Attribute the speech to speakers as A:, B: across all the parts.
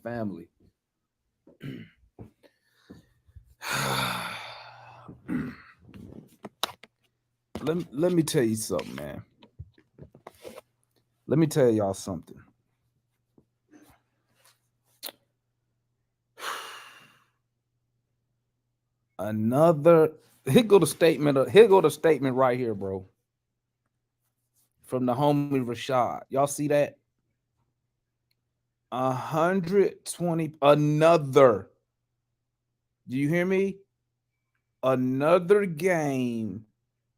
A: Family. let me tell you something, man. Let me tell y'all something. Another here go the statement right here, bro. From the homie Rashad. Y'all see that? 120 another. Do you hear me? Another game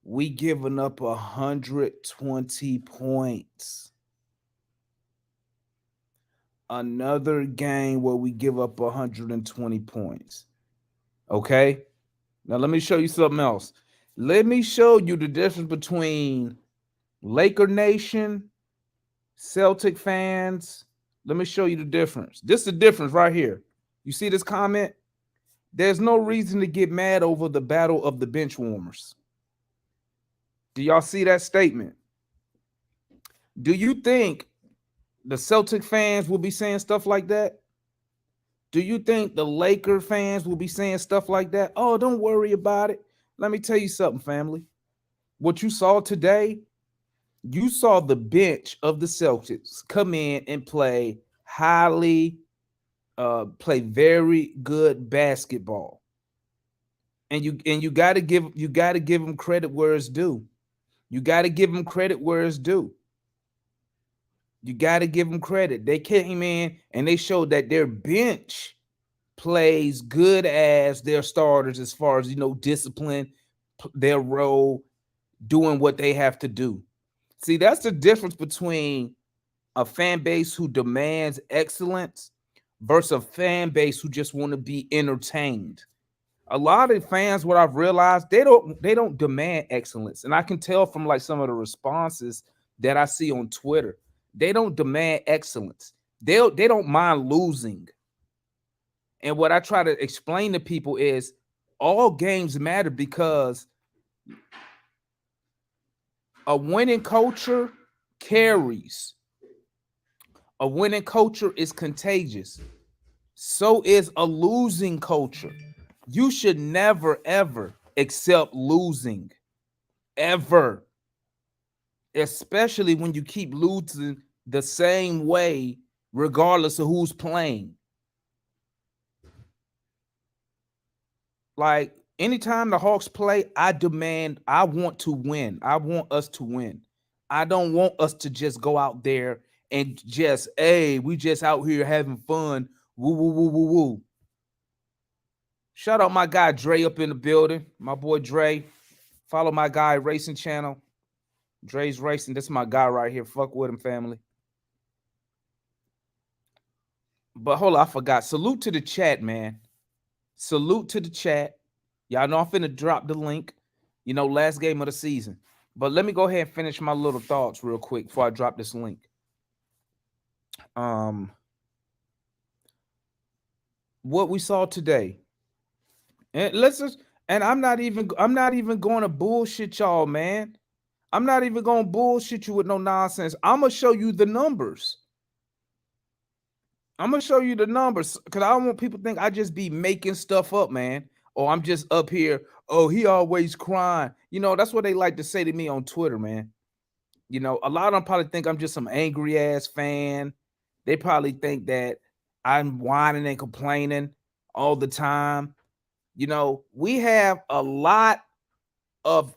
A: we giving up 120 points. Another game where we give up 120 points. Okay? Now let me show you something else. Let me show you the difference between Laker Nation, Celtic fans. Let me show you the difference. This is the difference right here. You see this comment? There's no reason to get mad over the battle of the bench warmers. Do y'all see that statement? Do you think the Celtic fans will be saying stuff like that? Do you think the Laker fans will be saying stuff like that? Oh, don't worry about it. Let me tell you something, family. What you saw today, you saw the bench of the Celtics come in and play very good basketball. And you got to give them credit where it's due. You got to give them credit where it's due. You got to give them credit. They came in and they showed that their bench plays good as their starters as far as, discipline, their role, doing what they have to do. See, that's the difference between a fan base who demands excellence versus a fan base who just want to be entertained. A lot of fans, what I've realized, they don't demand excellence. And I can tell from like some of the responses that I see on Twitter. They don't demand excellence. They don't mind losing. And what I try to explain to people is all games matter because a winning culture carries. A winning culture is contagious. So is a losing culture. You should never, ever accept losing. Ever. Especially when you keep losing the same way, regardless of who's playing. Like, anytime the Hawks play, I want to win. I want us to win. I don't want us to just go out there and just, hey, we just out here having fun. Woo, woo, woo, woo, woo. Shout out my guy Dre up in the building. My boy Dre. Follow my guy Racing Channel. Dre's Racing. This is my guy right here. Fuck with him, family. But hold on, I forgot. Salute to the chat, man. Salute to the chat. Y'all know I'm finna drop the link. Last game of the season. But let me go ahead and finish my little thoughts real quick before I drop this link. What we saw today. And I'm not even going to bullshit y'all, man. I'm not even going to bullshit you with no nonsense. I'm going to show you the numbers. Because I don't want people to think I just be making stuff up, man. Or I'm just up here. Oh, he always crying. That's what they like to say to me on Twitter, man. A lot of them probably think I'm just some angry ass fan. They probably think that I'm whining and complaining all the time. We have a lot of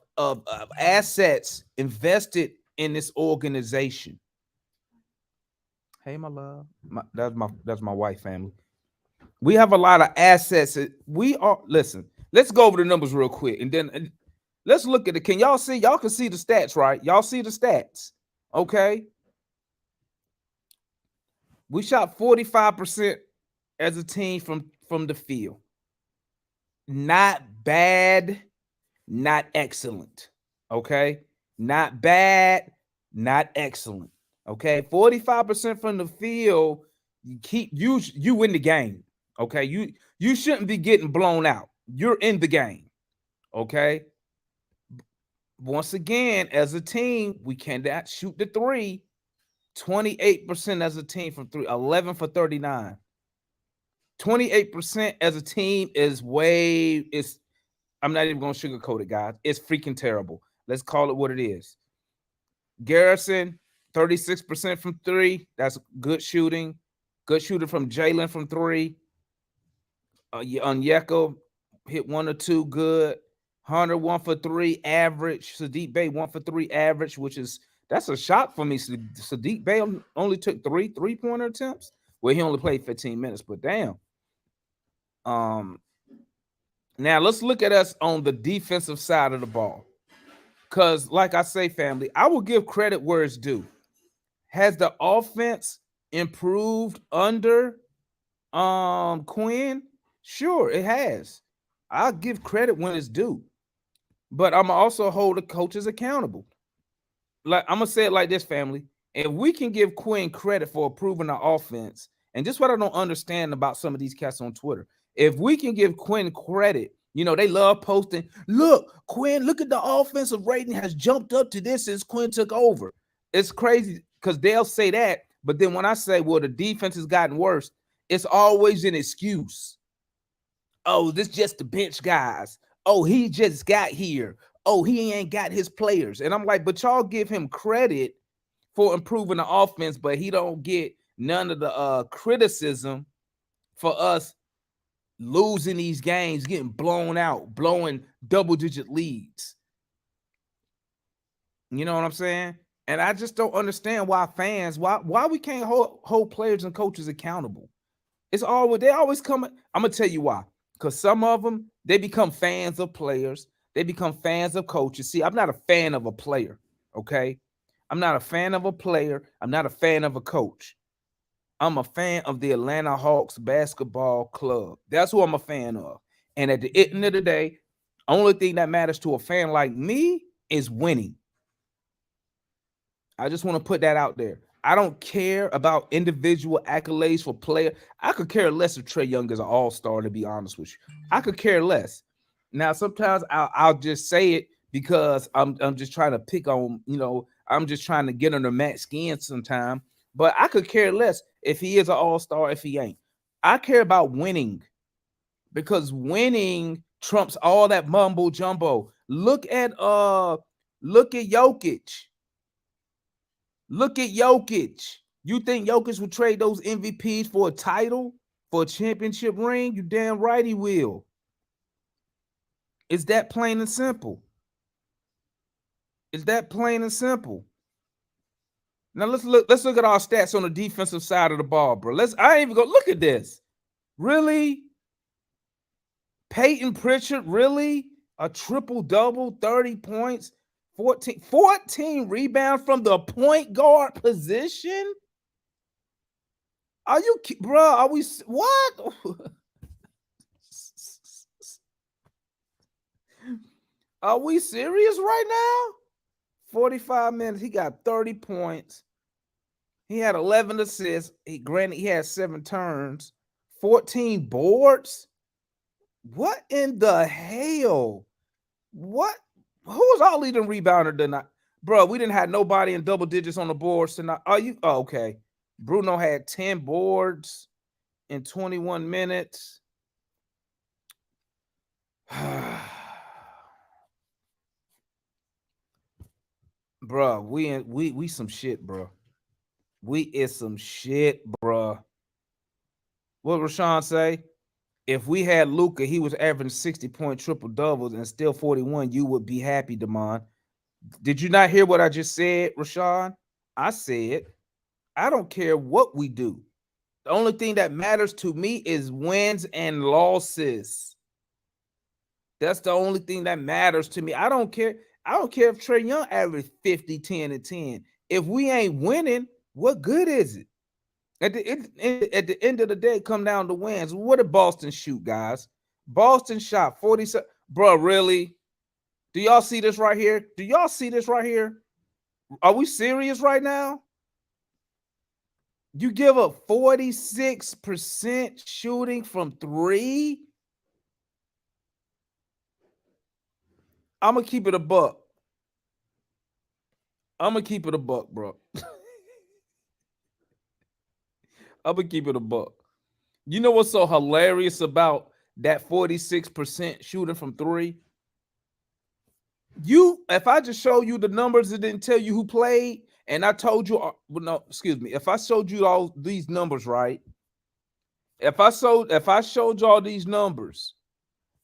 A: assets invested in this organization. Hey, my love. That's my wife, family. We have a lot of assets. Listen, let's go over the numbers real quick. And then let's look at it. Can y'all see? Y'all can see the stats, right? Y'all see the stats. Okay. We shot 45% as a team from the field. Not bad, not excellent. Okay. Not bad, not excellent. Okay. 45% from the field. You win the game. Okay. You shouldn't be getting blown out. You're in the game. Okay. Once again, as a team, we cannot shoot the three. 28% as a team from three, 11 for 39. 28% as a team is way it's I'm not even gonna sugarcoat it, guys. It's freaking terrible. Let's call it what it is. Garrison, 36% from three. That's good shooting. Good shooting from Jalen from three. Onyeka hit one or two good. Hunter one for three average. Sadiq Bey one for three average, which is that's a shock for me. Sadiq Bey only took three three-pointer attempts. Well, he only played 15 minutes, but damn. Um, Now let's look at us on the defensive side of the ball. Because, like I say, family, I will give credit where it's due. Has the offense improved under Quinn? Sure, it has. I'll give credit when it's due. But I'm also hold the coaches accountable. Like I'm gonna say it like this, family. If we can give Quinn credit for approving the offense, and just what I don't understand about some of these cats on Twitter, if we can give Quinn credit, they love posting. Look, Quinn, look at the offensive rating has jumped up to this since Quinn took over. It's crazy because they'll say that, but then when I say, well, the defense has gotten worse, it's always an excuse. Oh, this just the bench guys. Oh, he just got here. Oh, he ain't got his players. And I'm like, but y'all give him credit for improving the offense, but he don't get none of the criticism for us losing these games, getting blown out, blowing double-digit leads. You know what I'm saying? And I just don't understand why fans, why we can't hold players and coaches accountable. It's always they always come. I'm gonna tell you why. Because some of them they become fans of players, they become fans of coaches. See, I'm not a fan of a player. Okay, I'm not a fan of a player. I'm not a fan of a coach. I'm a fan of the Atlanta Hawks basketball club. That's who I'm a fan of. And at the end of the day, only thing that matters to a fan like me is winning. I just want to put that out there. I don't care about individual accolades for player. I could care less if Trae Young is an all-star, to be honest with you. I could care less. Now, sometimes I'll just say it because I'm just trying to pick on, I'm just trying to get under Matt's skin sometime. But I could care less if he is an all-star, if he ain't. I care about winning because winning trumps all that mumbo jumbo. Look at Jokic. Look at Jokic. You think Jokic would trade those MVPs for a title, for a championship ring? You damn right he will. It's that plain and simple. It's that plain and simple. Now let's look at our stats on the defensive side of the ball, bro. I ain't even go look at this. Really? Peyton Pritchard, really? A triple-double, 30 points, 14 rebounds from the point guard position? Are you, bro? Are we what? Are we serious right now? 45 minutes. He got 30 points. He had 11 assists. Granted, he had 7 turns, 14 boards. What in the hell? What? Who was our leading rebounder tonight? Bro, we didn't have nobody in double digits on the boards tonight. Are you? Oh, okay. Bruno had 10 boards in 21 minutes. Bro, we some shit, bro. We is some shit, bro. What Rashawn say? If we had Luka, he was averaging 60-point triple doubles and still 41. You would be happy, Damon. Did you not hear what I just said, Rashawn? I said, I don't care what we do. The only thing that matters to me is wins and losses. That's the only thing that matters to me. I don't care. I don't care if Trae Young averaged 50, 10, and 10. If we ain't winning, what good is it? At the end of the day, come down to wins. What did Boston shoot, guys? Boston shot 47. Bro, really? Do y'all see this right here? Do y'all see this right here? Are we serious right now? You give up 46% shooting from 3? I'm going to keep it a buck. I'm going to keep it a buck, bro. I'm going to keep it a buck. You know what's so hilarious about that 46% shooting from three? If I just show you the numbers, it didn't tell you who played, and I told you, well, no, excuse me, if I showed you all these numbers, right? If I showed you all these numbers,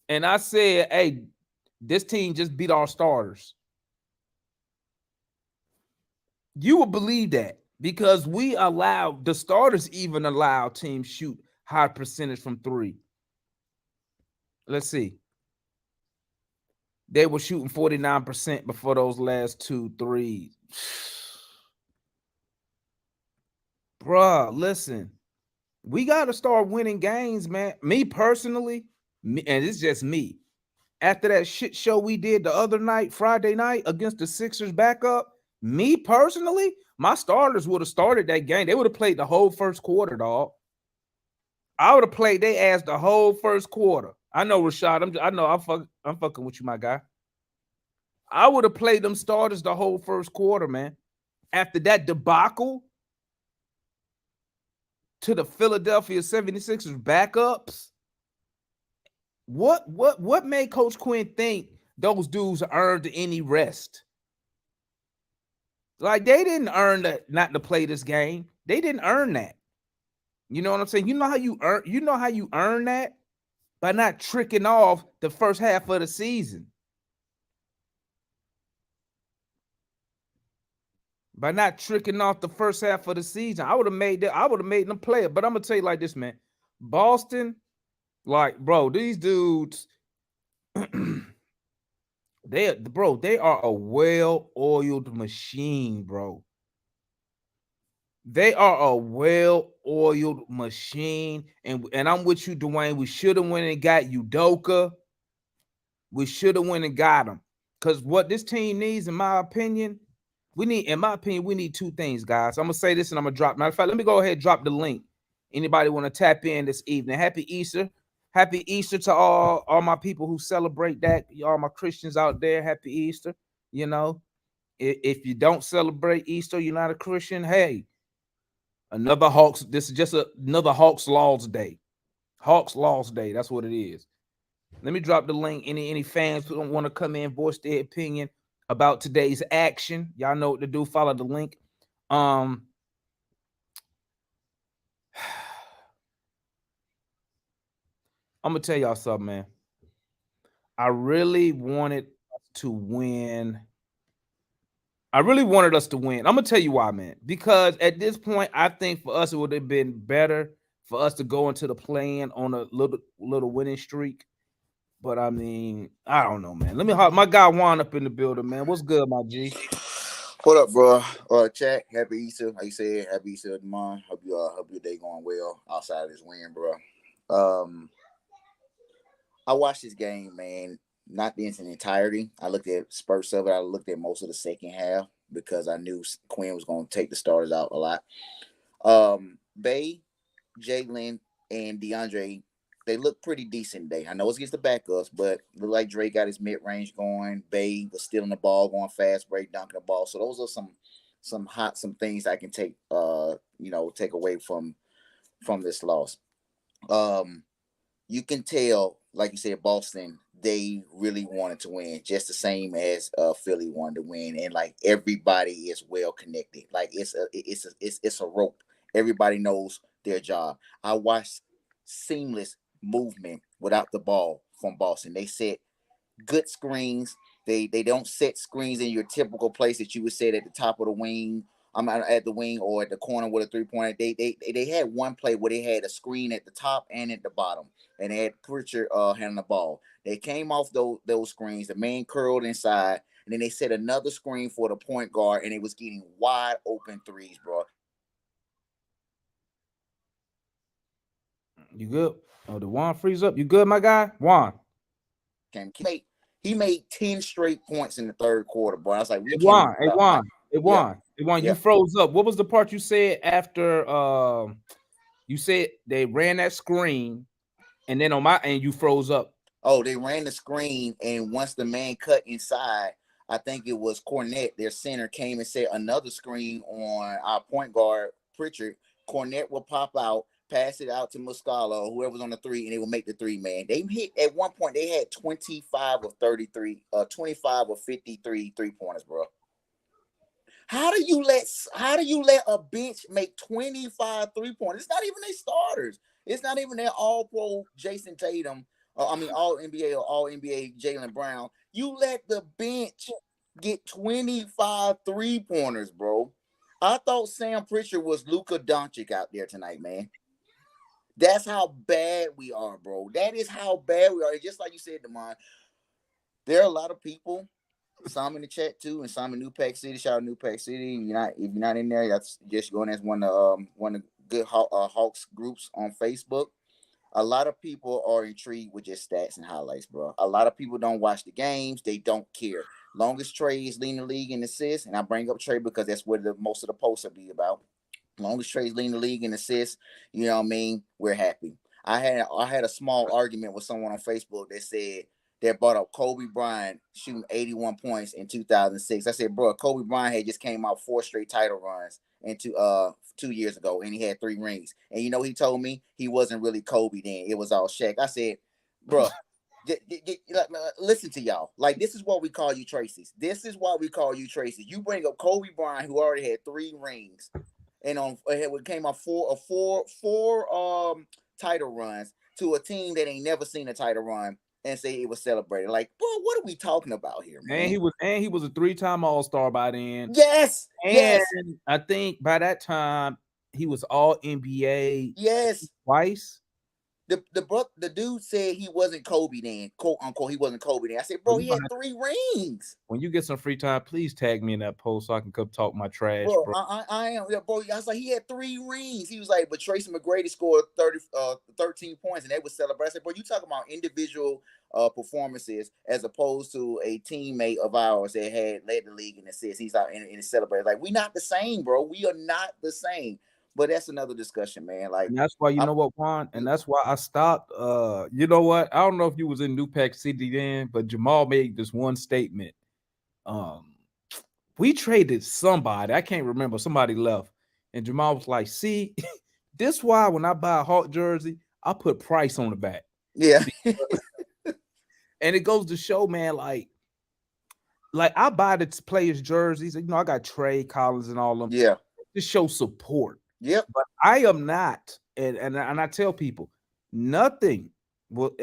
A: and I said, hey, this team just beat our starters, you would believe that because the starters even allow teams shoot high percentage from three. Let's see. They were shooting 49% before those last two threes. Bruh, listen, we got to start winning games, man. Me personally, and it's just me. After that shit show we did the other night, Friday night, against the Sixers backup, me personally, my starters would have started that game. They would have played the whole first quarter, dog. I would have played their ass the whole first quarter. I know, Rashad. I'm fucking with you, my guy. I would have played them starters the whole first quarter, man. After that debacle to the Philadelphia 76ers backups, what made Coach Quinn think those dudes earned any rest? Like they didn't earn that not to play this game. They didn't earn that. You know what I'm saying? You know how you earn that? By not tricking off the first half of the season. By not tricking off the first half of the season. I would have made them play it. But I'm gonna tell you like this, man. Boston, like, bro, these dudes, they are a well-oiled machine, bro. They are a well-oiled machine. And I'm with you, Dwayne. We should have went and got Udoka. We should have went and got him. Because what this team needs, in my opinion, we need two things, guys. I'm gonna say this and I'm gonna drop. Matter of fact, let me go ahead and drop the link. Anybody want to tap in this evening? Happy Easter. Happy Easter to all my people who celebrate that. All my Christians out there, happy Easter. You know, if you don't celebrate Easter, you're not a Christian. Hey, another Hawks. This is just another Hawks Laws Day. Hawks Laws Day. That's what it is. Let me drop the link. Any fans who don't want to come in, voice their opinion about today's action. Y'all know what to do. Follow the link. Um, I'm gonna tell y'all something, man. I really wanted to win. I really wanted us to win. I'm gonna tell you why, man. Because at this point, I think for us it would have been better for us to go into the play-in on a little winning streak. But I mean, I don't know, man. Let me my guy Juan up in the building, man. What's good, my G?
B: What up, bro? Chat. Happy Easter. How you say it? Happy Easter, tomorrow. Hope your day going well outside of this win, bro. Um, I watched this game, man. Not the entirety. I looked at spurts of it. I looked at most of the second half because I knew Quinn was going to take the starters out a lot. Bay, Jalen, and DeAndre, they look pretty decent today. I know it's against the backups, but look like Dre got his mid range going. Bay was stealing the ball, going fast break, dunking the ball. So those are some things I can take away from this loss. Um, you can tell, like you said, Boston, they really wanted to win, just the same as Philly wanted to win, and like everybody is well connected. Like it's a rope. Everybody knows their job. I watched seamless movement without the ball from Boston. They set good screens. They don't set screens in your typical place that you would set at the top of the wing. I'm at the wing or at the corner with a 3 pointer. They had one play where they had a screen at the top and at the bottom, and they had Pritchard handling the ball. They came off those screens. The man curled inside, and then they set another screen for the point guard, and it was getting wide open threes, bro.
A: You good? Oh, the Juan freeze up. You good, my guy? Juan.
B: He made 10 straight points in the third quarter, bro. I was like, we
A: Hey
B: can't
A: Juan.
B: even
A: Hey
B: stop.
A: Juan. Hey
B: Yeah,
A: Juan. Hey Juan. You
B: yeah.
A: froze up. What was the part you said after? You said they ran that screen, and then and you froze up.
B: Oh, they ran the screen, and once the man cut inside, I think it was Cornette, their center, came and set another screen on our point guard, Pritchard. Cornette will pop out. pass it out to Muscala or whoever's on the three, and they will make the three, man. They hit at one point, they had 25 of 33, 25 of 53 3-pointers, bro. How do you let a bench make 25 3-pointers? It's not even their starters. It's not even their all pro Jason Tatum. I mean all NBA or all NBA Jalen Brown. You let the bench get 25 3-pointers, bro. I thought Sam Pritchard was Luka Doncic out there tonight, man. That's how bad we are, bro. That is how bad we are. Just like you said, Demond, there are a lot of people, some in the chat too, and some in New Pack City. Shout out New Pack City. If you're not in there, that's just going as one of the good Hawks groups on Facebook. A lot of people are intrigued with just stats and highlights, bro. A lot of people don't watch the games. They don't care. Longest Trey is leading the league in assists, and I bring up Trey because that's what most of the posts will be about. Longest Trey's leading the league in assists, you know what I mean? We're happy. I had a small argument with someone on Facebook that brought up Kobe Bryant shooting 81 points in 2006. I said, bro, Kobe Bryant had just came out 4 straight title runs into 2 years ago, and he had 3 rings. And you know, he told me he wasn't really Kobe then. It was all Shaq. I said, bro, listen to y'all. Like, this is what we call you Tracy's. This is why we call you Tracy. You bring up Kobe Bryant, who already had 3 rings, and it came off four title runs to a team that ain't never seen a title run and say it was celebrated. Like, bro, what are we talking about here,
A: And
B: man?
A: he was a 3-time All-Star by then.
B: Yes,
A: And
B: yes,
A: I think by that time he was all NBA
B: yes.
A: twice.
B: The dude said he wasn't Kobe then, quote unquote. He wasn't Kobe then. I said,
A: Well,
B: bro, he had 3 rings.
A: when you get some free time, please tag me in that post so I can come talk my trash,
B: Bro,
A: bro.
B: I am, yeah, bro. I was like, he had 3 rings. He was like, but Tracy McGrady scored 13 points, and they would celebrate. I said, bro, you talking about individual performances as opposed to a teammate of ours that had led the league in assists. He's out and celebrated. Like, we not the same, bro. We are not the same. But that's another discussion, man. Like,
A: And that's why you
B: I'm,
A: know what, Juan, and that's why I stopped. You know what? I don't know if you was in New Pack City then, but Jamal made this one statement. Um, we traded somebody. I can't remember. Somebody left, and Jamal was like, "See, this why when I buy a Hawk jersey, I put price on the back."
B: yeah,
A: And it goes to show, man, like I buy the players' jerseys. You know, I got Trey Collins and all of them
B: yeah,
A: to show support.
B: yep,
A: But I am not, and I tell people, nothing will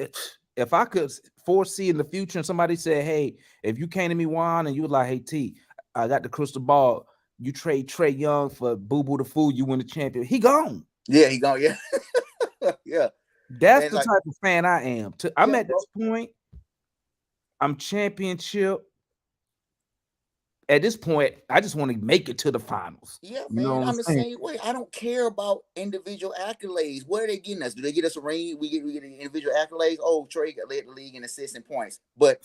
A: if I could foresee in the future and somebody said, "Hey, if you came to me, Juan, and you were like, hey T, I got the crystal ball, you trade Trey Young for Boo Boo the Fool, you win the champion." He gone.
B: yeah, he gone, yeah, yeah,
A: That's
B: and
A: the
B: like,
A: type of fan I am. I'm
B: yeah,
A: at
B: bro,
A: this point. I'm championship. At this point, I just want to make it to the finals.
B: yeah,
A: You know
B: man,
A: what I'm
B: I'm the
A: saying?
B: same way. I don't care about individual accolades. What are they getting us? Do they get us a ring? We get individual accolades. Oh, Trey led the league in assists and points, but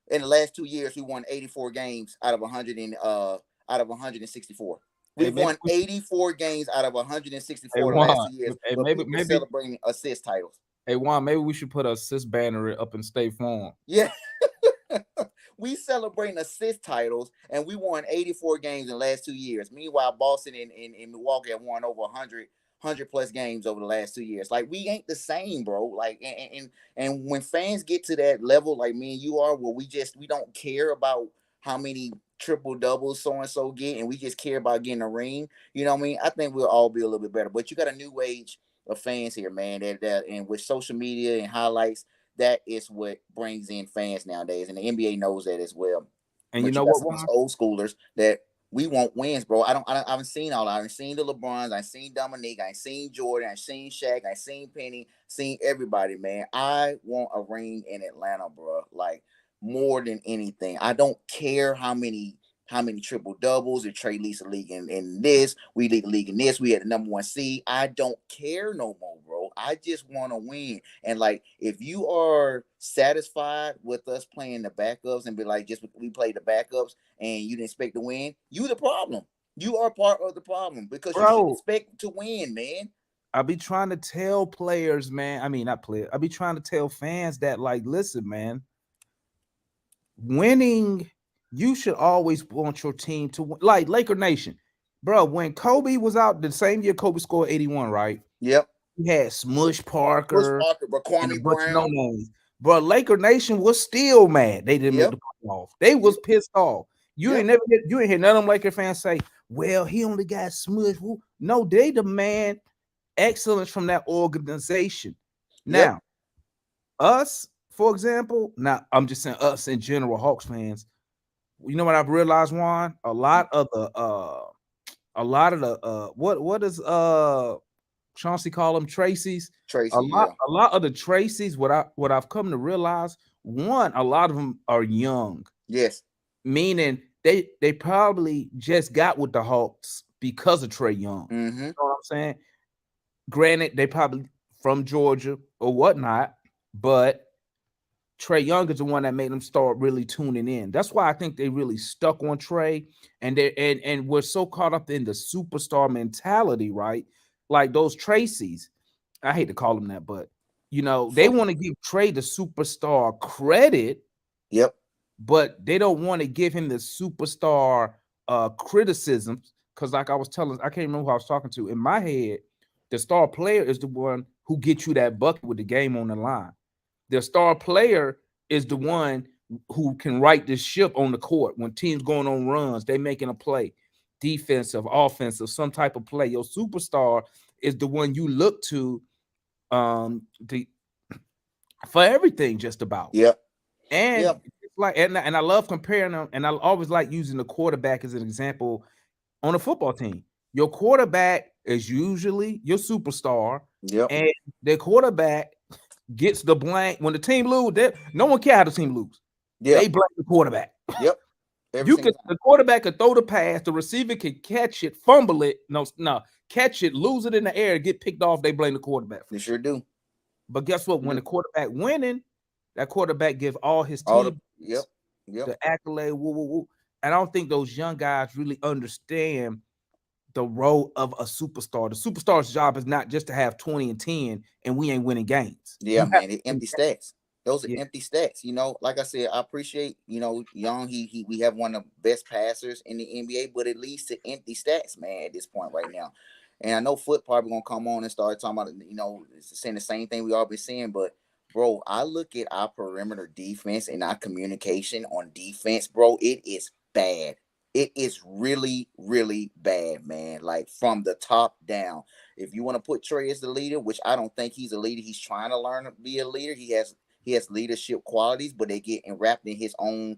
B: in the last 2 years, we won 84 games out of 164.
A: Hey,
B: We've
A: maybe
B: won
A: we should,
B: 84 games out of
A: hey
B: 164 the last
A: Juan,
B: 2 years,
A: hey,
B: but
A: maybe
B: people
A: maybe
B: celebrating assist titles.
A: hey Juan, maybe we should put a assist banner up in State Farm.
B: Yeah, we celebrating assist titles, and we won 84 games in the last 2 years. Meanwhile, Boston and Milwaukee have won over 100 plus games over the last 2 years. Like, we ain't the same, bro. Like, and when fans get to that level, like me and you are, where we don't care about how many triple doubles so and so get, and we just care about getting a ring. You know what I mean? I think we'll all be a little bit better. But you got a new age of fans here, man. That and with social media and highlights, that is what brings in fans nowadays, and the NBA knows that as well.
A: And you
B: But you
A: know
B: got
A: what,
B: some of these
A: Juan?
B: old schoolers that we want wins, bro. I haven't seen all. I haven't seen the LeBrons. I've seen Dominique. I've seen Jordan. I've seen Shaq. I've seen Penny. Seen everybody, man. I want a ring in Atlanta, bro. Like, more than anything. I don't care how many triple doubles. If Trey leads the league in this, we lead the league in this. We had the number one seed. I don't care no more, bro. I just want to win. And like, if you are satisfied with us playing the backups and be like, just we play the backups and you didn't expect to win, you the problem. You are part of the problem because you should
A: Bro,
B: expect to win, man.
A: I be trying to tell players, man. I mean, not players. I be trying to tell fans that, like, listen, man, winning, you should always want your team to win. Like Laker Nation, bro. When Kobe was out, the same year Kobe scored 81, right?
B: Yep.
A: You had Smush
B: Bush
A: Parker
B: Parker, bro,
A: and a
B: Kwame
A: bunch of no
B: Brown.
A: names. Bro, Laker Nation was still mad they didn't make
B: Yep.
A: the playoffs. They
B: Yep.
A: was pissed off.
B: Yep.
A: You ain't hear none of them Laker fans say, "Well, he only got Smush." No, they demand excellence from that organization.
B: Yep.
A: Now, us, for example, now I'm just saying us in general, Hawks fans. You know what I've realized, Juan? What is Chauncey call them Tracy's?
B: Tracy, yeah.
A: A lot of the Tracy's, what I've come to realize, one, a lot of them are young,
B: Yes.
A: meaning they probably just got with the Hawks because of Trey Young.
B: Mm-hmm.
A: You know what I'm saying? Granted, they probably from Georgia or whatnot, but Trey Young is the one that made them start really tuning in. That's why I think they really stuck on Trey, and and we're so caught up in the superstar mentality, right? Like those Tracy's, I hate to call them that, but they
B: For
A: want to give Trey the superstar credit,
B: yep.
A: but they don't want to give him the superstar criticisms. Because like I was telling, I can't remember who I was talking to. In my head, the star player is the one who gets you that bucket with the game on the line. The star player is the one who can right the ship on the court when teams going on runs, they making a play, defensive, offensive, some type of play. Your superstar is the one you look to the for everything just about.
B: Yep.
A: And
B: Yep.
A: like and I love comparing them, and I always like using the quarterback as an example on a football team. Your quarterback is usually your superstar,
B: Yep.
A: and the quarterback gets the blame when the team lose. No one care how the team lose.
B: Yeah.
A: They blame the quarterback.
B: Yep. Every
A: You
B: single
A: can
B: time.
A: the quarterback can throw the pass, the receiver can catch it, fumble it, no, catch it, lose it in the air, get picked off. They blame the quarterback for
B: They
A: it.
B: sure do.
A: But guess what?
B: Sure
A: When
B: do.
A: the quarterback winning, that quarterback give all his
B: All the
A: teammates
B: yep. Yep.
A: the accolade. Woo, woo, woo. And I don't think those young guys really understand the role of a superstar. The superstar's job is not just to have 20 and 10 and we ain't winning games.
B: Yeah,
A: You have
B: man.
A: to
B: It
A: win
B: empty
A: games.
B: stats. Those are
A: Yeah.
B: empty stats. Like I said, I appreciate, Young. He we have one of the best passers in the NBA, but it leads to empty stats, man, at this point right now. And I know Foot probably gonna come on and start talking about, saying the same thing we all been saying, but bro, I look at our perimeter defense and our communication on defense, bro. It is bad. It is really, really bad, man. Like from the top down. If you want to put Trey as the leader, which I don't think he's a leader, he's trying to learn to be a leader. He has leadership qualities, but they get enwrapped in his own,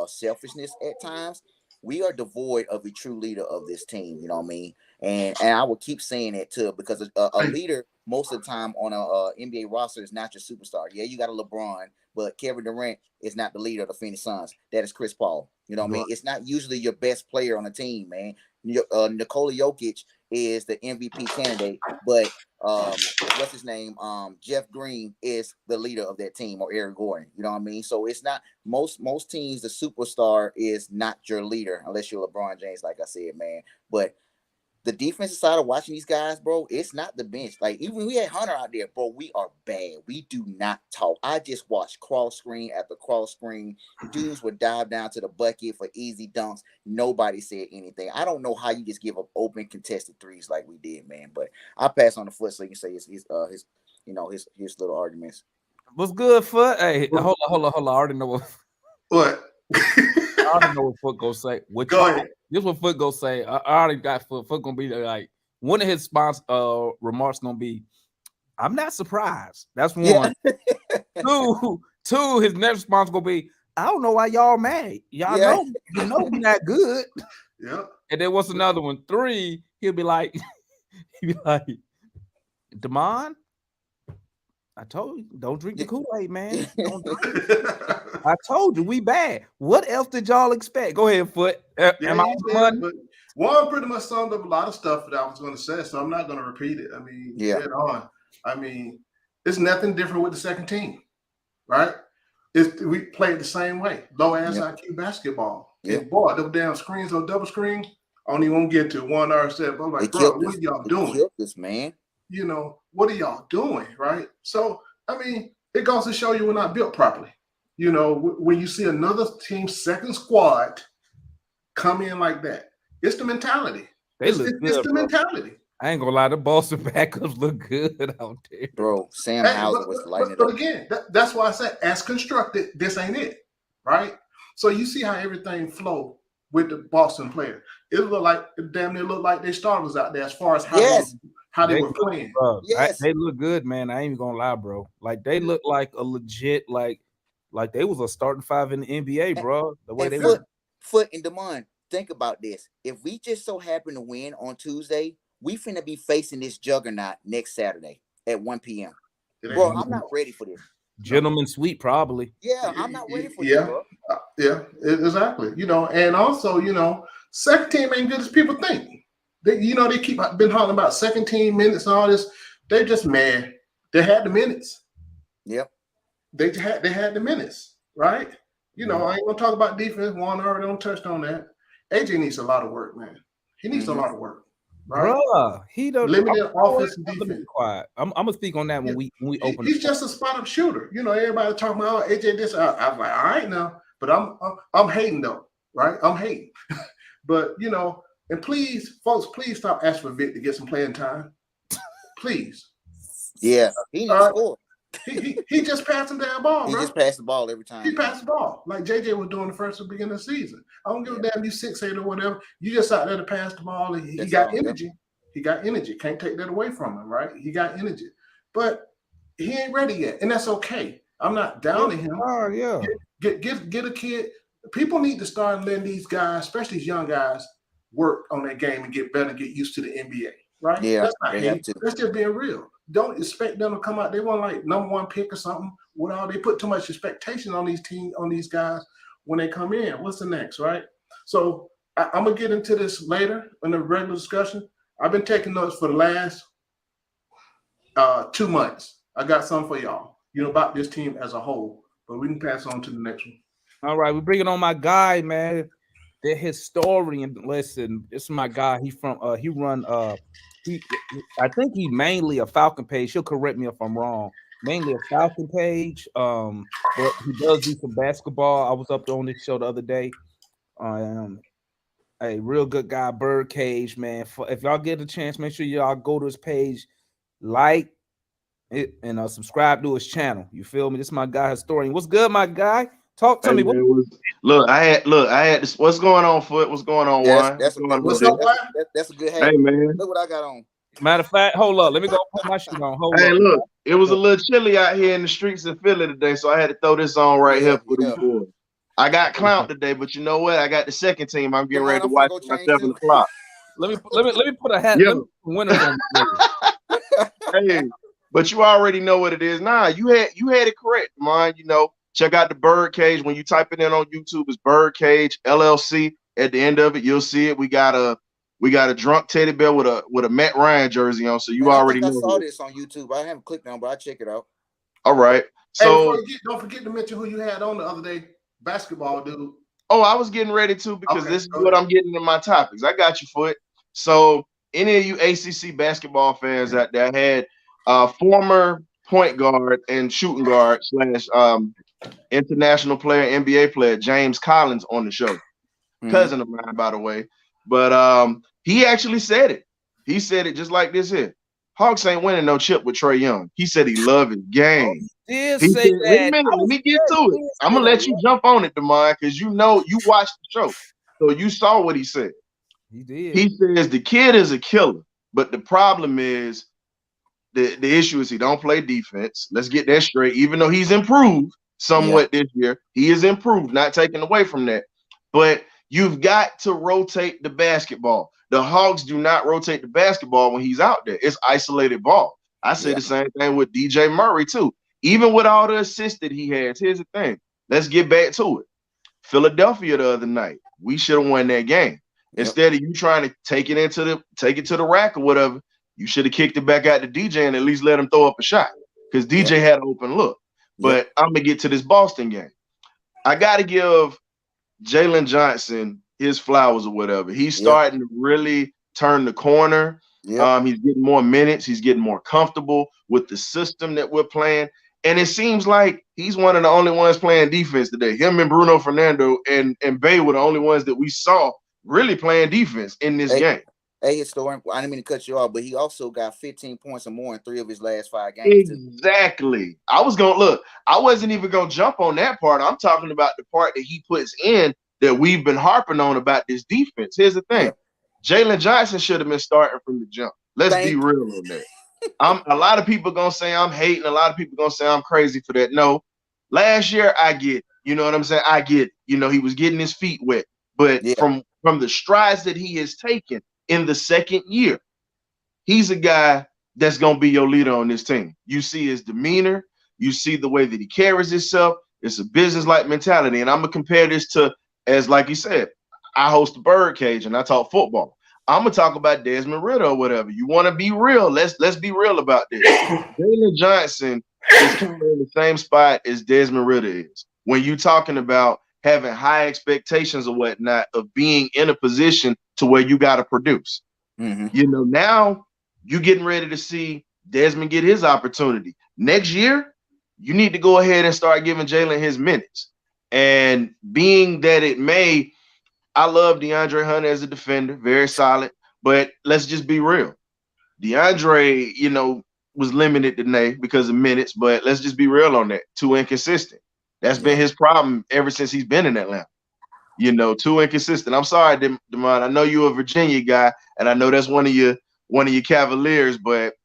B: selfishness at times. We are devoid of a true leader of this team. You know what I mean? And I will keep saying that too, because a
C: Hey,
B: leader most of the time on a NBA roster is not your superstar. Yeah, you got a LeBron, but Kevin Durant is not the leader of the Phoenix Suns. That is Chris Paul. You know what I
A: Right.
B: mean? It's not usually your best player on the team, man. Nikola Jokic is the MVP candidate, but what's his name? Jeff Green is the leader of that team, or Eric Gordon. You know what I mean? So it's not most teams. The superstar is not your leader unless you're LeBron James, like I said, man. But the defensive side of watching these guys, bro, it's not the bench. Like, even we had Hunter out there, bro, we are bad. We do not talk. I just watched cross screen after cross screen. Dudes would dive down to the bucket for easy dunks. Nobody said anything. I don't know how you just give up open contested threes like we did, man. But I pass on the Foot so you can say his little arguments.
A: What's good, Foot? Hey,
C: what?
A: hold on. I already know what
C: What?
A: I already know what Foot gonna say.
C: Go ahead.
A: This what Foot gonna say. I already got Foot. Foot gonna be like one of his remarks gonna be, I'm not surprised. That's
B: Yeah.
A: one. Two, his next response gonna be, I don't know why y'all mad. Y'all
B: Yeah.
A: know, we not good.
C: Yep.
A: And then what's another one? Three, he'll be like, Damon, I told you, don't drink the Kool-Aid, man. Don't drink it. I told you we bad. What else did y'all expect? Go ahead, Foot.
C: Yeah,
A: Am I
C: you
A: on the
C: said it,
A: money?
C: but Warren pretty much summed up a lot of stuff that I was going to say, so I'm not going to repeat it. I mean,
B: Yeah.
C: dead on. I mean, it's nothing different with the second team, right? We played the same way, low ass
B: Yep.
C: IQ basketball.
B: Yep.
C: And boy, those damn screens on double screen, I don't even want to get to one hour set. But I'm
B: They
C: like, bro,
B: killed
C: what
B: us.
C: are y'all
B: They
C: doing?
B: killed us, man.
C: What are y'all doing, right? So, I mean, it goes to show you we're not built properly. When you see another team's second squad come in like that, it's the mentality.
A: They
C: It's,
A: look
C: it's, it's
A: good,
C: the
A: bro.
C: mentality.
A: I ain't gonna lie, the Boston backups look good out there.
B: Bro, Sam
C: Hey,
B: Hauser was lighting it
C: but
B: up.
C: again, that's why I said, as constructed, this ain't it, right? So you see how everything flow with the Boston player. It looked like damn near looked like they starters out there as far as
B: Yes,
C: how they
A: They
C: were
A: look,
C: playing.
B: yes.
A: they look good, man. I ain't even gonna lie, bro. Like they look like a legit, like they was a starting five in the NBA,
B: And,
A: bro. The way
B: and
A: they was.
B: Foot and Demond, think about this. If we just so happen to win on Tuesday, we finna be facing this juggernaut next Saturday at 1 p.m.
C: It ain't
B: Bro,
C: gonna
B: I'm
C: be
B: not
C: no.
B: ready for this.
C: No.
A: Gentleman sweep, probably.
B: Yeah, I'm not ready for this,
C: Yeah,
B: bro.
C: yeah, exactly. And also, second team ain't good as people think. They keep been hollering about second team minutes and all this. They just mad. They had the minutes.
B: Yep.
C: They had the minutes, right?
A: Yeah.
C: I ain't gonna talk about defense. Juan already don't touched on that. AJ needs a lot of work, man. He needs a
B: Mm-hmm.
C: lot of work, right?
A: Bruh, he don't.
C: Limited
A: You know what?
C: offense and
A: Let me be
C: defense.
A: quiet. I'm gonna speak on that when we open the
C: He's just a spot up shooter. Everybody talking about AJ this. I was like, all right now, but I'm hating though, right? I'm hating, but and please, folks, please stop asking for Vic to get some playing time, please.
B: Yeah, he need
C: All
B: to
C: right,
B: score.
C: he just passed the damn ball,
B: He
C: bro.
B: just passed the ball every
C: He
B: time, man.
C: passed the ball like JJ was doing the first beginning of the season. I don't give a
B: Yeah,
C: damn you 6'8" or whatever. You just out there to pass the ball. And he
B: that's
C: got
B: all. Yep.
C: energy. He got energy. Can't take that away from him, right? He got energy, but he ain't ready yet, and that's okay. I'm not downing him.
A: yeah.
C: Get a kid. People need to start letting these guys, especially these young guys, work on their game and get better, get used to the NBA. Right?
B: Yeah,
C: That's not
B: they have
C: hate.
B: to.
C: That's just being real. Don't expect them to come out. They want like number one pick or something. They put too much expectation on these guys when they come in. What's the next, right? So I'm gonna get into this later in the regular discussion. I've been taking notes for the last 2 months. I got some for y'all, about this team as a whole. But we can pass on to the next one.
A: All right, we bringing on my guy, man. The historian. Listen, this is my guy. He from he run he I think he mainly a Falcon page. He'll correct me if I'm wrong. Mainly a Falcon page. But he does do some basketball. I was up on this show the other day. Um, a real good guy, Birdcage, man. If y'all get a chance, make sure y'all go to his page, like it, and subscribe to his channel. You feel me? This is my guy, historian. What's good, my guy? Talk to
D: Hey
A: me.
D: man, I had this. What's going on, Foot? What's going on,
B: Yeah,
D: Juan? What's going on,
C: What's
D: little
C: up,
D: dude?
C: boy?
B: that's a good
D: Hey
B: hat.
D: man.
B: Look what I got on.
A: Matter of fact, hold up. Let me go put my shit on. Hold
D: Hey,
A: up.
D: look, it was a little chilly out here in the streets of Philly today, so I had to throw this on right
B: Yeah,
D: here for these
B: yeah.
D: boys. I got clowned today, but you know what? I got the second team. I'm getting
B: Come on,
D: ready to
B: I'm finna
D: watch
B: go
D: by
B: change
D: 7 o'clock.
A: Let me put a hat. Let me
D: Yo,
A: put winners on my ears.
D: hey, but you already know what it is. Nah, you had it correct, man. Check out the Birdcage. When you type it in on YouTube, it's Birdcage LLC. At the end of it, you'll see it. We got a drunk teddy bear with a Matt Ryan jersey on, so you
B: Man, I
D: already
B: think I
D: know
B: saw
D: this.
B: this on YouTube. I haven't clicked on, but I check it out.
D: All right.
C: Hey, before
D: So,
C: you don't forget to mention who you had on the other day. Basketball, dude.
D: I was getting ready to because
C: Okay,
D: this is
C: go
D: what
C: ahead.
D: I'm getting in my topics. I got you, Foot. So, any of you ACC basketball fans out there had former point guard and shooting guard slash international player, NBA player James Collins on the show.
B: Mm-hmm.
D: Cousin of mine, by the way. But he actually said it. He said it just like this here. Hawks ain't winning no chip with Trey Young. He said he loved his
A: Oh,
D: game.
A: he did
D: He
A: say
D: said, wait a
A: that.
D: minute,
A: I
D: let
A: was
D: me get
A: scared.
D: to
A: He
D: it.
A: did
D: I'm
A: say
D: gonna
A: that.
D: let you jump on it, Demond, because you watched the show. So you saw what he said.
A: He did.
D: He says the kid is a killer, but the problem is the issue is he don't play defense. Let's get that straight. Even though he's improved
B: Yeah,
D: somewhat this year, he is improved, not taken away from that. But you've got to rotate the basketball. The Hawks do not rotate the basketball when he's out there. It's isolated ball. I say
B: yeah,
D: the same thing with DJ Murray too. Even with all the assists that he has, here's the thing. Let's get back to it. Philadelphia the other night, we should have won that game.
B: yep,
D: Instead of you trying to take it to the rack or whatever, you should have kicked it back out to DJ and at least let him throw up a shot because
B: yep,
D: DJ had an open look.
B: yep,
D: But I'm gonna get to this Boston game. I got to give Jalen Johnson his flowers or whatever. He's
B: yep,
D: starting to really turn the corner.
B: yep,
D: He's getting more minutes. He's getting more comfortable with the system that we're playing. And it seems like he's one of the only ones playing defense today. Him and Bruno Fernando and Bay were the only ones that we saw really playing defense in this
B: Hey,
D: game.
B: A historian. I didn't mean to cut you off, but he also got 15 points or more in 3 of his last 5 games too.
D: Exactly. I was gonna look. I wasn't even gonna jump on that part. I'm talking about the part that he puts in that we've been harping on about this defense. Here's the thing:
B: Yeah.
D: Jalen Johnson should have been starting from the jump. Let's be
B: Thank
D: real on that. I'm a lot of people gonna say I'm hating. A lot of people gonna say I'm crazy for that. No, last year I get. It. You know what I'm saying? I get. It. You know he was getting his feet wet, but
B: Yeah.
D: from the strides that he has taken in the second year, he's a guy that's gonna be your leader on this team. You see his demeanor, you see the way that he carries himself. It's a business-like mentality, and I'm gonna compare this to, as like you said, I host a birdcage and I talk football. I'm gonna talk about Desmond Ritter or whatever. You want to be real? Let's be real about this. Jalen Johnson is kind of in the same spot as Desmond Ritter is when you talking about having high expectations or whatnot of being in a position to where you got to produce.
B: Mm-hmm.
D: You know, now you getting ready to see Desmond get his opportunity. Next year, you need to go ahead and start giving Jalen his minutes. And being that it may, I love DeAndre Hunter as a defender, very solid. But let's just be real. DeAndre, was limited today because of minutes, but let's just be real on that. Too inconsistent. That's been
B: Yeah.
D: his problem ever since he's been in Atlanta. Too inconsistent. I'm sorry, Demond. I know you're a Virginia guy, and I know that's one of your Cavaliers, but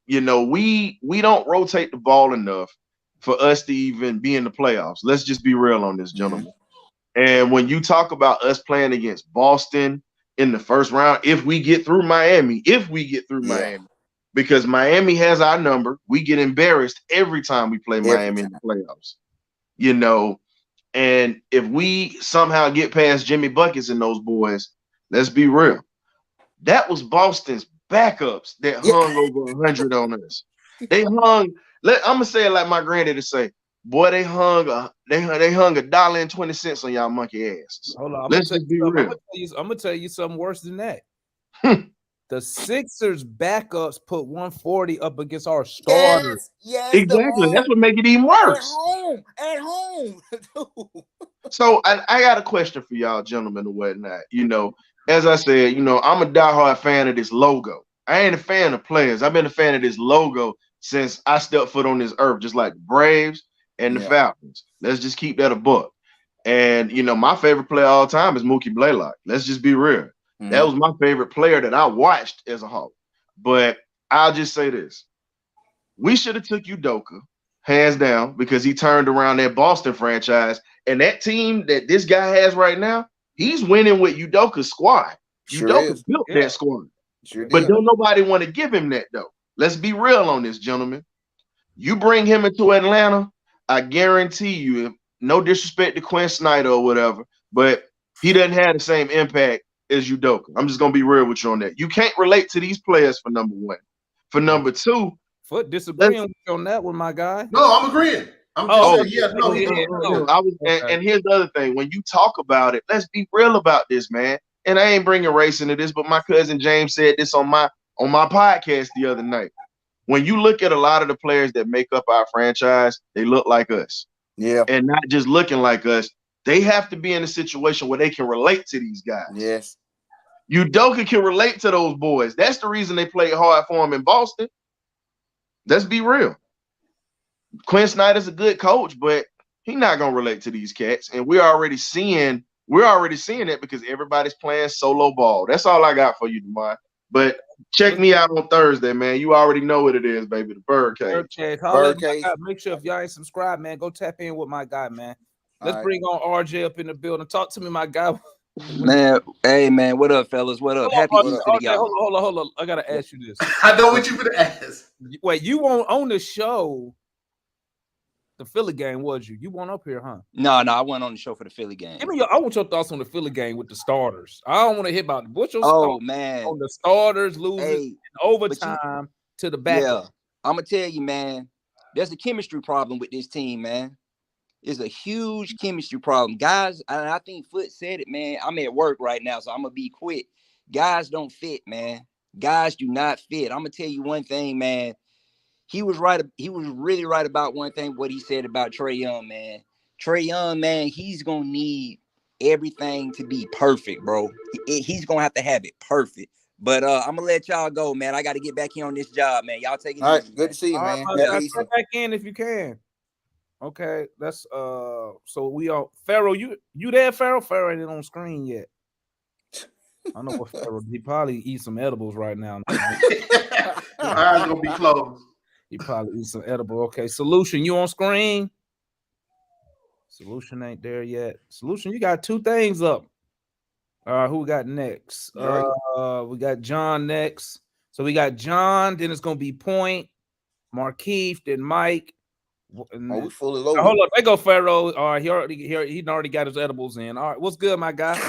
D: we don't rotate the ball enough for us to even be in the playoffs. Let's just be real on this,
B: Mm-hmm.
D: gentlemen. And when you talk about us playing against Boston in the first round, if we get through Miami,
B: Yeah.
D: because Miami has our number, we get embarrassed every time we play
B: Every
D: Miami in
B: time.
D: the playoffs. You know, and if we somehow get past Jimmy Buckets and those boys, let's be real. That was Boston's backups that
B: Yeah.
D: hung over 100 on us. They hung. I'm gonna say it like my granddaddy say, "Boy, they hung $1.20 on y'all monkey asses."
A: Hold on, I'm gonna
D: Let's
A: tell you
D: just be
A: something.
D: real.
A: I'm gonna tell you something worse than that. The Sixers backups put 140 up against our starters.
B: Yes. Yes. The
D: Exactly. That's
B: home
D: what make it even
B: at
D: worse.
B: home. At home. Dude.
D: So I got a question for y'all, gentlemen, and whatnot. As I said, I'm a diehard fan of this logo. I ain't a fan of players. I've been a fan of this logo since I stepped foot on this earth, just like the Braves and the
B: Yeah.
D: Falcons. Let's just keep that a buck. And my favorite player all time is Mookie Blaylock. Let's just be real. That
B: Mm-hmm.
D: was my favorite player that I watched as a Hawk. But I'll just say this: we should have took Udoka, hands down, because he turned around that Boston franchise. And that team that this guy has right now, he's winning with Udoka's squad.
B: Sure
D: Udoka
B: is.
D: built
A: Yeah,
D: that squad.
B: Sure
D: But
B: did.
D: don't nobody want to give him that, though. Let's be real on this, gentlemen. You bring him into Atlanta, I guarantee you, no disrespect to Quinn Snyder or whatever, but he doesn't have the same impact as Udoka. I'm just going to be real with you on that. You can't relate to these players for number one. For number two,
A: Foot
D: let's
A: disagreeing with you on that one, my guy.
C: No, I'm agreeing. I'm just
A: Oh,
D: Oh,
C: saying,
A: okay.
C: yes,
A: Oh,
C: no, he
A: yeah, yeah.
C: don't.
A: Oh,
D: I was,
A: okay.
D: and here's the other thing. When you talk about it, let's be real about this, man. And I ain't bringing race into this, but my cousin James said this on my podcast the other night. When you look at a lot of the players that make up our franchise, they look like us,
B: Yeah.
D: and not just looking like us. They have to be in a situation where they can relate to these guys.
B: Yes.
D: Udoka can relate to those boys. That's the reason they played hard for him in Boston. Let's be real. Quinn Snyder's a good coach, but he's not gonna relate to these cats. And we're already seeing it because everybody's playing solo ball. That's all I got for you, Demar. But check me out on Thursday, man. You already know what it is, baby. The Birdcage.
A: Okay, holla at my
B: Birdcage.
A: guy. Make sure if y'all ain't subscribed, man, go tap in with my guy, man.
B: All
A: Let's
B: right.
A: bring on RJ up in the building. Talk to me, my guy.
E: Man, hey man, what up, fellas? What up?
A: Hold
E: Happy
A: on,
B: What up?
E: Easter to
A: RJ,
E: y'all.
A: hold on. I gotta ask you this.
C: I know what you gonna ask.
A: Wait, you weren't on the show, the Philly game, was you? You weren't up here, huh?
E: No, I went on the show for the Philly game.
A: I want your thoughts on the Philly game with the starters. I don't want to hear about what's your
E: Oh
A: thoughts
E: man,
A: on the starters losing
E: hey,
A: in
E: but
A: overtime to the backup.
E: yeah, I'm gonna tell you, man. There's a chemistry problem with this team, man. It's a huge chemistry problem, guys. And I think Foot said it, man. I'm at work right now, so I'm gonna be quick. Guys don't fit, man. Guys do not fit. I'm gonna tell you one thing, man. He was right. He was really right about one thing. What he said about Trae Young, man. Trae Young, man. He's gonna need everything to be perfect, bro. He's gonna have to have it perfect But I'm gonna let y'all go, man. I got to get back here on this job, man. Y'all take it
B: All right,
E: easy,
B: good
E: man.
B: to see you,
A: All right,
B: man.
A: my
B: Happy
A: guy,
B: Easter.
A: come back in if you can. Okay, that's so we all Pharaoh, you there, Pharaoh? Pharaoh ain't on screen yet. I don't know what Pharaoh. He probably eat some edibles right now.
C: His eyes gonna be closed.
A: He probably eat some edible. Okay, Solution, you on screen? Solution ain't there yet. Solution, you got two things up. All right, who we got next?
B: Great.
A: We got John next. So we got John, then it's gonna be Point, Markeith, then Mike. And
B: Oh,
A: then,
B: we fully
A: hold
B: loaded.
A: up, there go Pharaoh. All right, he already got his edibles in. All right, what's good, my guy?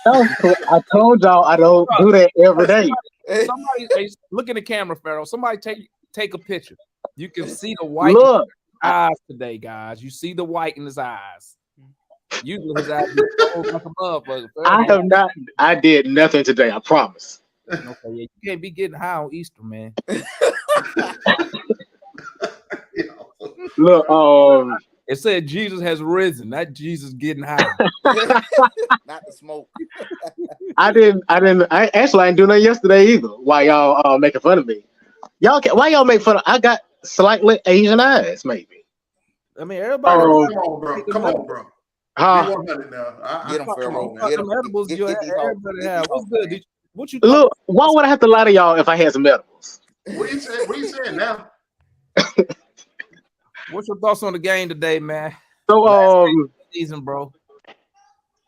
F: I told y'all I don't do that every day.
A: Somebody hey, look in the camera, Pharaoh. Somebody take a picture. You can see the white in
F: Look,
A: his eyes today, guys. You see the white in his eyes. Usually his eyes be closed like a motherfucker.
F: I have not. I did nothing today. I promise.
A: Okay, yeah, you can't be getting high on Easter, man.
F: Look,
A: It said Jesus has risen, not Jesus getting high.
B: Not the smoke.
F: I didn't. I actually I didn't do nothing yesterday either. Why y'all making fun of me? Why y'all make fun of? I got slightly Asian eyes, maybe.
A: I mean, everybody.
C: Come on, bro. Come on, bro. Be
F: Huh?
C: 100 now.
B: Get him,
C: come
B: Pharaoh.
C: on,
A: Fuck
B: Get
A: them
B: him.
A: edibles
B: Get,
A: you
B: get
A: have,
B: these off.
A: everybody
B: Get
A: have.
B: these
A: What's
B: off,
A: good?
B: man.
A: What you
F: Look, why would I have to lie to y'all if I had some edibles?
C: What you saying? What you saying now?
A: What's your thoughts on the game today, man?
F: So
A: Last game of the season, bro.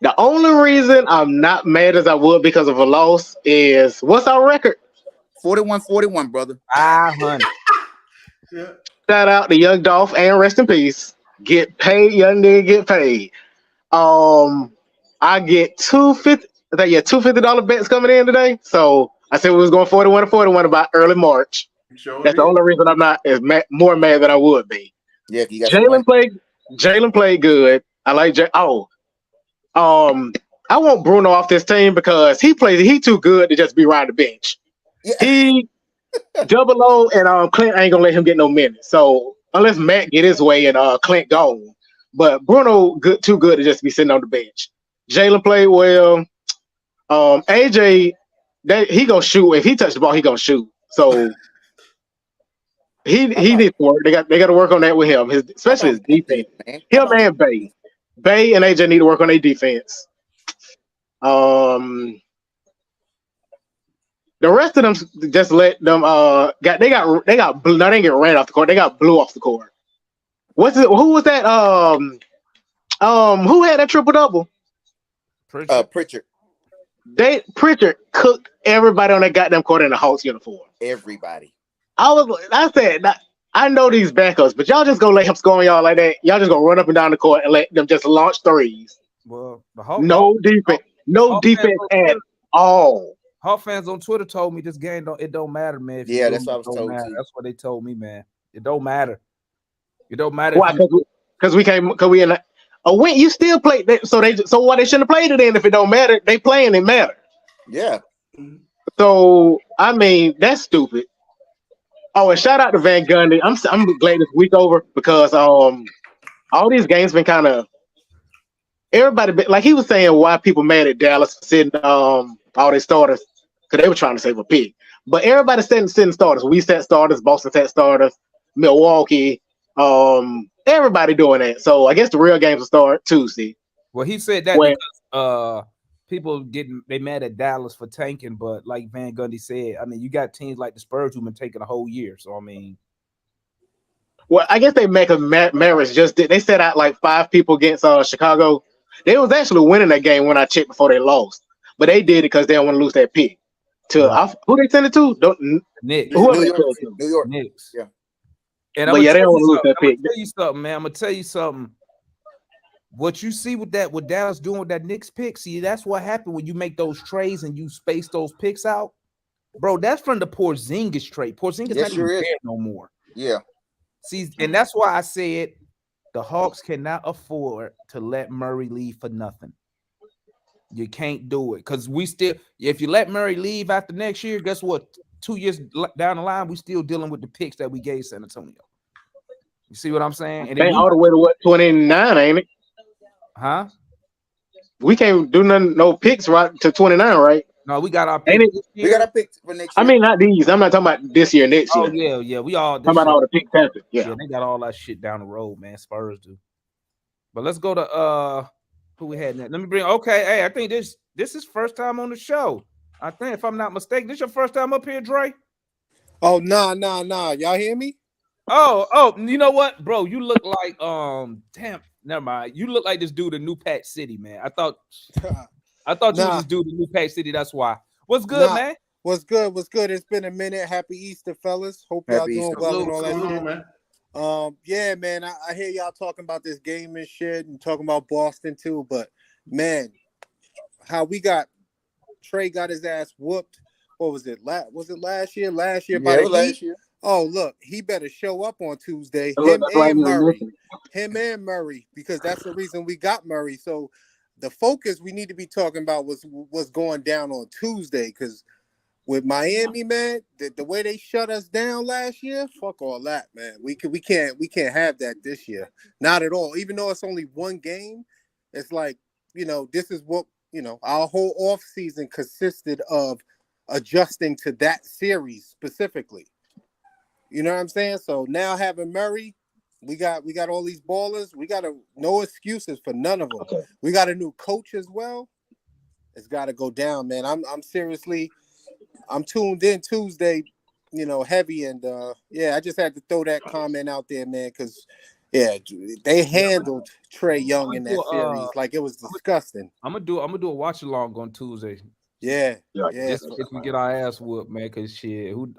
F: the only reason I'm not mad as I would because of a loss is what's our record?
B: 41-41, brother.
A: 500.
C: Yeah.
F: Shout out to Young Dolph and rest in peace. Get paid, young nigga, get paid. I get $250. I think yeah, $250 bets coming in today. So I said we was going 41-41 about early March.
C: Sure
F: That's the
C: did.
F: only reason I'm not as more mad than I would be.
B: Yeah, you got some money.
F: Jalen played good. I like I want Bruno off this team because he too good to just be around the bench.
B: Yeah.
F: He double O and Clint ain't gonna let him get no minutes. So unless Matt get his way and Clint gone. But Bruno too good to just be sitting on the bench. Jalen played well. AJ, he gonna shoot. If he touch the ball, he gonna shoot. So he needs to work. They got to work on that with him. Especially his defense.
B: Man.
F: Him and Bay. Bay and AJ need to work on their defense. The rest of them just let them they didn't get ran off the court. They got blew off the court. Who was that? Who had that triple double?
B: Pritchard.
F: Pritchard cooked everybody on that goddamn court in the Hawks uniform.
B: Everybody.
F: I said I know these backups, but y'all just gonna let him score on y'all like that. Y'all just gonna run up and down the court and let them just launch threes.
A: Well,
F: No defense at all.
A: Hawk fans on Twitter told me this game don't matter, man. If
B: Yeah, that's what I was told too.
A: That's what they told me, man. It don't matter. It don't matter.
F: Why? Because we in a win. You still play that, so why they shouldn't have played it then if it don't matter? They playing it matter.
B: Yeah.
F: So I mean that's stupid. Oh, and shout out to Van Gundy. I'm glad this week over because all these games been kind of everybody like he was saying why people mad at Dallas for sitting all their starters because they were trying to save a pick. But everybody sitting starters. We set starters. Boston set starters. Milwaukee. Everybody doing that. So I guess the real games will start Tuesday.
A: Well, he said that because people they mad at Dallas for tanking, but like Van Gundy said, I mean, you got teams like the Spurs who've been taking a whole year. So I mean,
F: well, I guess they make a Mavericks just did. They set out like 5 people against Chicago. They was actually winning that game when I checked before they lost, but they did it because they don't want to lose that pick. Who they send it to?
A: Knicks.
B: New York.
A: Knicks.
B: Yeah.
A: And
F: they don't want to lose that pick.
A: I'm gonna tell you something, man. I'm gonna tell you something. What you see with Dallas doing with that Knicks pick, see, that's what happened when you make those trades and you space those picks out. Bro, that's from the Porzingis trade. Porzingis not even there no more.
B: Yeah.
A: See, and that's why I said the Hawks cannot afford to let Murray leave for nothing. You can't do it because if you let Murray leave after next year, guess what? 2 years down the line, we still dealing with the picks that we gave San Antonio. You see what I'm saying? And
F: they all the way to 29, ain't it?
A: Huh?
F: We can't do no picks right to 29, right?
A: No, we got our
F: Ain't
A: pick
F: it?
A: this
B: We got
A: year.
B: a pick for next
F: I
B: year.
F: mean, not these. I'm not talking about this year, next
A: Oh
F: year.
A: yeah, yeah. We all
F: I'm
A: this
F: talking about
A: shit.
F: all the pick Panthers. Yeah.
A: Yeah, they got all that shit down the road, man. Spurs do. But let's go to who we had next. Let me bring. Okay, hey, I think this is first time on the show. I think if I'm not mistaken, this your first time up here, Dre.
G: Oh, nah. Y'all hear me?
A: Oh, you know what, bro? You look like damn, never mind. You look like this dude in New Patch City, man. I thought you was
G: Nah,
A: this dude in New Patch City. That's why. What's good,
G: nah.
A: man?
G: What's good? What's good? It's been a minute. Happy Easter, fellas. Hope y'all
B: Happy
G: doing
B: Easter.
G: well and
A: Salute,
G: all that
A: salute.
G: shit.
C: Man.
G: Yeah, man. I hear y'all talking about this game and shit and talking about Boston too, but man, how we got Trey got his ass whooped. What was it? Was it last year? Last year by
B: Yeah, it
G: the
B: was
G: Heat.
B: last year.
G: Oh, look, he better show up on Tuesday.
F: Look, that's why you listen.
G: Him and Murray, because that's the reason we got Murray. So the focus we need to be talking about was going down on Tuesday, because with Miami, man, the way they shut us down last year, fuck all that, man. We can't have that this year. Not at all. Even though it's only one game, it's like, this is what, our whole off season consisted of adjusting to that series specifically. You know what I'm saying? So now having Murray, we got all these ballers. We got no excuses for none of them.
F: Okay.
G: We got a new coach as well. It's got to go down, man. I'm seriously, I'm tuned in Tuesday, heavy, and yeah, I just had to throw that comment out there, man, because yeah, they handled Trey
A: I'm
G: Young
A: gonna
G: in
A: do
G: that series like it was disgusting.
A: I'm gonna do a watch along on Tuesday.
G: Yeah,
F: Yeah.
G: yeah.
A: Just in case we get our ass whooped, man. Cause shit, who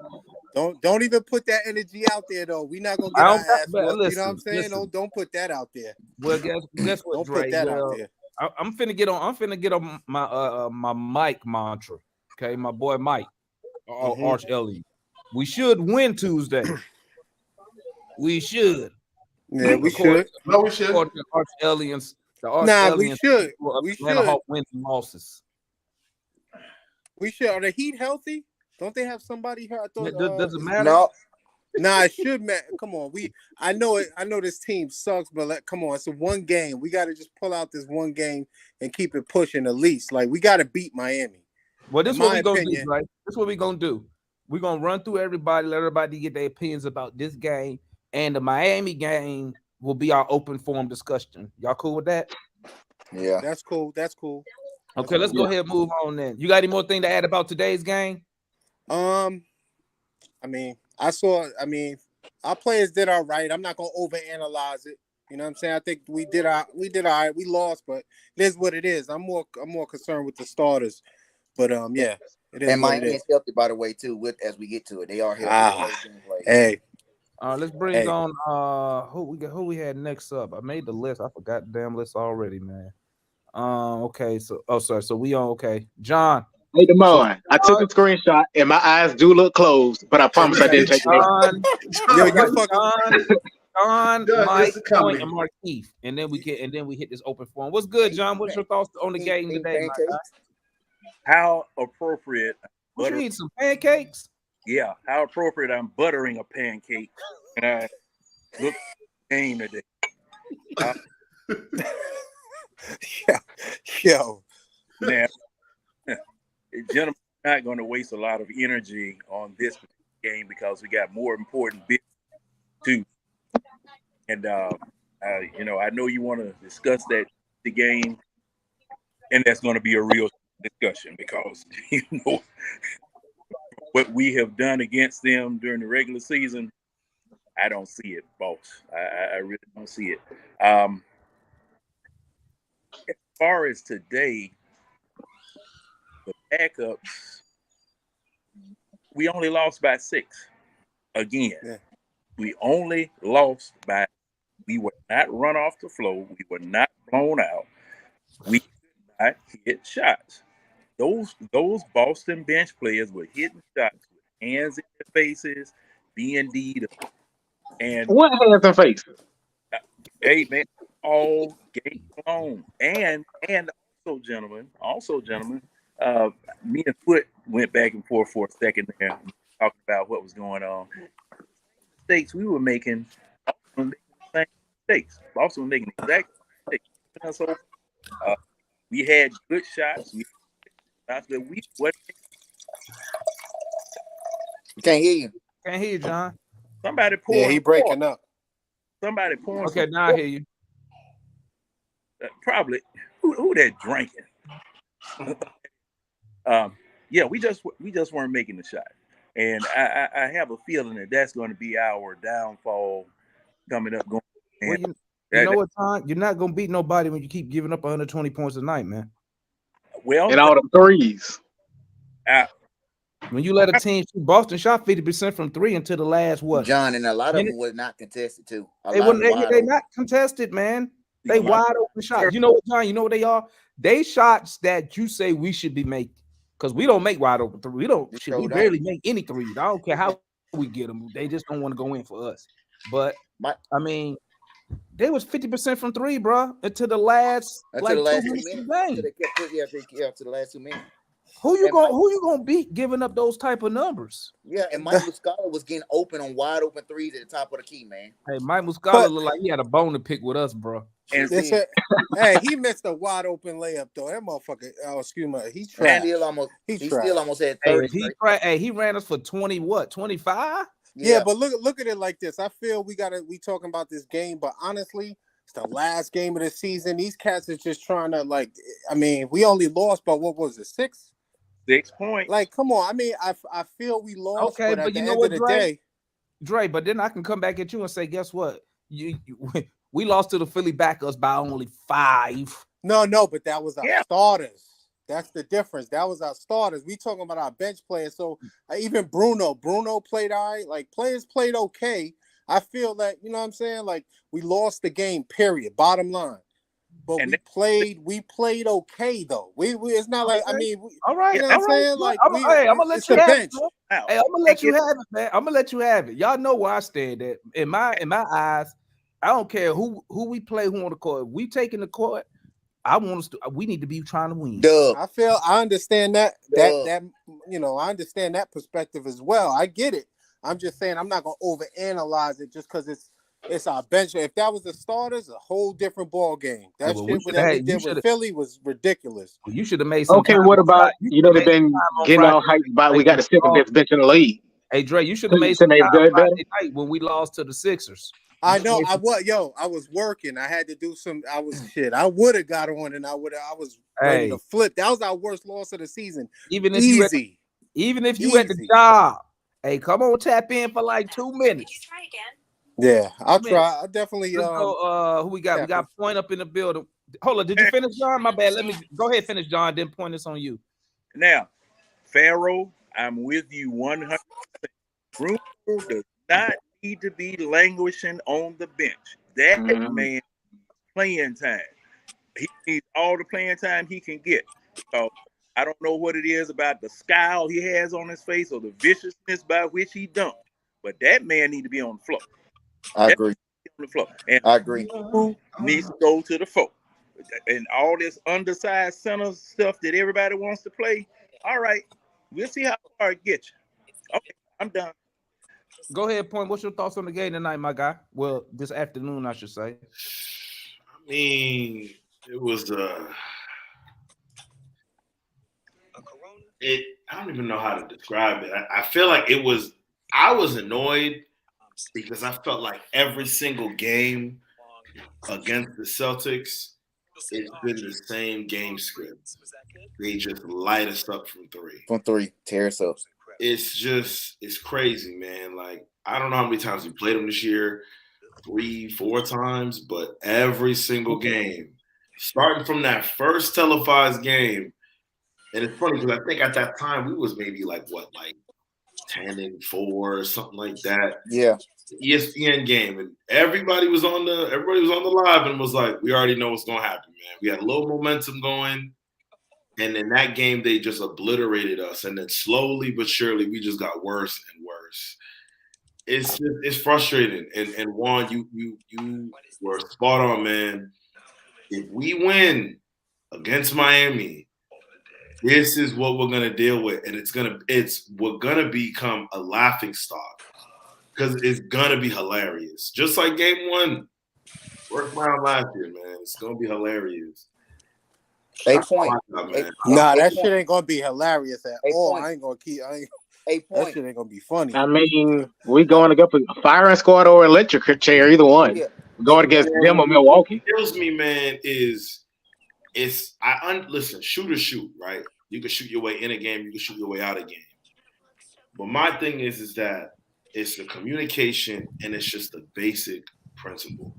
G: Don't even put that energy out there though. We're not gonna
A: I
G: get our
A: don't got,
G: ass
A: but
G: whooped. You know what I'm
A: listen,
G: saying?
A: listen.
G: Don't put that out there.
A: Well, guess what,
G: Don't put
A: Dre?
G: that out
A: Well,
G: there.
A: I'm finna get on. I'm finna get on my Mike mantra. Okay, my boy Mike,
G: Mm-hmm.
A: Arch Ellie. We should win Tuesday. We should,
G: Yeah, we
A: according
G: should.
C: No, we should.
A: according to Arch Aliens, the Arch
G: Nah, we
A: Aliens
G: should.
A: of
G: We
A: Atlanta
G: should.
A: Hawk wins and losses.
G: We should. Are the Heat healthy? Don't they have somebody here? I thought.
A: Does it
G: Is
A: matter?
B: No,
G: Nah, it should matter. Come on, I know it. I know this team sucks, but come on, it's a one game. We got to just pull out this one game and keep it pushing at least. Like we got to beat Miami.
A: Well, this
G: In
A: is what
G: my
A: we gonna do,
G: opinion.
A: right? This is what we gonna do. We're gonna run through everybody, let everybody get their opinions about this game, and the Miami game will be our open forum discussion. Y'all cool with that?
B: yeah.
G: That's cool. That's cool. That's
A: Okay, let's
G: cool.
A: go
F: Yeah.
A: ahead and move on then. You got any more thing to add about today's game?
G: I mean, I saw. I mean, our players did all right. I'm not gonna overanalyze it. You know what I'm saying? I think we did all right. We lost, but it is what it is. I'm more concerned with the starters. But yeah, it is
B: And
G: what it
B: Miami
G: is.
B: is healthy, by the way, too. As we get to it, they are healthy.
G: Ah, hey,
A: Let's bring
G: hey.
A: on who we had next up. I made the list. I forgot the damn list already, man. Okay, so sorry. So we on okay. John.
F: Hey,
A: So
F: Demond, I took
A: John,
F: a screenshot and my eyes do look closed, but I
A: so we
F: promise I
A: got
F: didn't take it out.
A: John,
G: Yo,
A: we
C: John,
G: you
A: got
G: fucking.
A: John,
C: John,
A: Mike,
C: it's
A: Point,
C: coming.
A: and Markeith. And then we hit this open forum. What's good, John? What's your thoughts on the game
B: Eating
A: today, my guy?
B: pancakes.
H: How appropriate
A: What you
H: butter
A: eating? Some pancakes?
H: yeah, how appropriate I'm buttering a pancake when I look at the game today. Uh,
G: Yo.
H: now, gentlemen, I'm not going to waste a lot of energy on this game because we got more important bits too. And I know you want to discuss the game, and that's going to be a real discussion because you know what we have done against them during the regular season. I don't see it, boss. I really don't see it. As far as today, the backups, we only lost by 6. Again,
G: Yeah.
H: we only lost by. We were not run off the floor. We were not blown out. We could not hit shots. Those Boston bench players were hitting shots with hands in their faces, being D'd, and
F: What hands and face?
H: hey man, all game long. And also gentlemen, me and Foot went back and forth for a second there, talking about what was going on. Mistakes we were making, Boston was making the same mistakes. Boston was making the exact same mistakes. So, we had good shots. We But we what
B: Can't hear you.
A: Can't hear you, John.
H: somebody
G: Yeah,
H: pouring
G: he breaking up.
H: somebody pouring
A: Okay,
H: some
A: now I hear you.
H: probably who that drinking. Yeah, we just weren't making the shot, and I have a feeling that that's going to be our downfall coming up. Going
A: Well,
H: and
A: you know
H: that,
A: what, John? You're not gonna beat nobody when you keep giving up 120 points a night, man.
H: well,
F: And all them threes.
H: I,
A: When you let a team shoot, Boston shot 50% from three until the last what
B: John, and a lot of
A: minute?
B: them was not contested too. A
A: They
B: lot of
A: wouldn't.
B: them wide
A: They
B: open.
A: not contested, man.
H: a
A: They
H: lot
A: wide open shots. You know what, John? You know what they are? They shots that you say we should be making because we don't make wide open three. We don't.
B: They
A: Shit, we
B: showed on.
A: barely make any threes. I don't care how we get them. They just don't want to go in for us. But
B: My,
A: I mean, they was 50% from three, bro, until the last
B: until the
A: like 2
B: last 2
A: minutes of
B: minutes.
A: the
B: Until
A: game.
B: they kept put, yeah, to the last 2 minutes.
A: Who you
B: And Mike,
A: gonna beat giving up those type of numbers?
B: yeah, and Mike Muscala was getting open on wide open threes at the top of the key, man.
A: Hey, Mike Muscala
G: But
A: looked like he had a bone to pick with us, bro.
B: He
H: and
G: they
B: did.
G: said, hey, he missed a wide open layup though. That motherfucker. Oh, excuse me. He
B: And
G: trash.
B: he
G: He
B: still
G: trash.
B: almost had
A: Hey,
B: 30
A: if he
B: straight.
A: tried, hey, he ran us for 20, what, 25?
G: Yeah,
B: Yeah,
G: but look at it like this. I feel we talking about this game, but honestly, it's the last game of the season. These cats is just trying to like. I mean, we only lost by what was it, 6?
H: 6 points.
G: Like, come on. I mean, I feel we lost,
A: Okay,
G: but
A: but
G: at the
A: you know
G: end of
A: what,
G: the
A: Dre?
G: day,
A: Dre, but then I can come back at you and say, guess what? We lost to the Philly Backers by only 5.
G: no, but that was our
H: Yeah,
G: starters. That's the difference. That was our starters. We talking about our bench players. So even Bruno played all right. Like players played okay. I feel that you know what I'm saying. Like we lost the game. Period. Bottom line. But
H: and
G: we played okay though. We it's not like I
A: Okay.
G: mean
A: All right,
G: you know what
H: that,
G: I'm
A: all right.
G: saying. Like
A: Hey, I'm gonna let
G: it's
A: you
G: the
A: have it,
G: bench.
A: bro.
H: out.
A: Hey, I'm gonna
H: And
A: let you have it, man. I'm gonna let you have it. Y'all know where I stand at. In my eyes, I don't care who we play, who on the court. If we taking the court, I want us to. We need to be trying to win.
B: Dub,
G: I understand that
B: Dub.
G: I understand that perspective as well. I get it. I'm just saying I'm not gonna overanalyze it just because it's our bench. If that was the starters, a whole different ball game.
A: Hey,
G: That
A: well,
G: shit that we did with Philly was ridiculous.
A: you should have made some
F: Okay,
A: time
F: what
A: on
F: about
A: Friday. You should have
F: they've
A: made some
F: been
A: time on
F: getting
A: Friday
F: all hyped about we
A: night
F: got
A: when
F: the
A: we
F: second
A: lost.
F: best bench in the league.
A: Hey, Dre, you should
F: So
A: have
F: you
A: made
F: saying
A: some
F: they
A: time
F: good better?
A: Friday night when we lost to the Sixers. You
G: I
A: should have
G: know.
A: made some.
G: I was working. I had to do some. I was shit. I would have got on, and I was ready to
A: Hey,
G: flip. That was our worst loss of the season.
A: even if you at
G: Easy,
A: even if you at the
G: easy.
A: job, hey, come on, tap in for like 2 minutes.
G: Yeah, I'll
A: 2 minutes.
G: try. I'll definitely
A: Let's go. Who we got? We
G: tap in.
A: got Point up in the building. Hold on. Did you finish, John? My bad. Let me go ahead. Finish, John. Then point this on you.
H: now, Pharaoh, I'm with you 100. Bruno does not need to be languishing on the bench. That
F: Mhm.
H: man playing time. He needs all the playing time he can get. So I don't know what it is about the scowl he has on his face or the viciousness by which he dunked, but that man need to be on the floor.
B: I
H: That
B: agree.
H: on the floor, and
B: I agree.
H: who needs to go to the floor. And all this undersized center stuff that everybody wants to play. All right, we'll see how far it gets you. Okay, I'm done.
A: Go ahead, Point. What's your thoughts on the game tonight, my guy? Well, this afternoon, I should say.
I: I mean, it was it. I don't even know how to describe it. I feel like it was. I was annoyed because I felt like every single game against the Celtics, it's been the same game script. They just light us up from three.
B: From 3, tear us up.
I: It's crazy, man. Like I don't know how many times we played them this year, 3, 4 times, but every single game, starting from that first televised game, and it's funny because I think at that time we was maybe like 10-4 or something like that.
B: Yeah.
I: ESPN game, and everybody was on the live and was like, we already know what's gonna happen, man. We had a little momentum going, and in that game they just obliterated us, and then slowly but surely we just got worse and worse. It's frustrating. And Juan, you were spot on, man. If we win against Miami, this is what we're gonna deal with, and we're gonna become a laughing stock because it's gonna be hilarious. Just like game one, first round last year, man. It's gonna be hilarious.
B: A
I: That's all
B: point.
I: I got,
B: A,
I: man.
G: Nah,
B: a
G: that
B: point.
G: shit ain't gonna be hilarious at
B: A
G: all.
B: point.
G: I ain't gonna keep.
B: A
G: That
B: point.
G: shit ain't gonna be funny.
F: I mean, we going against a firing squad or electric chair, either one.
B: Yeah.
F: We're
B: A
F: going
B: point.
F: against them
I: Man,
F: or Milwaukee.
I: what kills me, man, is listen, shoot or shoot, right? You can shoot your way in a game, you can shoot your way out of a game. But my thing is that it's the communication and it's just the basic principle.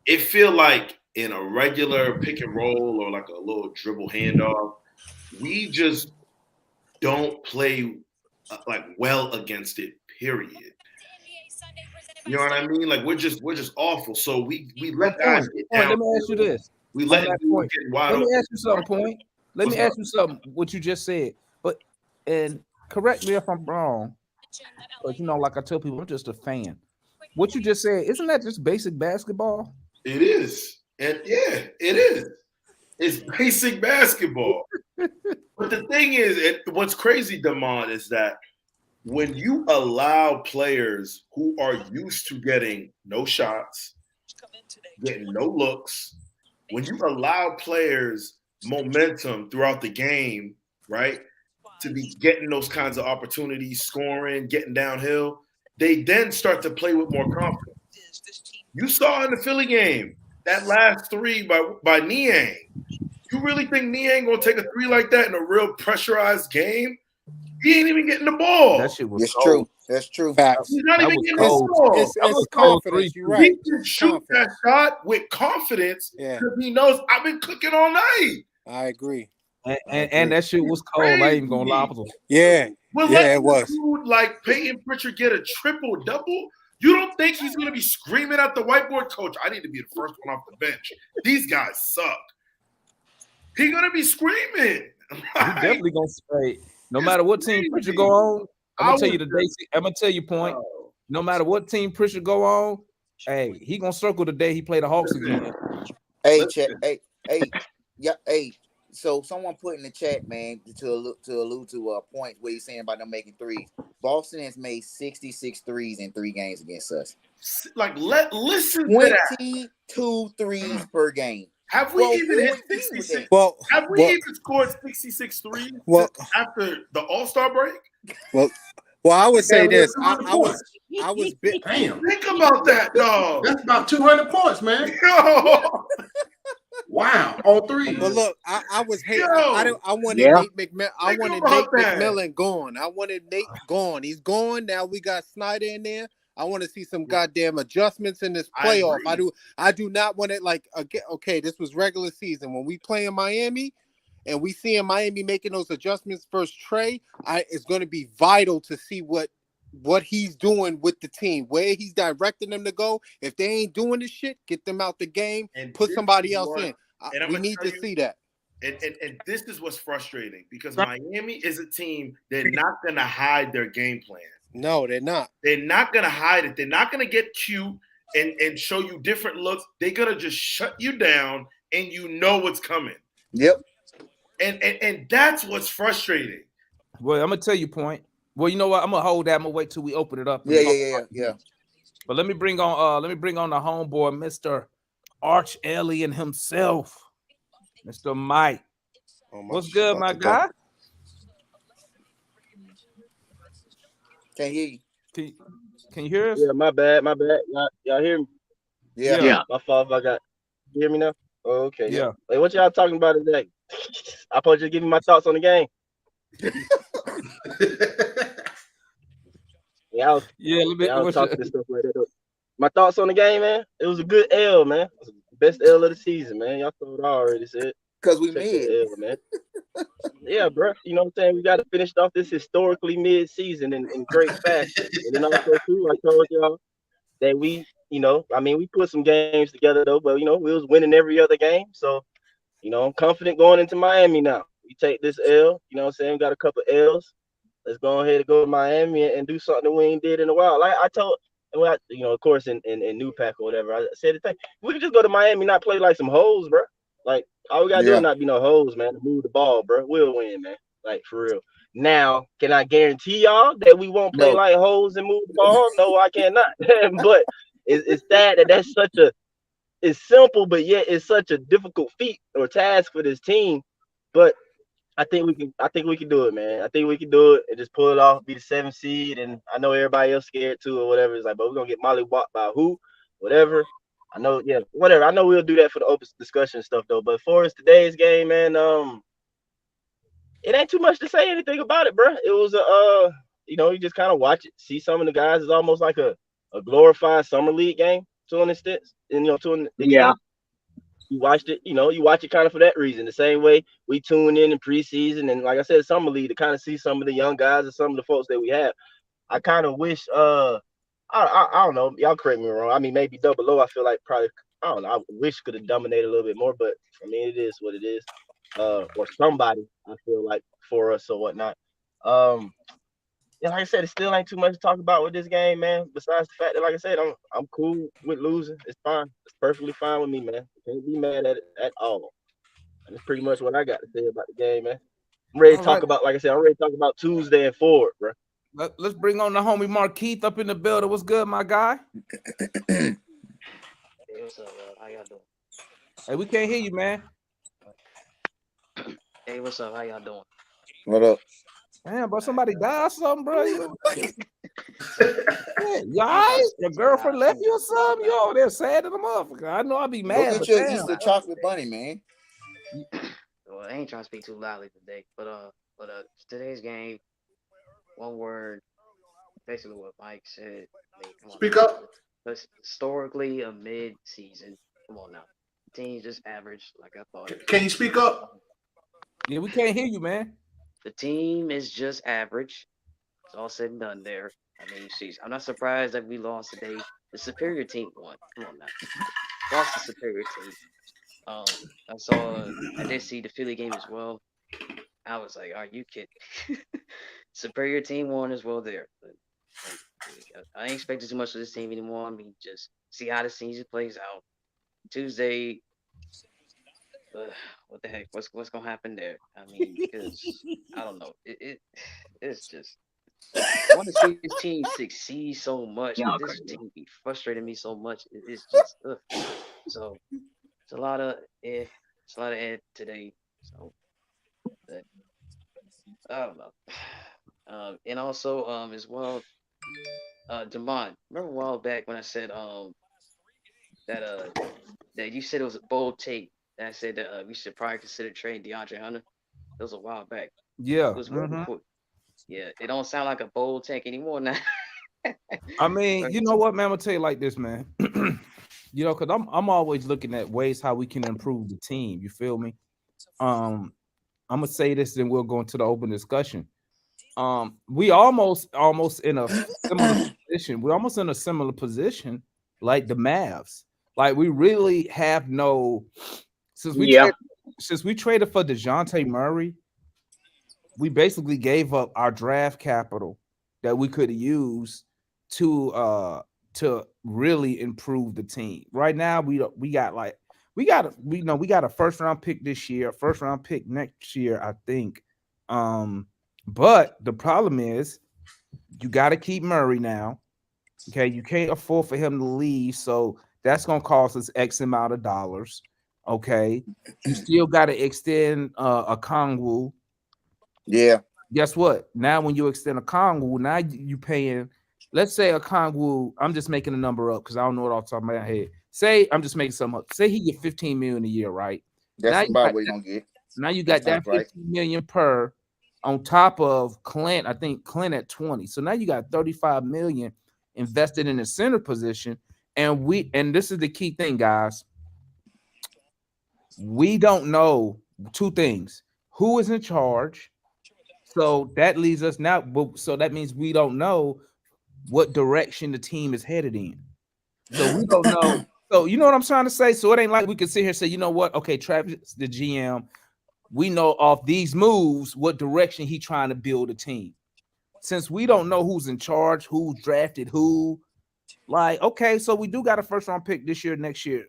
I: It feel like in a regular pick and roll or like a little dribble handoff, we just don't play like well against it. Period. You know what I mean? Like we're just awful. So we
A: Well,
I: let guys get
A: point.
I: down.
A: Let me ask you this.
I: We
A: On
I: let
A: that
I: dudes
A: point,
I: get wide
A: let me
I: open.
A: ask you something. Point. Let
I: What's
A: me
I: up?
A: ask you something. What you just said, but and correct me if I'm wrong. But you know, like I tell people, I'm just a fan. What you just said, isn't that just basic basketball?
I: It is. And yeah, it is. It's basic basketball. But the thing is, what's crazy, Damon, is that when you allow players who are used to getting no shots, getting no looks, when you allow players momentum throughout the game, right, to be getting those kinds of opportunities, scoring, getting downhill, they then start to play with more confidence. You saw in the Philly game that last three by Niang. You really think Niang gonna take a three like that in a real pressurized game? He ain't even getting the ball.
A: That shit was
B: It's
A: cold.
B: true. That's true.
G: Facts.
I: He's not
A: That
I: even
A: was
I: getting
G: It's
I: the
A: cold.
I: ball.
G: it's
A: That was
G: it's
A: cold
G: confidence.
A: three.
G: You're right.
I: He can
G: It's
I: shoot that
G: confidence.
I: shot with confidence
G: Yeah,
I: because he knows I've been cooking all night.
G: I agree.
A: And,
G: I
A: and,
G: agree.
A: that shit was cold. I ain't even gonna lie. I
I: Crazy.
A: was
G: Yeah,
I: We're
G: yeah,
I: letting
G: it
I: a
G: was.
I: dude like Peyton Pritchard get a triple double. You don't think he's gonna be screaming at the whiteboard, coach? I need to be the first one off the bench. These guys suck. He's gonna be screaming.
A: he
I: Like,
A: definitely gonna say, no
I: it's
A: matter what team pressure
I: crazy.
A: go on, I'm
I: I
A: gonna tell
I: was
A: you today. I'm gonna tell you point.
I: oh,
A: No matter what team pressure go on, hey, he gonna circle the day he play the Hawks again.
B: Hey,
I: listen.
B: hey, yeah, hey. So someone put in the chat, man, to allude to points what he's saying about them making threes. Boston has made 66 threes in 3 games against us.
I: Like, listen to that.
B: 22 threes per game.
I: Have we
B: Bro,
I: even
B: who
I: hit
B: was dealing with
I: 66?
B: that?
G: Well,
I: Have we
G: well,
I: even scored 66 threes
G: well,
I: after the All-Star break?
G: well. Well, I would say
C: Damn near
G: this.
C: 200
G: I was
C: points.
G: I was bit.
C: Damn.
I: Think about that, dog.
C: That's about 200 points, man.
I: Yo,
C: Wow. On threes.
G: But look, I was hate.
I: yo,
G: I wanted
F: Yeah.
G: Nate McMillan. I
I: think
G: wanted
I: about
G: Nate
I: that.
G: McMillan gone. I wanted Nate gone. He's gone. Now we got Snyder in there. I want to see some goddamn adjustments in this
I: I
G: playoff.
I: agree.
G: I do not want it like again. Okay, this was regular season when we play in Miami, and we see in Miami making those adjustments versus Trey. It's going to be vital to see what he's doing with the team, where he's directing them to go. If they ain't doing this shit, get them out the game.
I: And
G: Put
I: this
G: somebody
I: is
G: else
I: what-
G: in.
I: and I'm
G: We
I: gonna
G: need
I: tell
G: to
I: you-
G: see that.
I: And this is what's frustrating because Miami is a team they're not going to hide their game plan.
G: No, they're not.
I: They're not going to hide it. They're not going to get cute and show you different looks. They're going to just shut you down and you know what's coming.
B: Yep.
I: And that's what's frustrating.
A: Well, I'm gonna tell you point. Well, you know what? I'm gonna hold that. I'm gonna wait till we open it up. and
B: Yeah,
A: talk
B: yeah, yeah,
A: about it.
B: yeah.
A: But let me bring on the homeboy, Mr. Arch Alien himself, Mr. Mike.
G: Oh,
A: What's
G: shit's
A: good,
G: about
A: my
G: to go.
A: guy?
B: Can't hear you.
A: Can you hear us?
J: Yeah, my bad. Y'all hear me?
B: Yeah.
F: Yeah.
J: My fault if I got. You hear me now? Oh, okay.
A: Yeah.
J: Hey, what y'all talking about today? I supposed to give you my thoughts on the game. Yeah, I was talking and stuff like that. Though. My thoughts on the game, man. It was a good L, man. It was the best L of the season, man. Y'all told I already said.
B: Because we
J: Check
B: mid.
J: that L, man. Yeah, bro. You know what I'm saying? We got to finish off this historically mid-season in great fashion. And then also, too, I told y'all that we put some games together, though, but, we was winning every other game. So, I'm confident going into Miami now. We take this L, you know what I'm saying? We got a couple L's. Let's go ahead and go to Miami and do something that we ain't did in a while. Like I told, of course, in New Pack or whatever, I said the thing. We could just go to Miami, not play like some hoes, bro. Like, all we got to do is not be no hoes, man. Move the ball, bro. We'll win, man. Like, for real. Now, can I guarantee y'all that we won't play like hoes and move the ball? No, I cannot. But it's sad that that's such a it's simple, but yet it's such a difficult feat or task for this team. But I think we can. I think we can do it, man. I think we can do it and just pull it off, be the 7th seed. And I know everybody else scared too or whatever. It's like, but we're gonna get mollywopped by who, whatever. I know, yeah, whatever. I know we'll do that for the open discussion stuff though. But for us today's game, man, it ain't too much to say anything about it, bro. It was you just kind of watch it, see some of the guys. It's almost like a glorified summer league game to an extent, and to an
F: Yeah.
J: extent. You watched it, you watch it kind of for that reason. The same way we tune in preseason and, like I said, summer league to kind of see some of the young guys and some of the folks that we have. I kind of wish, I don't know, y'all correct me wrong. I mean, maybe Double O. I feel like probably, I don't know. I wish could have dominated a little bit more, but I mean, it is what it is. Or somebody, I feel like, for us or whatnot. Yeah, like I said, it still ain't too much to talk about with this game, man. Besides the fact that, like I said, I'm cool with losing. It's fine. It's perfectly fine with me, man. Can't be mad at it at all. And that's pretty much what I got to say about the game, man. I'm ready to
A: All right.
J: talk about, like I said, I'm ready to talk about Tuesday and forward, bro.
A: Let's bring on the homie Markeith up in the building. What's good, my guy?
K: Hey, what's up, How y'all doing?
A: Hey, we can't hear you, man.
K: Hey, what's up? How y'all doing?
B: What up?
A: Damn, bro, somebody died or something, bro. You all
K: I ain't trying
A: right?
K: to
A: Your
K: speak too
A: girlfriend
K: loud.
A: left you or something? You over there sad in the motherfucker. I know I'd be
B: Go
A: mad,
B: get
A: but
B: your
A: damn.
B: Easter chocolate bunny, man.
K: Well, I ain't trying to speak too loudly today, but today's game, one word, basically what Mike said. I mean, come on
C: Speak
K: now.
C: up.
K: But historically, a mid-season. Come on now. Team's just average, like I thought.
C: Can you speak up?
A: Yeah, we can't hear you, man.
K: The team is just average. It's all said and done there. I mean, sheesh, I'm not surprised that we lost today. The superior team won. Come on now. Lost the superior team. I did see the Philly game as well. I was like, are you kidding? Superior team won as well there. But I ain't expecting too much of this team anymore. I mean, just see how the season plays out. Tuesday, uh, what the heck? What's gonna happen there? I mean, because I don't know. It's just I want to see this team succeed so much, but
F: Y'all
K: this
F: crazy.
K: team be frustrating me so much. It's just so it's a lot of it's a lot of today. So but, I don't know. And also as well, Demond, remember a while back when I said that that you said it was a bold take. That I said that we should probably consider trading DeAndre Hunter. That was a while back.
A: Yeah.
K: It was way before. Yeah, it don't sound like a bold take anymore now.
A: I mean,
K: But
A: you know what, man? I'm gonna tell you like this, man. Because I'm always looking at ways how we can improve the team. You feel me? I'm gonna say this, then we'll go into the open discussion. We almost in a similar position. We're almost in a similar position like the Mavs. Like we really have no since we
F: Yeah.
A: traded since we traded for DeJounte Murray, we basically gave up our draft capital that we could use to really improve the team. Right now, we got like we got a first round pick this year, a first round pick next year, I think. But the problem is you got to keep Murray now. Okay, you can't afford for him to leave, so that's gonna cost us X amount of dollars. Okay, you still got to extend a Kongwu.
B: Yeah.
A: Guess what? Now, when you extend a Kongwu, now you paying. Let's say a Kongwu. I'm just making a number up because I don't know it off the top of my head. Say I'm just making some up. Say he get 15 million a year, right?
B: That's
A: Now you
B: about
A: got
B: what you're gonna get.
A: now you
B: That
A: got
B: sounds
A: that
B: right.
A: 15 million per on top of Clint. I think Clint at 20. So now you got 35 million invested in the center position. And this is the key thing, guys. We don't know two things: who is in charge. So that leaves us now. So that means we don't know what direction the team is headed in. So we don't know. So you know what I'm trying to say. So it ain't like we can sit here and say, you know what? Okay, Travis, the GM, we know off these moves what direction he trying to build a team. Since we don't know who's in charge, who's drafted who, like, okay, so we do got a first round pick this year, next year.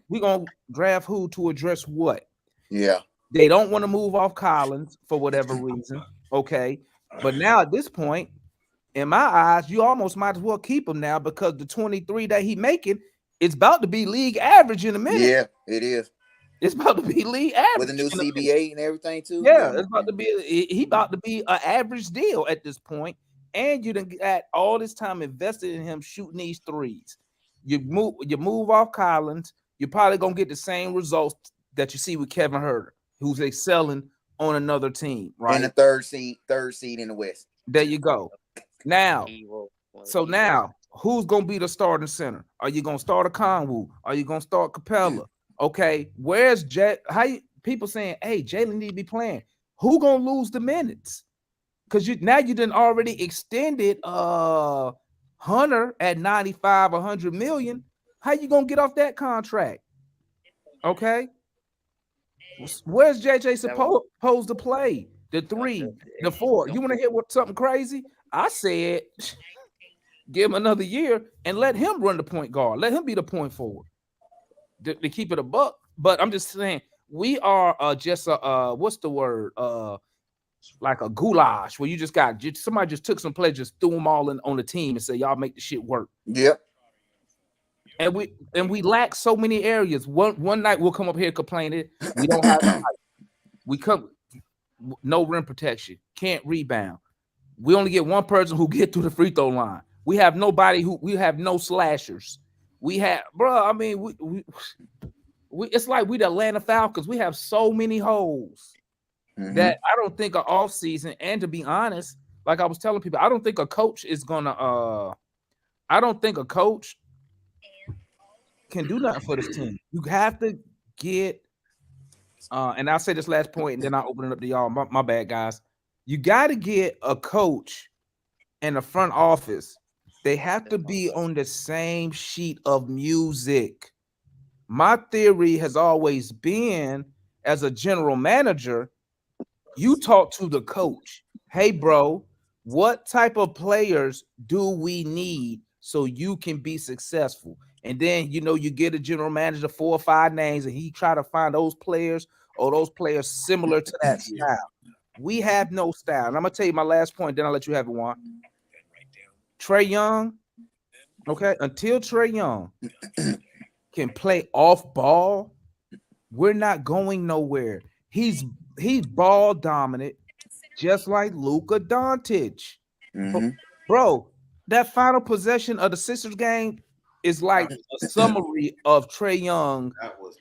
A: We gonna draft who to address what?
B: Yeah.
A: They don't want to move off Collins for whatever reason. Okay. But now at this point, in my eyes, you almost might as well keep him now because the 23 that he making, It's about to be league average in a minute.
B: Yeah, it is.
A: It's about to be league
B: With the
A: average
B: new
A: in a minute.
B: CBA and everything too.
A: Yeah, it's about to be. He about to be an average deal at this point, and you done got all this time invested in him shooting these threes. You move off Collins, you're probably gonna get the same results that you see with Kevin Herter, who's excelling on another team, right?
B: And the third seed in the West.
A: There you go. Now,
K: Hero.
A: so now who's gonna be the starting center? Are you gonna start a Conwu? Are you gonna start Capella? Okay, where's people saying, hey, Jalen need to be playing? Who gonna lose the minutes? Because you done already extended Hunter at 95, 100 million. How you gonna get off that contract? Okay. Where's JJ supposed to play? The 3, the 4. You want to hit with something crazy? I said give him another year and let him run the point guard. Let him be the point forward to keep it a buck. But I'm just saying we are just a what's the word? Like a goulash where you just got somebody just took some players, just threw them all in on the team and said, y'all make the shit work.
B: Yep.
A: And we lack so many areas. One night we'll come up here complaining we don't have we come no rim protection, can't rebound. We only get one person who get through the free throw line. We have nobody we have no slashers. We have, bro. I mean, we it's like we the Atlanta Falcons. We have so many holes that I don't think an off season. And to be honest, like I was telling people, I don't think a coach is gonna. I don't think a coach can do nothing for this team. You have to get. And I'll say this last point, and then I'll open it up to y'all. My bad, guys. You got to get a coach and the front office. They have to be on the same sheet of music. My theory has always been, as a general manager, you talk to the coach. Hey, bro, what type of players do we need so you can be successful? And then, you get a general manager, 4 or 5 names, and he try to find those players or those players similar to that style. We have no style. And I'm going to tell you my last point, then I'll let you have it, Juan. Trae Young, okay, until Trae Young can play off ball, we're not going nowhere. He's ball dominant, just like Luka Doncic. Bro, that final possession of the Sixers game is like a summary of Trae Young.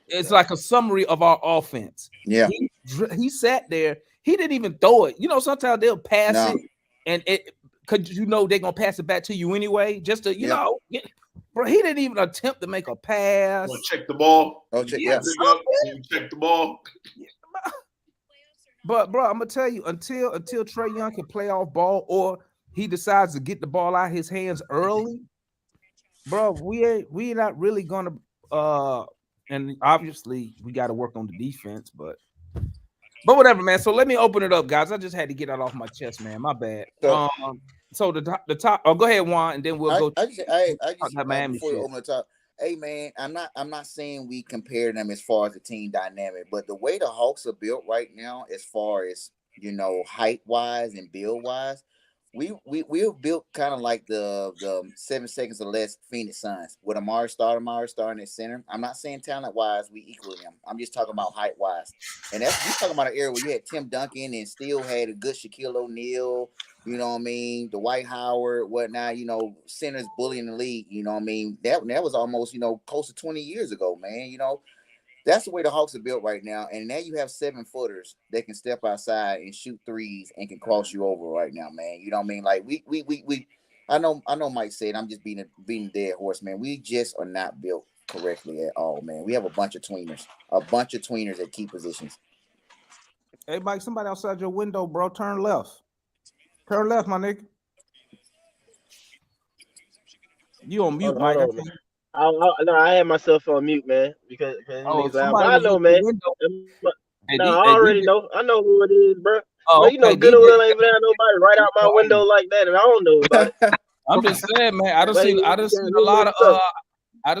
A: It's like a summary of our offense.
B: Yeah.
A: He sat there. He didn't even throw it. Sometimes they'll pass it, and because they're gonna pass it back to you anyway. Just to bro, he didn't even attempt to make a pass.
I: Well, check the ball.
B: Check
I: the ball.
A: But bro, I'm gonna tell you, until Trae Young can play off ball, or he decides to get the ball out of his hands early, bro, we not really gonna. And obviously we got to work on the defense, but whatever, man. So let me open it up, guys. I just had to get that off my chest, man. My bad. So the top. Oh, go ahead, Juan, and then we'll go.
B: I just
A: Miami
B: before you open the top. Hey, man, I'm not saying we compare them as far as the team dynamic, but the way the Hawks are built right now, as far as height wise and build wise, we're built kind of like the 7 seconds or less Phoenix Suns with Amari starting at center. I'm not saying talent wise we equal them. I'm just talking about height wise, and that's you talking about an era where you had Tim Duncan and still had a good Shaquille O'Neal. You know what I mean? The Dwight Howard, whatnot. Centers bullying the league. You know what I mean? That was almost close to 20 years ago, man. That's the way the Hawks are built right now. And now you have 7-footers that can step outside and shoot threes and can cross you over right now, man. You know what I mean? Like we I know Mike said I'm just beating a dead horse, man. We just are not built correctly at all, man. We have a bunch of tweeners at key positions.
A: Hey, Mike, somebody outside your window, bro. Turn left. Turn left, my nigga. You on mute, Mike.
J: I had myself on mute, man, because I know, man.
A: Hey,
J: I already know. I know who it is, bro.
A: Oh,
J: but good and well ain't even have nobody right out my window like that, and I don't know about it.
A: I'm just saying, man. I done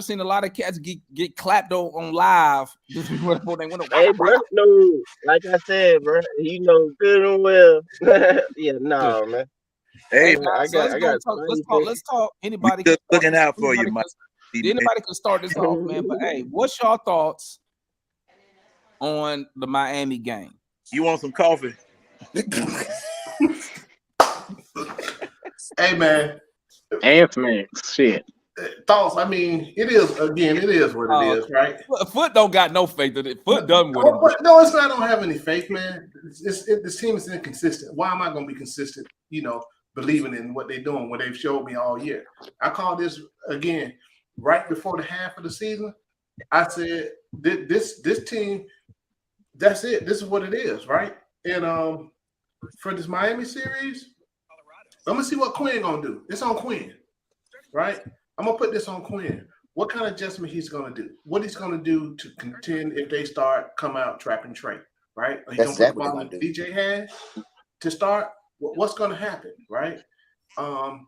A: seen a lot of cats get clapped on live.
J: Hey, bro, no, like I said, bro, good and well. Yeah, no, man.
H: Hey,
A: let's talk. Anybody
H: just looking out for you, Mike.
A: Anybody can start this off, man. But hey, what's your thoughts on the Miami game?
H: You want some coffee?
C: Hey, man.
F: Ants, man, shit.
C: Thoughts. I mean, it is what it is, right?
A: Foot don't got no faith in it. Foot done with him.
C: No, it's not. I don't have any faith, man. This team is inconsistent. Why am I going to be consistent? Believing in what they're doing, what they've showed me all year. I call this again right before the half of the season. I said this team. That's it. This is what it is, right? And for this Miami series, I'm gonna see what Quinn gonna do. It's on Quinn, right? I'm gonna put this on Quinn. What kind of adjustment he's gonna do? What he's gonna do to contend if they come out trap and trade, right? Or he's gonna
B: That's
C: put the ball in DJ hands to start. What's gonna happen, right? I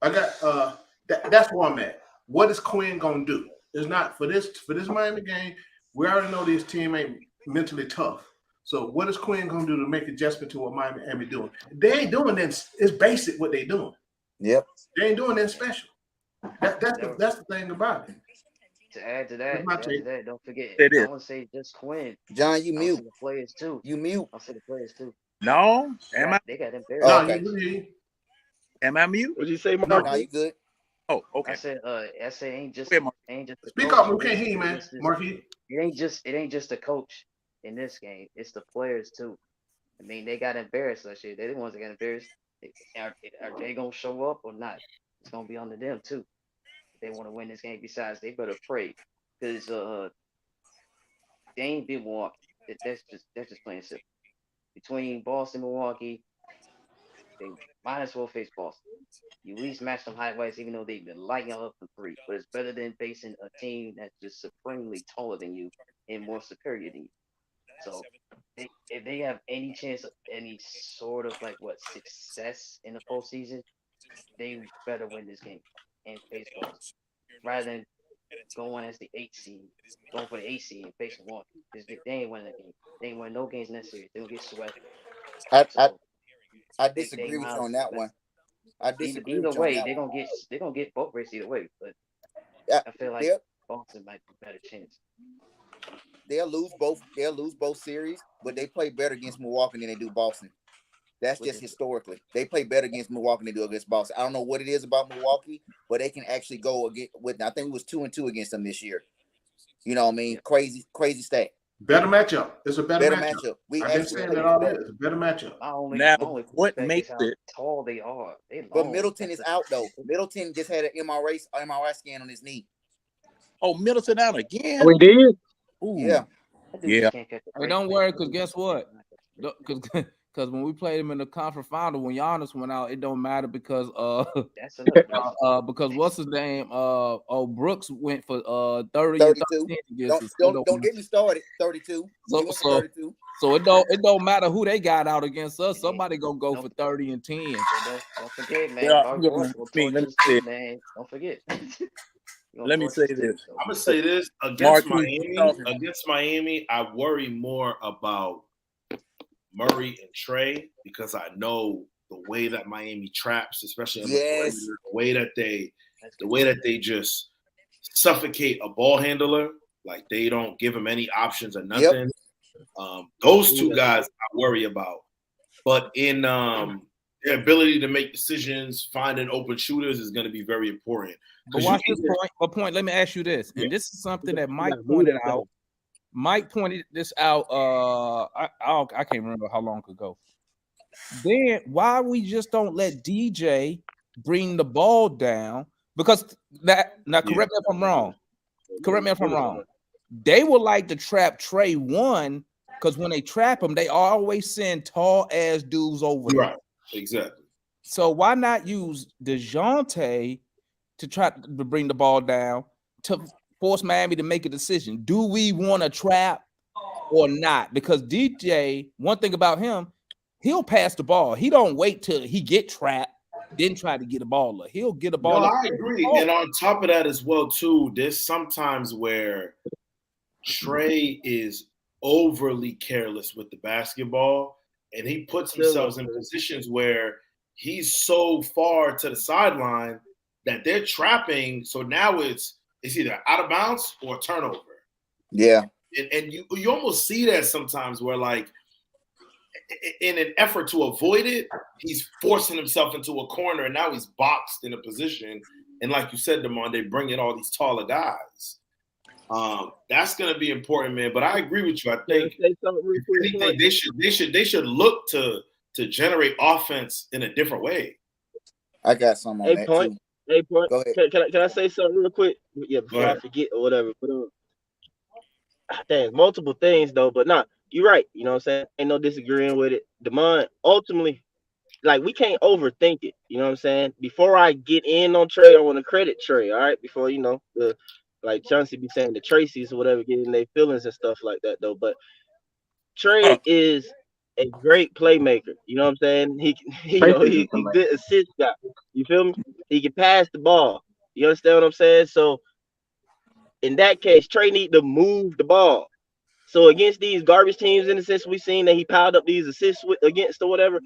C: got that's where I'm at. What is Quinn gonna do? It's not for this Miami game. We already know this team ain't mentally tough. So what is Quinn gonna do to make adjustment to what Miami doing? They ain't doing that. It's basic what they doing.
B: Yep.
C: They ain't doing that special. That's the thing about it.
K: To add to that, don't forget.
H: It is.
K: I want to say just Quinn.
B: John, you mute.
K: The players too.
B: You mute.
K: I'll say the players too.
H: No,
K: They got embarrassed.
B: Oh, okay.
H: Am I mute?
J: What'd you say, Mark?
B: No, you good.
H: Oh, okay.
K: I said ain't just
C: Speak up, we can't hear you, man. Marky.
K: It ain't just the coach in this game. It's the players too. I mean, they got embarrassed last year. They're the ones that got embarrassed. Are they gonna show up or not? It's gonna be on to them too. If they want to win this game. Besides, they better pray because they ain't been Milwaukee. That's just plain simple. Between Boston and Milwaukee, they might as well face Boston. You at least match them height-wise, even though they've been lighting up from three. But it's better than facing a team that's just supremely taller than you and more superior than you. So if they have any chance of any sort of success in the postseason, they better win this game and face Boston rather than going as the 8th seed, going for the 8th seed and facing Milwaukee. Because they ain't winning that game. They ain't win no games in that series. They don't get swept.
B: I disagree with you on that one. I disagree
K: either
B: with you
K: way,
B: on that
K: they're gonna get both races either way. But I feel like Boston might be a better chance.
B: They'll lose both series, but they play better against Milwaukee than they do Boston. That's just historically. They play better against Milwaukee than they do against Boston. I don't know what it is about Milwaukee, but they can actually go against I think it was 2-2 against them this year. You know what I mean? Yeah. Crazy stat.
C: Better matchup. It's a better matchup. I've been saying that all day. It's a better matchup.
H: What makes it
K: tall they are?
B: But Middleton is out though. Middleton just had an MRI scan on his knee.
H: Oh, Middleton out again?
F: We did?
B: Ooh. Yeah.
A: Hey, don't worry, because guess what? Because when we played him in the conference final, when Giannis went out, it don't matter because because what's his name? Brooks went for 32.
B: Don't get me started. 32.
A: So it don't matter who they got out against us. Somebody gonna go for 30 and 10.
K: Don't forget, man. Don't forget.
H: Let me say this.
I: I'm gonna say this against Miami. I worry more about Murray and Trey because I know the way that Miami traps, especially on the way that they just suffocate a ball handler, like they don't give him any options or nothing. Yep. Those two guys I worry about, but in their ability to make decisions, finding open shooters is going to be very important.
A: But watch this point. Let me ask you this, and this is something that Mike pointed out. Mike pointed this out. I can't remember how long ago. Then why we just don't let DJ bring the ball down? Because correct me if I'm wrong. Correct me if I'm wrong. They would like to trap Trey one because when they trap him, they always send tall ass dudes over there.
I: Right. Exactly.
A: So why not use DeJounte to try to bring the ball down to force Miami to make a decision? Do we want to trap or not? Because DJ, one thing about him, he'll pass the ball. He don't wait till he get trapped, then try to get a ball up. He'll get a ball up.
I: I agree. And on top of that as well, too, there's sometimes where Trey is overly careless with the basketball, and he puts himself in positions where he's so far to the sideline that they're trapping. So now it's either out of bounds or turnover.
B: Yeah.
I: And you almost see that sometimes where, like, in an effort to avoid it, he's forcing himself into a corner, and now he's boxed in a position. And like you said, Damon, they bring in all these taller guys. That's going to be important, man. But I agree with you. I think
J: Say something real quick,
I: anything, they should look to generate offense in a different way.
B: I got some on that
J: Point.
B: too.
J: Hey, point.
B: Go ahead.
J: Can I say something real quick? Yeah, before I forget or whatever. But there's multiple things though. But nah, you're right. You know what I'm saying? Ain't no disagreeing with it. Demond, ultimately, like, we can't overthink it. You know what I'm saying? Before I get in on Trey, I want to credit Trey. All right, before the like Chauncey be saying the Tracy's or whatever, getting their feelings and stuff like that though. But Trey is a great playmaker. You know what I'm saying? He he good assist guy. You feel me? He can pass the ball. You understand what I'm saying? So in that case, Trey need to move the ball. So against these garbage teams, in the sense we seen that he piled up these assists against or whatever,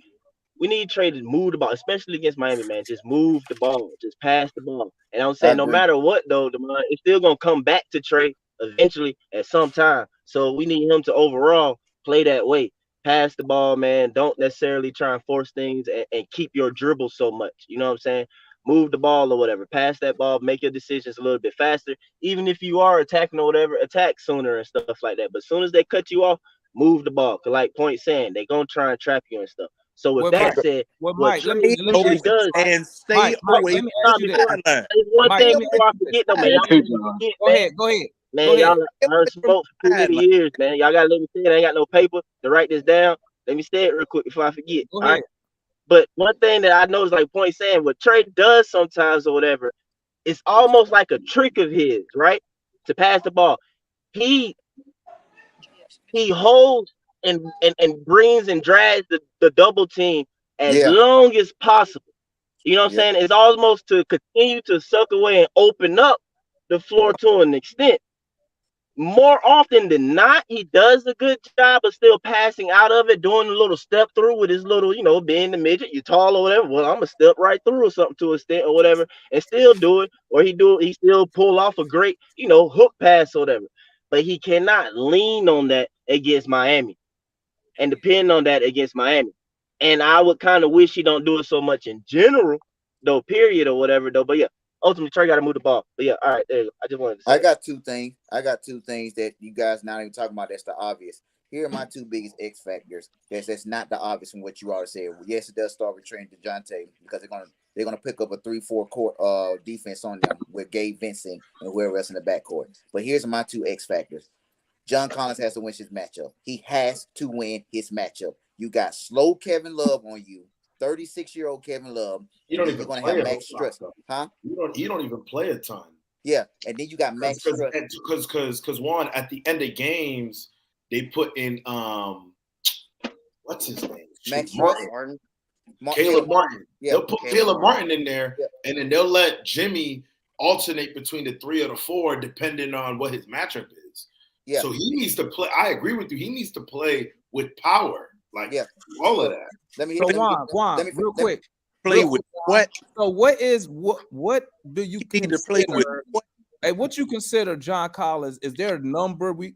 J: we need Trey to move the ball, especially against Miami, man. Just move the ball, just pass the ball. And I'm
B: I
J: saying no
B: agree.
J: matter what, though, it's still gonna come back to Trey eventually at some time. So we need him to overall play that way. Pass the ball, man. Don't necessarily try and force things and keep your dribble so much. You know what I'm saying? Move the ball or whatever. Pass that ball, make your decisions a little bit faster. Even if you are attacking or whatever, attack sooner and stuff like that. But as soon as they cut you off, move the ball. Cause like Point saying, they're gonna try and trap you and stuff. So with
A: Well,
J: that
A: Mike,
J: said,
A: well,
J: what
A: Mike,
J: Trey
A: let me
J: usually
A: ask you,
J: does,
H: And stay
A: Mike,
H: away
A: let me
H: from
A: ask you
H: the
A: this.
H: sideline.
J: one
A: Mike,
J: thing
A: let me ask
J: before I
A: you this.
J: forget though, man.
F: Yeah,
J: Y'all
F: too,
J: gotta let me
F: John.
J: forget,
A: Go
J: man.
A: ahead, go ahead,
J: Man,
A: go ahead.
J: I done
H: From
J: spoke
H: the
J: for too many
H: sideline.
J: years, man. Y'all gotta let me say it. I ain't got no paper to write this down. Let me say it real quick before I forget.
A: Go
J: All right.
A: ahead.
J: But one thing that I noticed, like Point saying, what Trey does sometimes or whatever, it's almost like a trick of his, right? To pass the ball. He he holds and brings and drags the double team as
B: Yeah.
J: long as possible. You know what I'm
B: Yep.
J: saying? It's almost to continue to suck away and open up the floor to an extent. More often than not, he does a good job of still passing out of it, doing a little step through with his little, being the midget, you tall or whatever. Well, I'm gonna step right through or something to an extent or whatever, and still do it. Or he still pull off a great, hook pass or whatever. But he cannot lean on that against Miami and depend on that against Miami. And I would kind of wish he don't do it so much in general, though, period or whatever, though. But yeah, ultimately Trey got to move the ball. But yeah, all right, there you go. I just wanted to say
B: I
J: that.
B: got two things. I got two things that you guys not even talking about. That's the obvious. Here are my two biggest X factors. That's not the obvious from what you already said. Yes, it does start with Trent DeJounte because they're gonna pick up a 3-4 court defense on them with Gabe Vincent and whoever else in the backcourt. But here's my two X factors. John Collins has to win his matchup. He has to win his matchup. You got slow Kevin Love on you, 36-year-old Kevin Love,
I: You
B: and
I: don't
B: then you're
I: even
B: gonna have
I: play a
B: Max
I: whole lot,
B: Strus,
I: though.
B: huh?
I: You don't even play a ton.
B: Yeah, and then you got Max Strus.
I: Because one, at the end of games, they put in what's his name? Shoot,
B: Max Strus.
I: Martin.
K: Martin.
I: Caleb Martin.
B: Yeah.
I: They'll put
K: Caleb
I: Caleb Martin in there,
B: Yeah.
I: and then they'll let Jimmy alternate between the 3 or the 4, depending on what his matchup is.
B: Yeah.
I: So he needs to play. I agree with you. He needs to play with power, like
B: Yeah.
I: all of that.
B: Let me
A: So
B: let me
A: Juan, real quick.
H: Play
A: Real
H: with
A: quick,
H: what?
A: So what do you
H: You need to play with
A: consider?
H: what?
A: Hey, what you consider John Collins? Is there a number we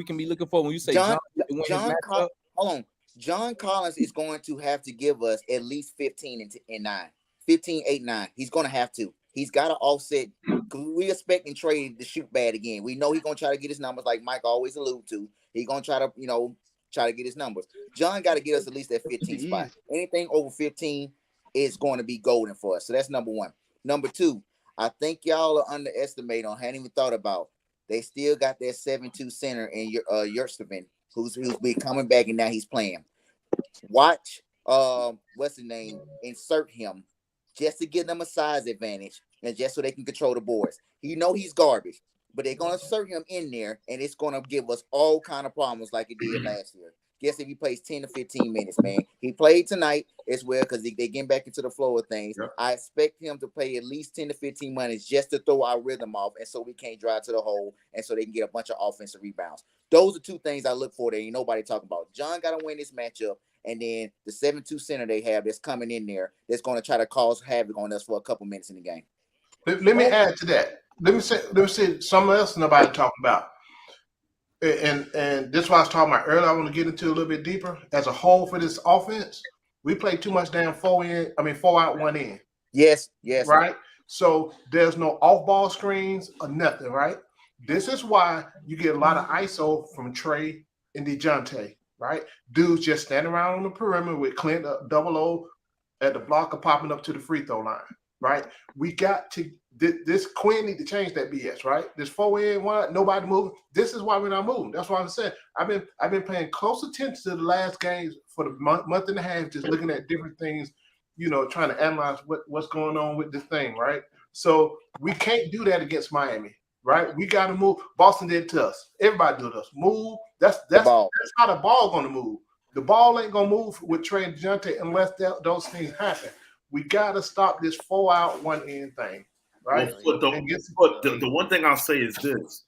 A: can be looking for when you say
B: John
A: John to win his
B: John
A: matchup?
B: hold on. John Collins is going to have to give us at least 15 and 9. 15, 8, 9. He's gonna have to. He's got to offset because we expecting Trey to shoot bad again. We know he's gonna try to get his numbers like Mike always allude to. He's gonna try to get his numbers. John got to get us at least that 15 spot. Anything over 15 is going to be golden for us. So that's number one. Number two, I think y'all are underestimating on. Hadn't even thought about. They still got that 7-2 center in Yurtseven, who's been coming back and now he's playing. Watch what's his name? Insert him just to give them a size advantage and just so they can control the boards. You know he's garbage, but they're gonna insert him in there and it's gonna give us all kind of problems like it did last year. Guess if he plays 10 to 15 minutes, man. He played tonight as well because they getting back into the flow of things.
I: Yep.
B: I expect him to play at least 10 to 15 minutes just to throw our rhythm off and so we can't drive to the hole and so they can get a bunch of offensive rebounds. Those are two things I look for that ain't nobody talking about. John got to win this matchup, and then the 7-2 center they have that's coming in there that's going to try to cause havoc on us for a couple minutes in the game.
C: Let me add to that. Let me say something else nobody talking about. And this is what I was talking about earlier. I want to get into a little bit deeper. As a whole for this offense, we play too much damn four out, one in.
B: Yes, yes, sir.
C: Right? So there's no off ball screens or nothing, right? This is why you get a lot of ISO from Trey and DeJounte, right? Dudes just standing around on the perimeter with Clint double O at the blocker popping up to the free throw line, right? We got to this Quinn need to change that BS, right? This 4 in 1, nobody moving. This is why we're not moving. That's why I'm saying I've been paying close attention to the last games for the month and a half, just looking at different things, trying to analyze what's going on with this thing, right? So we can't do that against Miami, right? We got to move. Boston did it to us. Everybody did us. Move. That's how the ball going to move. The ball ain't going to move with Trey and DeJounte unless those things happen. We got to stop this 4 out, 1 in thing, right?
I: Well, the one thing I'll say is this.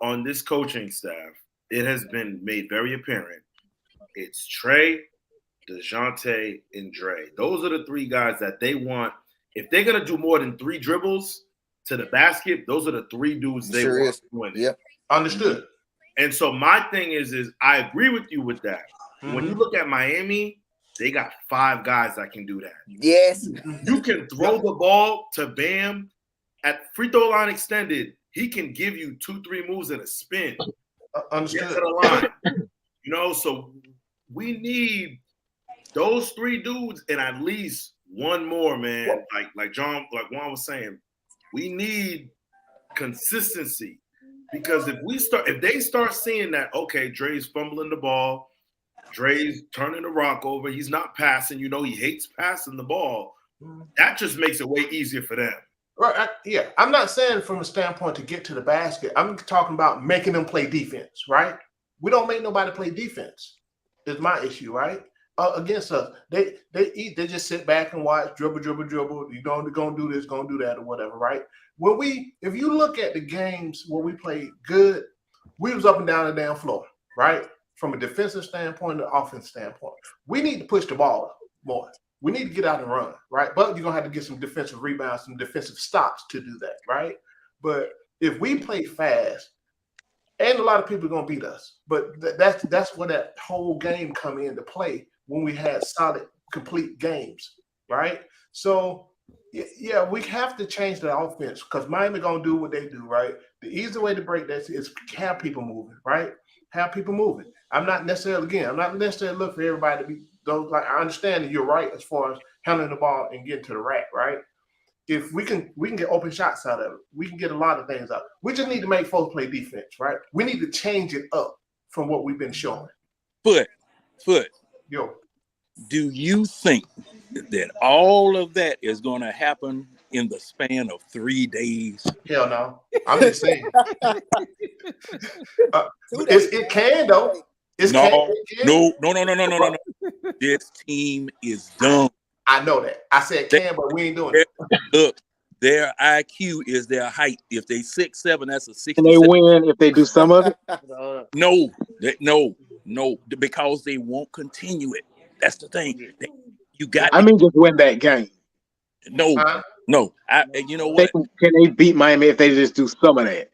I: On this coaching staff, it has been made very apparent. It's Trey, DeJounte, and Dre. Those are the three guys that they want. If they're going to do more than 3 dribbles to the basket, those are the 3 dudes they want doing it.
C: Yep. Understood.
I: And so my thing is I agree with you with that. Mm-hmm. When you look at Miami, they got 5 guys that can do that.
B: Yes.
I: You can throw the ball to Bam at free throw line extended. He can give you 2-3 moves and a spin.
C: Understood.
I: Get to the line. So we need those 3 dudes and at least one more, man. Like Juan was saying, we need consistency. Because if they start seeing that, okay, Dre's fumbling the ball, Dre's turning the rock over, he's not passing, he hates passing the ball, that just makes it way easier for them.
C: Right. I'm not saying from a standpoint to get to the basket. I'm talking about making them play defense, right? We don't make nobody play defense. Is my issue, right? Against us, they just sit back and watch, dribble. You're gonna do this, gonna do that, or whatever, right? If you look at the games where we played good, we was up and down the damn floor, right? From a defensive standpoint and an offensive standpoint, we need to push the ball more. We need to get out and run, right? But you're gonna have to get some defensive rebounds, some defensive stops to do that, right? But if we play fast, and a lot of people are gonna beat us, but that's where that whole game come into play when we had solid, complete games, right? So yeah, we have to change the offense because Miami gonna do what they do, right? The easy way to break that is have people moving, right? Have people moving. I'm not necessarily looking for everybody to be those. Like I understand that you're right as far as handling the ball and getting to the rack, right? If we can get open shots out of it. We can get a lot of things out. We just need to make folks play defense, right? We need to change it up from what we've been showing.
H: Foot.
C: Yo.
H: Do you think that all of that is going to happen in the span of 3 days?
C: Hell no. I'm just saying. It can though.
H: No. This team is dumb.
C: I know that. I said can, but we ain't doing it.
H: Look, their IQ is their height. If they 6'7", that's a 60.
F: Can they win if they do some of it?
H: No, because they won't continue it. That's the thing. Just
F: win that game.
H: No. You know what?
F: Can they beat Miami if they just do some of that?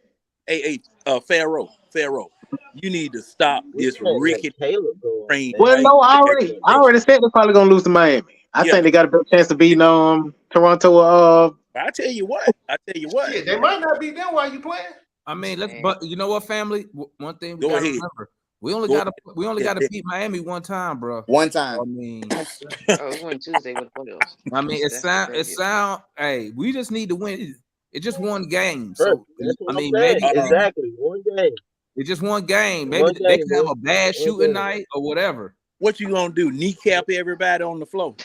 H: Hey, Pharaoh, you need to stop this Ricky train.
F: Well, no, I already said they're probably gonna lose to Miami. I think they got a better chance of beating Toronto.
H: I tell you what.
C: Yeah, they might not beat them while you playing.
A: I mean, but you know what, family? One thing we gotta remember. We only gotta beat Miami one time, bro.
B: One time.
A: I mean,
K: it was on Tuesday with playoffs.
A: I mean, it sound. Hey, we just need to win. It's just one game. So maybe
J: exactly 1 game.
A: It's just one game. Maybe they can have a bad shooting night or whatever.
H: What you gonna do? Kneecap everybody on the floor?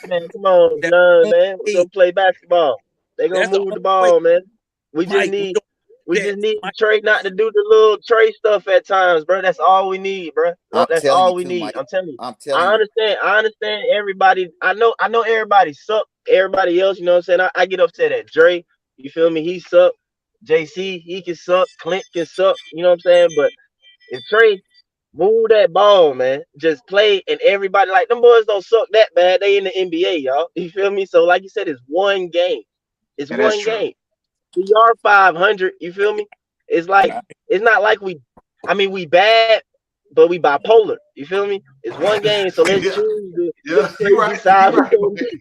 J: Man, come on, John, man. We're gonna play basketball. They gonna move the ball, man. We just need Trey not to do the little Trey stuff at times, bro. That's all we need, bro. That's all we need. Mike. I'm telling you. I understand everybody. I know everybody suck. Everybody else, you know what I'm saying? I get upset at Dre. You feel me? He suck. JC, he can suck. Clint can suck. You know what I'm saying? But if Trey Move that ball, man. Just play, and everybody like them boys don't suck that bad. They in the NBA, y'all. You feel me? So, like you said, it's one game. It's
F: And that's
J: one
F: true.
J: game. We are 500. You feel me? It's like
H: I-
J: it's not like we. I mean, we bad, but we bipolar. You feel me? It's one game, so let's
C: Yeah,
J: choose the
C: yeah, you're
J: crazy
C: right.
J: side
C: You're
J: we
C: right,
J: gonna
C: man.
J: be.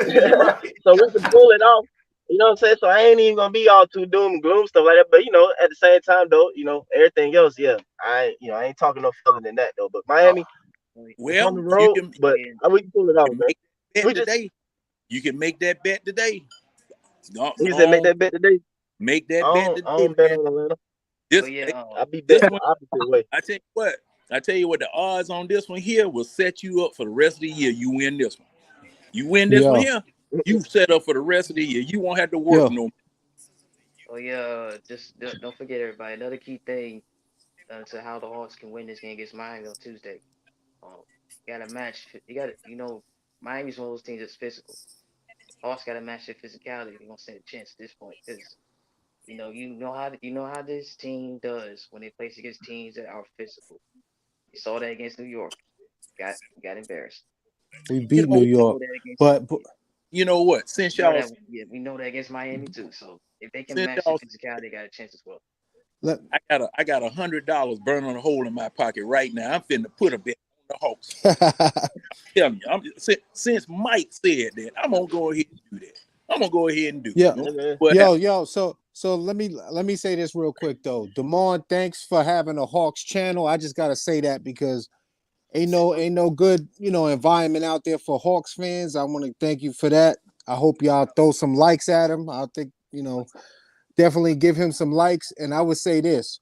C: You're right.
J: So we can pull it off. You know what I'm saying? So I ain't even gonna be all too doom and gloom stuff like that. But at the same time though, everything else, yeah. I ain't talking no further than that though. But
C: Oh,
J: Miami,
K: We
J: it's on the
H: Well,
J: road, but
K: and
J: we can pull it off,
H: can
J: man.
H: make that
J: We
H: bet
J: just
H: today. You can make that bet today. Go,
J: we
H: go
J: said make
H: on,
J: that bet today.
H: make
J: I
H: that bet
J: don't I
H: today,
J: don't bet
H: man.
J: on Atlanta.
K: but
H: This
K: yeah,
J: I be
H: this
J: betting
H: one,
J: the opposite way.
H: I tell you what. I tell you what, the odds on this one here will set you up for the rest of the year. You win this one. You win this one
L: Yo,
H: here, you set up for the rest of the year. You won't have to work
L: yo,
H: no more.
K: oh yeah, just don't forget everybody. Another key thing to how the Hawks can win this game against Miami on Tuesday. You got to match. You got to, Miami's one of those teams that's physical. Hawks got to match their physicality. They're gonna stand a chance at this point because you know how this team does when they place against teams that are physical. You saw that against New York. Got embarrassed.
L: we
H: You
L: beat New
H: know,
K: We
L: York,
K: know that against
L: but
H: you know what?
K: we know that yeah, we know that against Miami too. So if they can
H: Since
K: match their
H: y'all,
K: physicality, they got a chance as well.
L: let,
H: I got $100 burning a hole in my pocket right now. I'm finna put a bet on the Hawks. Tell you, since Mike said that, I'm gonna go ahead and do that. I'm gonna go ahead and do it.
L: yeah,
H: And
J: Yeah, man.
H: what
L: yo,
H: happens?
L: yo. So let me say this real quick though. Damon, thanks for having a Hawks channel. I just gotta say that because ain't no good environment out there for Hawks fans. I want to thank you for that. I hope y'all throw some likes at him. I think definitely give him some likes. And I would say this: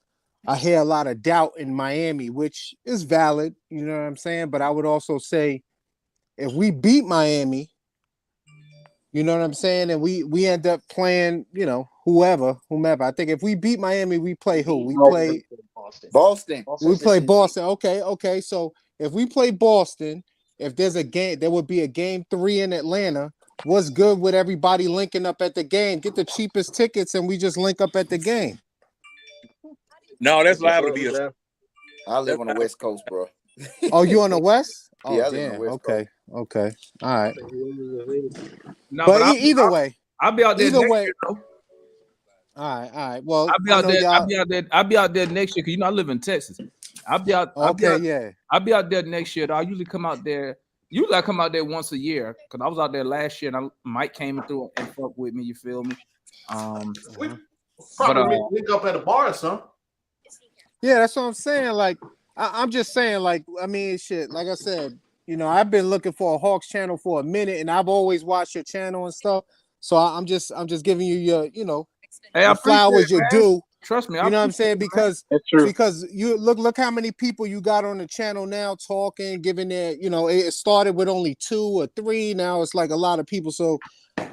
L: I hear a lot of doubt in Miami, which is valid. You know what I'm saying? But I would also say if we beat Miami, you know what I'm saying, and we end up playing, whomever. I think if we beat Miami, we play
K: We
L: who?
K: beat
L: We
J: Boston.
L: play
K: Boston.
B: Boston.
L: we
K: Boston's the
L: play
K: two seed.
L: Boston. Okay. So if we play Boston, if there's a game, there would be a game 3 in Atlanta. What's good with everybody linking up at the game? Get the cheapest tickets and we just link up at the game.
H: No, that's
J: That's what's
H: liable to
J: up,
H: be a.
J: man.
B: I live
H: That's
B: on the
H: liable.
B: West Coast, bro.
L: Oh, you on the West? Oh,
B: Yeah, I live on the
L: damn.
B: West Coast.
L: Okay. All right.
J: So whoever's available.
A: No, but
L: But
A: I'll be out there
L: either
A: next
L: way.
A: year though.
L: All right. Well,
A: I'll be
L: I
A: out
L: know
A: there. I'll
L: y'all.
A: be out there. I'll be out there next year because I live in Texas. I'll be out. I'll be
L: Okay,
A: out.
L: yeah.
A: I'll be out there next year. Though. I usually come out there. Usually I come out there once a year because I was out there last year and Mike came through and fucked with me. You feel me?
C: We
L: Mhm.
A: But
C: probably link up at a bar or something.
L: Yeah, that's what I'm saying. Like, I'm just saying, like, I mean, shit. Like I said, I've been looking for a Hawks channel for a minute, and I've always watched your channel and stuff. So I'm just giving you your,
A: hey, I
L: your
A: appreciate it,
L: flowers, your
A: man.
L: due.
A: Trust me, I
L: You know what I'm
A: appreciate
L: saying?
A: it, man.
F: That's true.
L: Because you look how many people you got on the channel now talking, giving their, it started with only 2 or 3. Now it's like a lot of people. So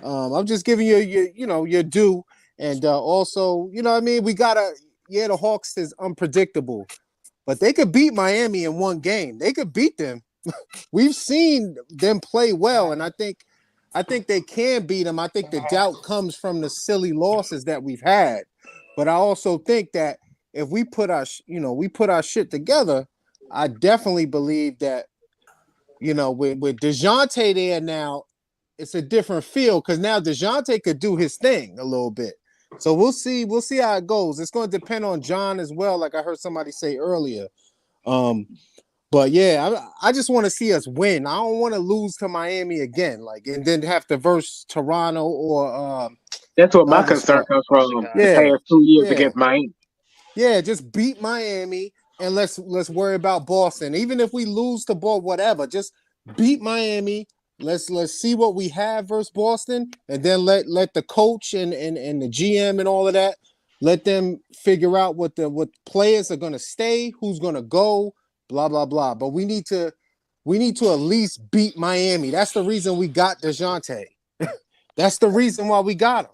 L: I'm just giving you your due. And also, you know what I mean? The Hawks is unpredictable, but they could beat Miami in one game. They could beat them. We've seen them play well, and I think they can beat them. I think the doubt comes from the silly losses that we've had. But I also think that if we put our shit together, I definitely believe that, with DeJounte there now, it's a different feel because now DeJounte could do his thing a little bit. So we'll see how it goes. It's going to depend on John as well, like I heard somebody say earlier. But yeah, I just want to see us win. I don't want to lose to Miami again, like, and then have to verse Toronto or
F: That's what
L: the
F: my
L: other
F: concern
L: spot.
F: comes from the
K: Chicago.
L: Yeah,
F: past 2 years
L: yeah,
F: against Miami.
L: yeah. Just beat Miami and let's worry about Boston. Even if we lose to ball, whatever, just beat Miami. Let's see what we have versus Boston, and then let the coach and the GM and all of that, let them figure out what players are gonna stay, who's gonna go, blah blah blah. But we need to at least beat Miami. That's the reason we got DeJounte. That's the reason why we got him.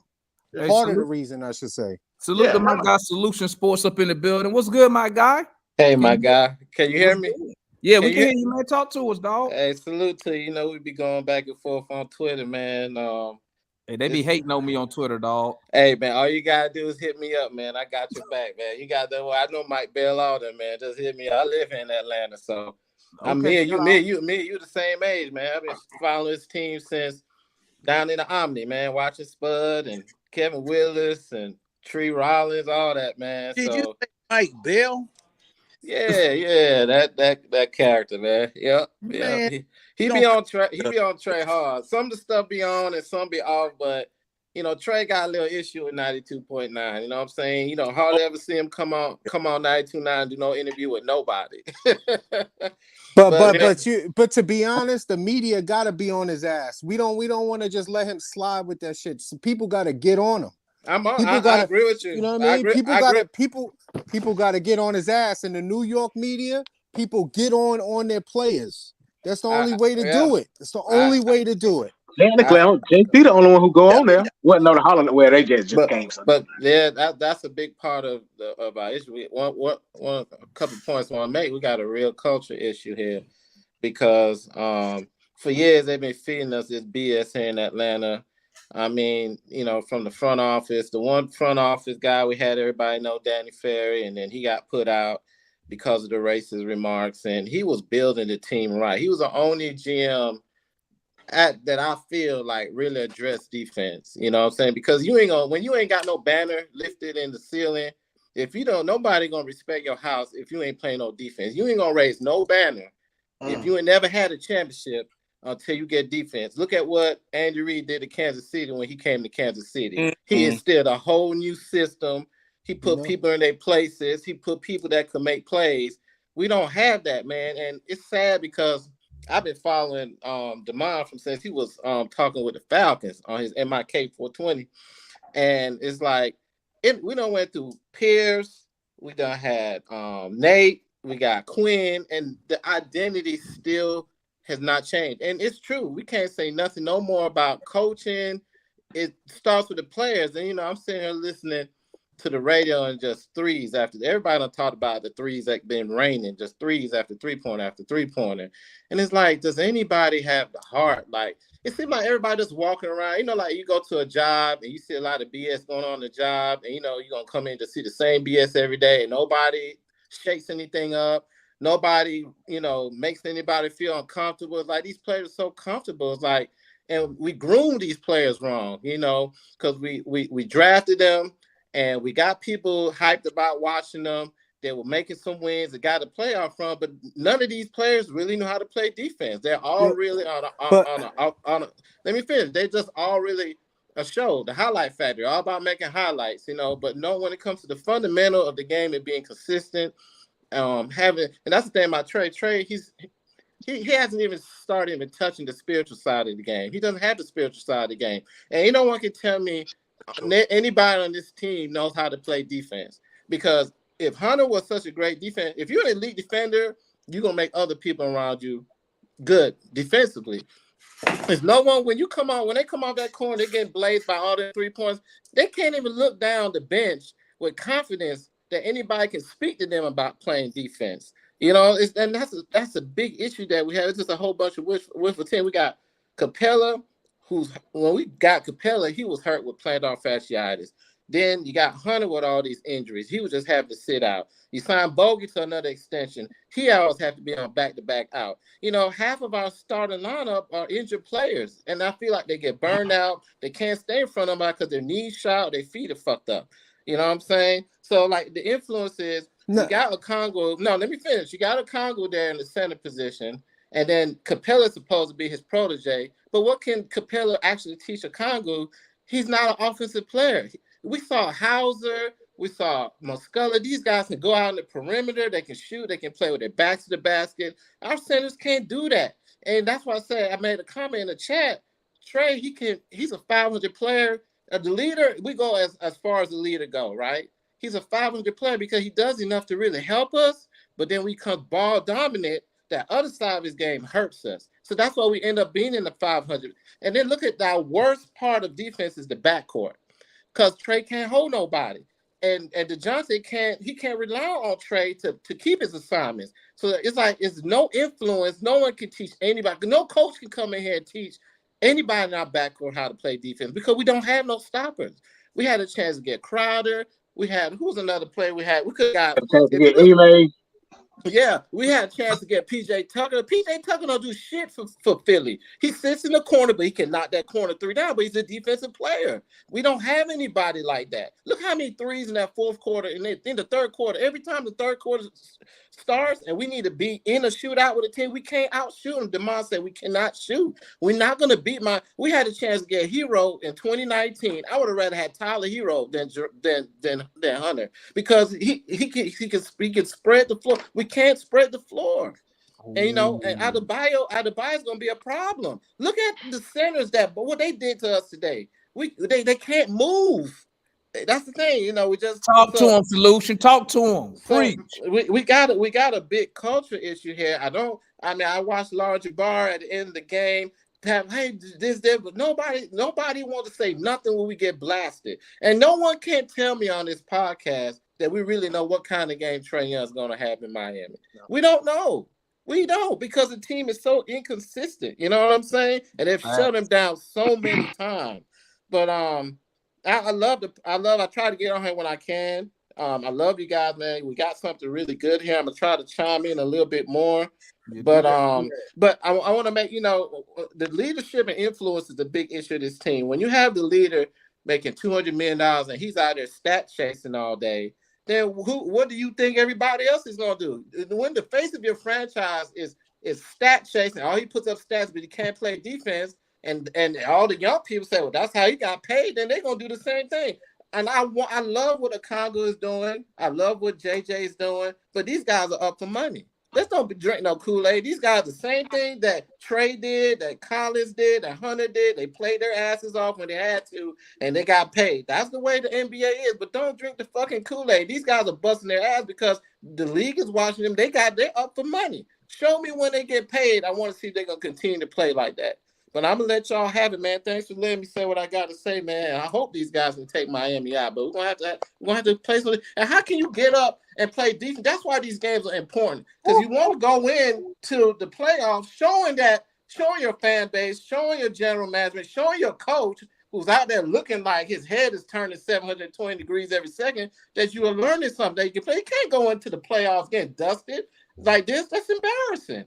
A: Hey,
L: Part of the
A: salute,
L: reason, I should say.
A: salute
C: Yeah,
A: to my guy Solution Sports up in the building. What's good, my guy?
M: Hey,
A: Can
M: my
A: you
M: guy, can you hear
A: what's
M: me?
A: good? Yeah, we
M: Can
A: can
M: you?
A: hear you, man. Talk to us, dog.
M: Hey, salute to you. You know we be going back and forth on Twitter, man.
A: Hey, they be hating on me on Twitter, dog.
M: Hey man, all you gotta do is hit me up, man. I got your back, man. You got the I know Mike bail out there, man. Just hit me up. I live in Atlanta, so I'm
A: Okay, shout out.
M: me and you the same age, man. I've been following this team since down in the Omni, man, watching Spud and Kevin Willis and Tree Rollins, all that, man.
H: Did you
M: So
H: say Mike Bell?
M: yeah, that character, man. Yep.
H: Man,
M: He be
H: don't.
M: on Trey. He be on Trey hard. Some of the stuff be on and some be off, but Trey got a little issue with 92.9. You know what I'm saying? You don't hardly ever see him come on 92.9, do no interview with nobody.
L: But to be honest, the media gotta be on his ass. We don't want to just let him slide with that shit. So people gotta get on him.
M: I agree with you.
L: You know what I mean? People gotta get on his ass. In the New York media, people get on their players. That's the only way to do it. It's the only way to do it.
F: Technically, JP the only one who go on there. Wasn't on the Holland where they just came.
M: But yeah, that's a big part of our issue. A couple points I want to make. We got a real culture issue here because for years they've been feeding us this BS here in Atlanta. I mean, from the front office, the one front office guy we had everybody know, Danny Ferry, and then he got put out because of the racist remarks, and he was building the team right. He was the only GM that I feel like really address defense. You know what I'm saying? Because when you ain't got no banner lifted in the ceiling, if you don't, nobody gonna respect your house if you ain't playing no defense. You ain't gonna raise no banner if you ain't never had a championship until you get defense. Look at what Andy Reid did to Kansas City when he came to Kansas City. Mm-hmm. He instilled a whole new system. He put people in their places. He put people that could make plays. We don't have that, man. And it's sad because I've been following DeMond since he was talking with the Falcons on his MIK 420. And it's like, we done went through Pierce. We done had Nate. We got Quinn. And the identity still has not changed. And it's true. We can't say nothing no more about coaching. It starts with the players. And, I'm sitting here listening to the radio and just threes after everybody done talked about the threes that been raining, just threes after 3-pointer after 3-pointer. And it's like, does anybody have the heart? Like, it seems like everybody just walking around, like you go to a job and you see a lot of BS going on in the job, and you're gonna come in to see the same BS every day, and nobody shakes anything up. Nobody, makes anybody feel uncomfortable. It's like these players are so comfortable. It's like, and we groomed these players wrong, because we drafted them. And we got people hyped about watching them. They were making some wins. They got a playoff run, but none of these players really know how to play defense. They're all really on a. Let me finish. They just all really a show, the highlight factory, all about making highlights, But no, when it comes to the fundamental of the game and being consistent, and that's the thing about Trey. Trey, he hasn't even started even touching the spiritual side of the game. He doesn't have the spiritual side of the game, and no one can tell me. Anybody on this team knows how to play defense, because if Hunter was such a great defense, if you're an elite defender, you're gonna make other people around you good defensively. There's no one when they come off that corner, they're getting blazed by all the 3 points. They can't even look down the bench with confidence that anybody can speak to them about playing defense. And that's a big issue that we have. It's just a whole bunch of wishful team. We got Capella. When we got Capella, he was hurt with plantar fasciitis. Then you got Hunter with all these injuries. He was just having to sit out. You signed Bogey to another extension. He always have to be on back-to-back out. Half of our starting lineup are injured players, and I feel like they get burned out. They can't stay in front of them because their knees shot, their feet are fucked up. You know what I'm saying? So, like, the influence is you got a Congo. No, let me finish. You got a Congo there in the center position. And then Capella is supposed to be his protege. But what can Capella actually teach a Congo? He's not an offensive player. We saw Hauser. We saw Muscala. These guys can go out on the perimeter. They can shoot. They can play with their backs to the basket. Our centers can't do that. And that's why I made a comment in the chat. Trey, he's a 500 player. The leader, we go as far as the leader go, right? He's a 500 player because he does enough to really help us. But then we come ball dominant. That other side of his game hurts us. So that's why we end up being in the 500. And then look at that worst part of defense is the backcourt, because Trey can't hold nobody. And DeJounte can't rely on Trey to keep his assignments. So it's like it's no influence. No one can teach anybody. No coach can come in here and teach anybody in our backcourt how to play defense because we don't have no stoppers. We had a chance to get Crowder. We had who was another player we had? We could have got if you look. Yeah, we had a chance to get PJ Tucker. PJ Tucker don't do shit for Philly. He sits in the corner, but he can knock that corner three down, but he's a defensive player. We don't have anybody like that. Look how many threes in that fourth quarter and in the third quarter. Every time the third quarter starts and we need to be in a shootout with a team, we can't outshoot them. DeMond said we cannot shoot. We're not going to beat we had a chance to get Hero in 2019. I would have rather had Tyler Hero than Hunter because he can spread the floor. We can't spread the floor. And and Adebayo is gonna be a problem. Look at the centers but what they did to us today. They can't move. That's the thing, we just
A: talk to them. Solution, talk to them. Preach.
M: We got a big culture issue here. I watched Large Bar at the end of the game. Hey, but nobody wants to say nothing when we get blasted, and no one can tell me on this podcast that we really know what kind of game Trae Young's going to have in Miami. No. We don't know. We don't because the team is so inconsistent. You know what I'm saying? And they've shut him down so many times. But I try to get on here when I can. I love you guys, man. We got something really good here. I'm gonna try to chime in a little bit more. But I want to make the leadership and influence is the big issue of this team. When you have the leader making $200 million and he's out there stat chasing all day, then what do you think everybody else is gonna do? When the face of your franchise is stat chasing, all he puts up stats, but he can't play defense, and all the young people say, well, that's how he got paid, then they're gonna do the same thing. And I love what Okongwu is doing. I love what JJ is doing, but these guys are up for money. Let's don't drink no Kool-Aid. These guys the same thing that Trae did, that Collins did, that Hunter did. They played their asses off when they had to, and they got paid. That's the way the NBA is. But don't drink the fucking Kool-Aid. These guys are busting their ass because the league is watching them. They're up for money. Show me when they get paid. I want to see if they're gonna continue to play like that. But I'm gonna let y'all have it, man. Thanks for letting me say what I got to say, man. I hope these guys can take Miami out, but we're gonna have to play something. And how can you get up and play defense? That's why these games are important, because you want to go in to the playoffs showing your fan base, showing your general management, showing your coach who's out there looking like his head is turning 720 degrees every second that you are learning something that you can play. You can't go into the playoffs getting dusted like this. That's embarrassing.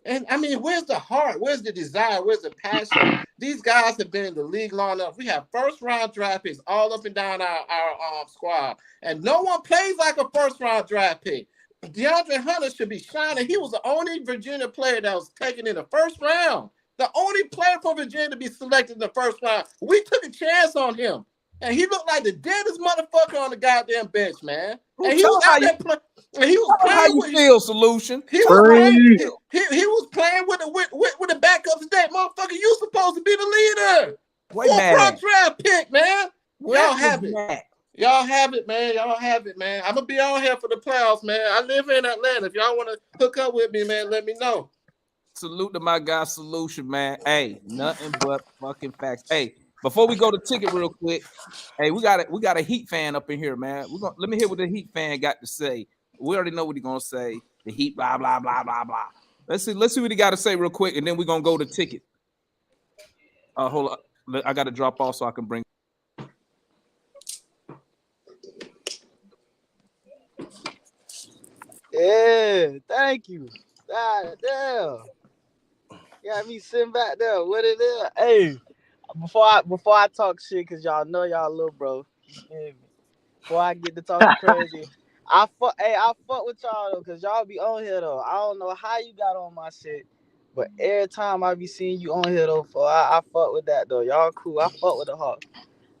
M: And I mean, where's the heart? Where's the desire? Where's the passion? These guys have been in the league long enough. We have first-round draft picks all up and down our squad, and no one plays like a first-round draft pick. DeAndre Hunter should be shining. He was the only Virginia player that was taken in the first round. The only player for Virginia to be selected in the first round. We took a chance on him, and he looked like the deadest motherfucker on the goddamn bench, man. And he was out there playing. And he was playing. How you
A: feel, Solution?
M: He was playing. He was playing with the backups today, motherfucker. You supposed to be the leader. Fourth draft pick, man. Y'all have it. Y'all have it, man. Y'all have it, man. I'm gonna be on here for the playoffs, man. I live in Atlanta. If y'all want to hook up with me, man, let me know.
A: Salute to my guy, Solution, man. Hey, nothing but fucking facts. Hey, before we go to ticket real quick, hey, we got a Heat fan up in here, man. Let me hear what the Heat fan got to say. We already know what he's gonna say. The Heat, blah blah blah blah blah. Let's see what he got to say real quick, and then we're gonna go to ticket. Hold up, I got to drop off so I can bring.
N: Yeah, thank you. God damn. Got me sitting back there. What it is? Hey, before I talk shit, cause y'all know y'all little bro. You hear me? Before I get to talking crazy, I fuck with y'all though, cause y'all be on here though. I don't know how you got on my shit, but every time I be seeing you on here though, I fuck with that though. Y'all cool. I fuck with the Hawk.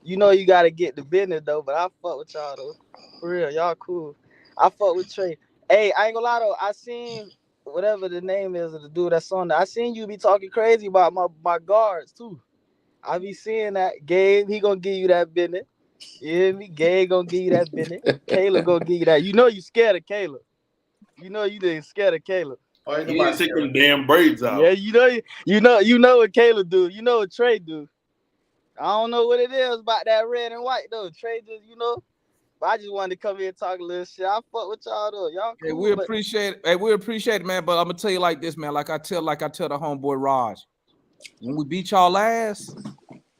N: You know you gotta get the business though, but I fuck with y'all though. For real, y'all cool. I fuck with Trae. Hey, I ain't gonna lie though. I seen whatever the name is of the dude that's on there. I seen you be talking crazy about my guards too. I be seeing that. Gabe, he gonna give you that business. You hear me? Gabe gonna give you that business. Caleb gonna give you that. You know you scared of Caleb. You know you didn't scared of Caleb.
I: Oh, you need to take them damn braids out.
N: Yeah, you know what Caleb do. You know what Trae do. I don't know what it is about that red and white though. Trae just, But I just wanted to come here and talk a little shit. I fuck with y'all though. Y'all cool.
A: Hey, we appreciate it. Hey, we appreciate it, man. But I'm gonna tell you like this, man. Like I tell the homeboy Raj. when we beat y'all ass,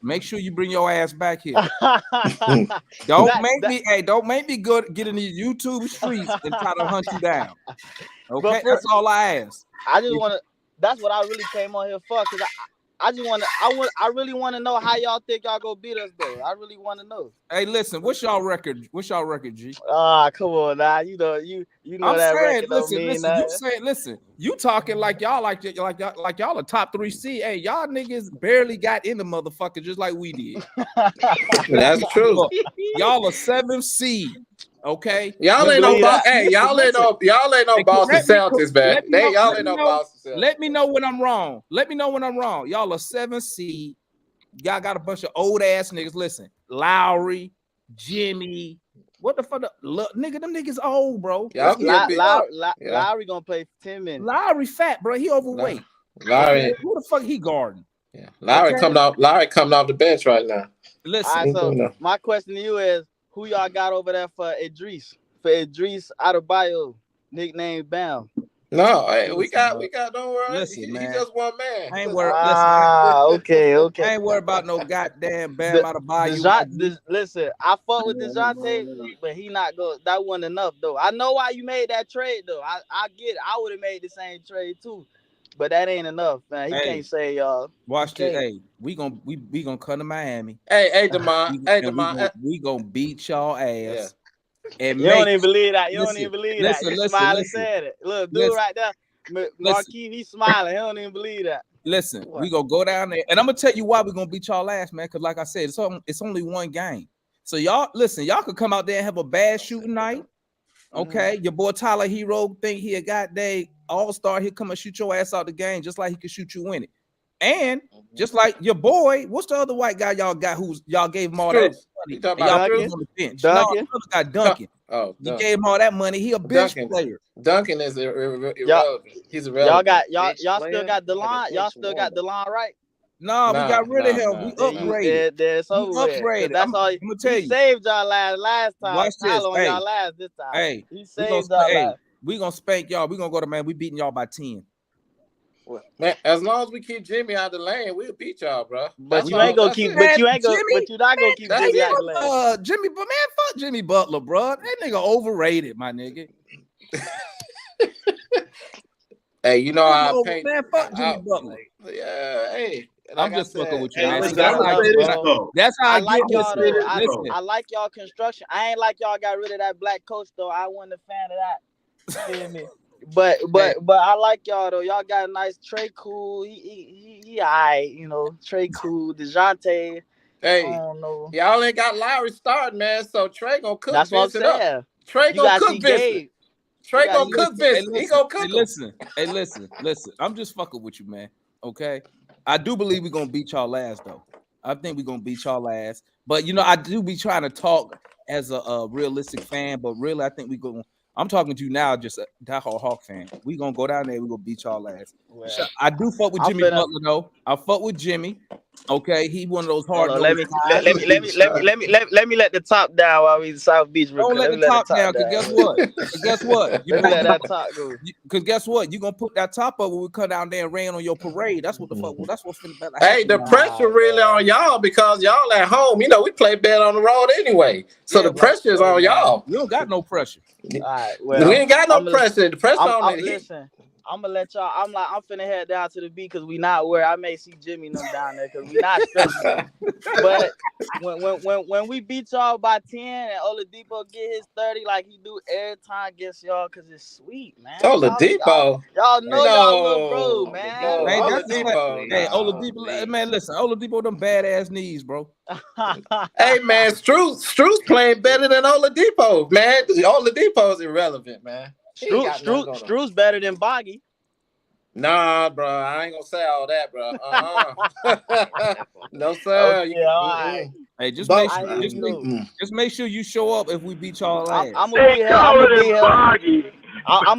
A: make sure you bring your ass back here. Don't make me go get in these YouTube streets and try to hunt you down. Okay, that's all I ask.
N: I just want to. That's what I really came on here for, cause I just want to. I really want to know how y'all think y'all gonna beat us though. I really want to know.
A: Hey, listen, what's y'all record? What's y'all record, G?
N: Ah, come on now. You know
A: I'm
N: that
A: saying,
N: record don't mean
A: listen, you talking like y'all a top 3 seed. Hey, y'all niggas barely got in the motherfucker just like we did.
M: That's true.
A: Look, y'all a 7th seed. Okay,
M: Y'all ain't no Boston. Hey, y'all ain't no Boston Celtics, man. Y'all ain't no Boston Celtics.
A: Let me know when I'm wrong. Let me know when I'm wrong. Y'all a 7th seed. Y'all got a bunch of old ass niggas. Listen, Lowry, Jimmy. What the fuck? Look, nigga, them niggas old, bro.
N: Lowry gonna play 10 minutes.
A: Lowry fat, bro. He overweight.
M: Lowry,
A: who the fuck he guarding?
M: Yeah, Lowry coming off the bench right now.
A: Listen,
N: all right, so my question to you is, who y'all got over there for Idris? For Idris Adebayo, nickname Bam.
M: No, hey, we got. Don't worry.
A: Listen,
M: He's just one man.
A: I ain't worried.
N: Okay.
A: I ain't worried about no goddamn Bam Adebayo.
N: Listen, I fought with DeJounte, but he not go. That wasn't enough though. I know why you made that trade though. I get it. I would have made the same trade too, but that ain't enough, man. He can't say y'all.
A: Watch this. Hey, we gonna come to Miami.
M: Hey, Demond.
A: We gonna beat y'all ass.
M: Yeah.
N: And you don't even believe that. You don't even believe that. You smiling said it. Look, dude right there, Marquis, he's smiling. He don't even believe that.
A: Listen, we gonna go down there, and I'm gonna tell you why we're gonna beat y'all ass, man. Because like I said, it's only one game. So y'all listen, y'all could come out there and have a bad shooting night. Okay, your boy Tyler Hero think he a goddamn all-star. He'll come and shoot your ass out the game just like he could shoot you in it. And just like your boy, what's the other white guy y'all got y'all gave him all that money?
M: You talking about
A: Y'all on the bench.
N: Duncan?
A: No, got Duncan. You gave him all that money. He a bench player.
M: Duncan is irrelevant. He's irrelevant.
N: Y'all still got DeLon. Y'all still got DeLon, right?
A: No, we got rid of him. We upgraded.
N: That's over. That's all.
A: I'm gonna tell you.
N: Saved y'all last time.
A: Watch this.
N: Hey, y'all last this time.
A: Hey,
N: he saved y'all.
A: We gonna spank y'all. We gonna go to man. We beating y'all by 10.
M: Man, as long as we keep Jimmy out of the lane, we'll beat y'all, bro.
N: But you ain't gonna keep. But you ain't gonna. But you're not gonna keep Jimmy out the lane.
A: Jimmy, but man, fuck Jimmy Butler, bro. That nigga overrated, my nigga.
M: Hey, you know I paint.
A: Man, fuck Jimmy Butler.
M: Yeah, hey.
A: I'm just fucking with you, man.
N: That's how I like y'all though. I like y'all construction. I ain't like y'all got rid of that black coach though. I wasn't a fan of that. You feel me? But I like y'all though. Y'all got a nice Trey Cool. He alright, you know. Trey Cool, DeJounte.
M: Hey,
N: I don't know.
M: Y'all ain't got Lowry starting, man. So Trey gonna cook.
N: That's what I'm saying.
M: Up. Trey gonna cook Vincent. Trey gonna cook Vincent. He gonna cook.
A: Listen. I'm just fucking with you, man. Okay. I do believe we're gonna beat y'all ass though. I think we're gonna beat y'all ass. But you know, I do be trying to talk as a realistic fan, but really I think we gonna. I'm talking to you now, just a diehard Hawk fan. We gonna go down there. We gonna beat y'all ass. Well, I do fuck with Jimmy Butler though. I fuck with Jimmy. Okay, he one of those hard.
N: Let me let the top down while we in South Beach.
A: Don't let the top down. Cause guess what? You
N: let that top go.
A: Cause guess what? You gonna put that top up when we come down there and rain on your parade. That's what the fuck. That's what's finna happen.
M: Hey, the pressure really on y'all because y'all at home. You know we play bad on the road anyway, so the pressure is on y'all.
A: You don't got no pressure.
N: All right, well,
M: we ain't got no pressure. The pressure on the
N: listen. I'm gonna let y'all. I'm finna head down to the beach because we not where I may see Jimmy and them down there because we not stressing. But when we beat y'all by 10 and Oladipo get his 30 like he do every time against y'all because it's sweet, man.
M: Oladipo,
N: y'all know y'all little bro, man.
M: No,
A: hey,
M: Oladipo,
A: hey, Oladipo, man, listen, Oladipo them badass knees, bro.
M: Hey man, Strus playing better than Oladipo, man. Oladipo's irrelevant, man.
N: Strus better than Boggy.
M: Nah, bro, I ain't gonna say all that, bro. No sir.
N: Okay, all right.
A: Hey, just make sure you show up if we beat y'all ass.
N: I'm gonna be here. I'm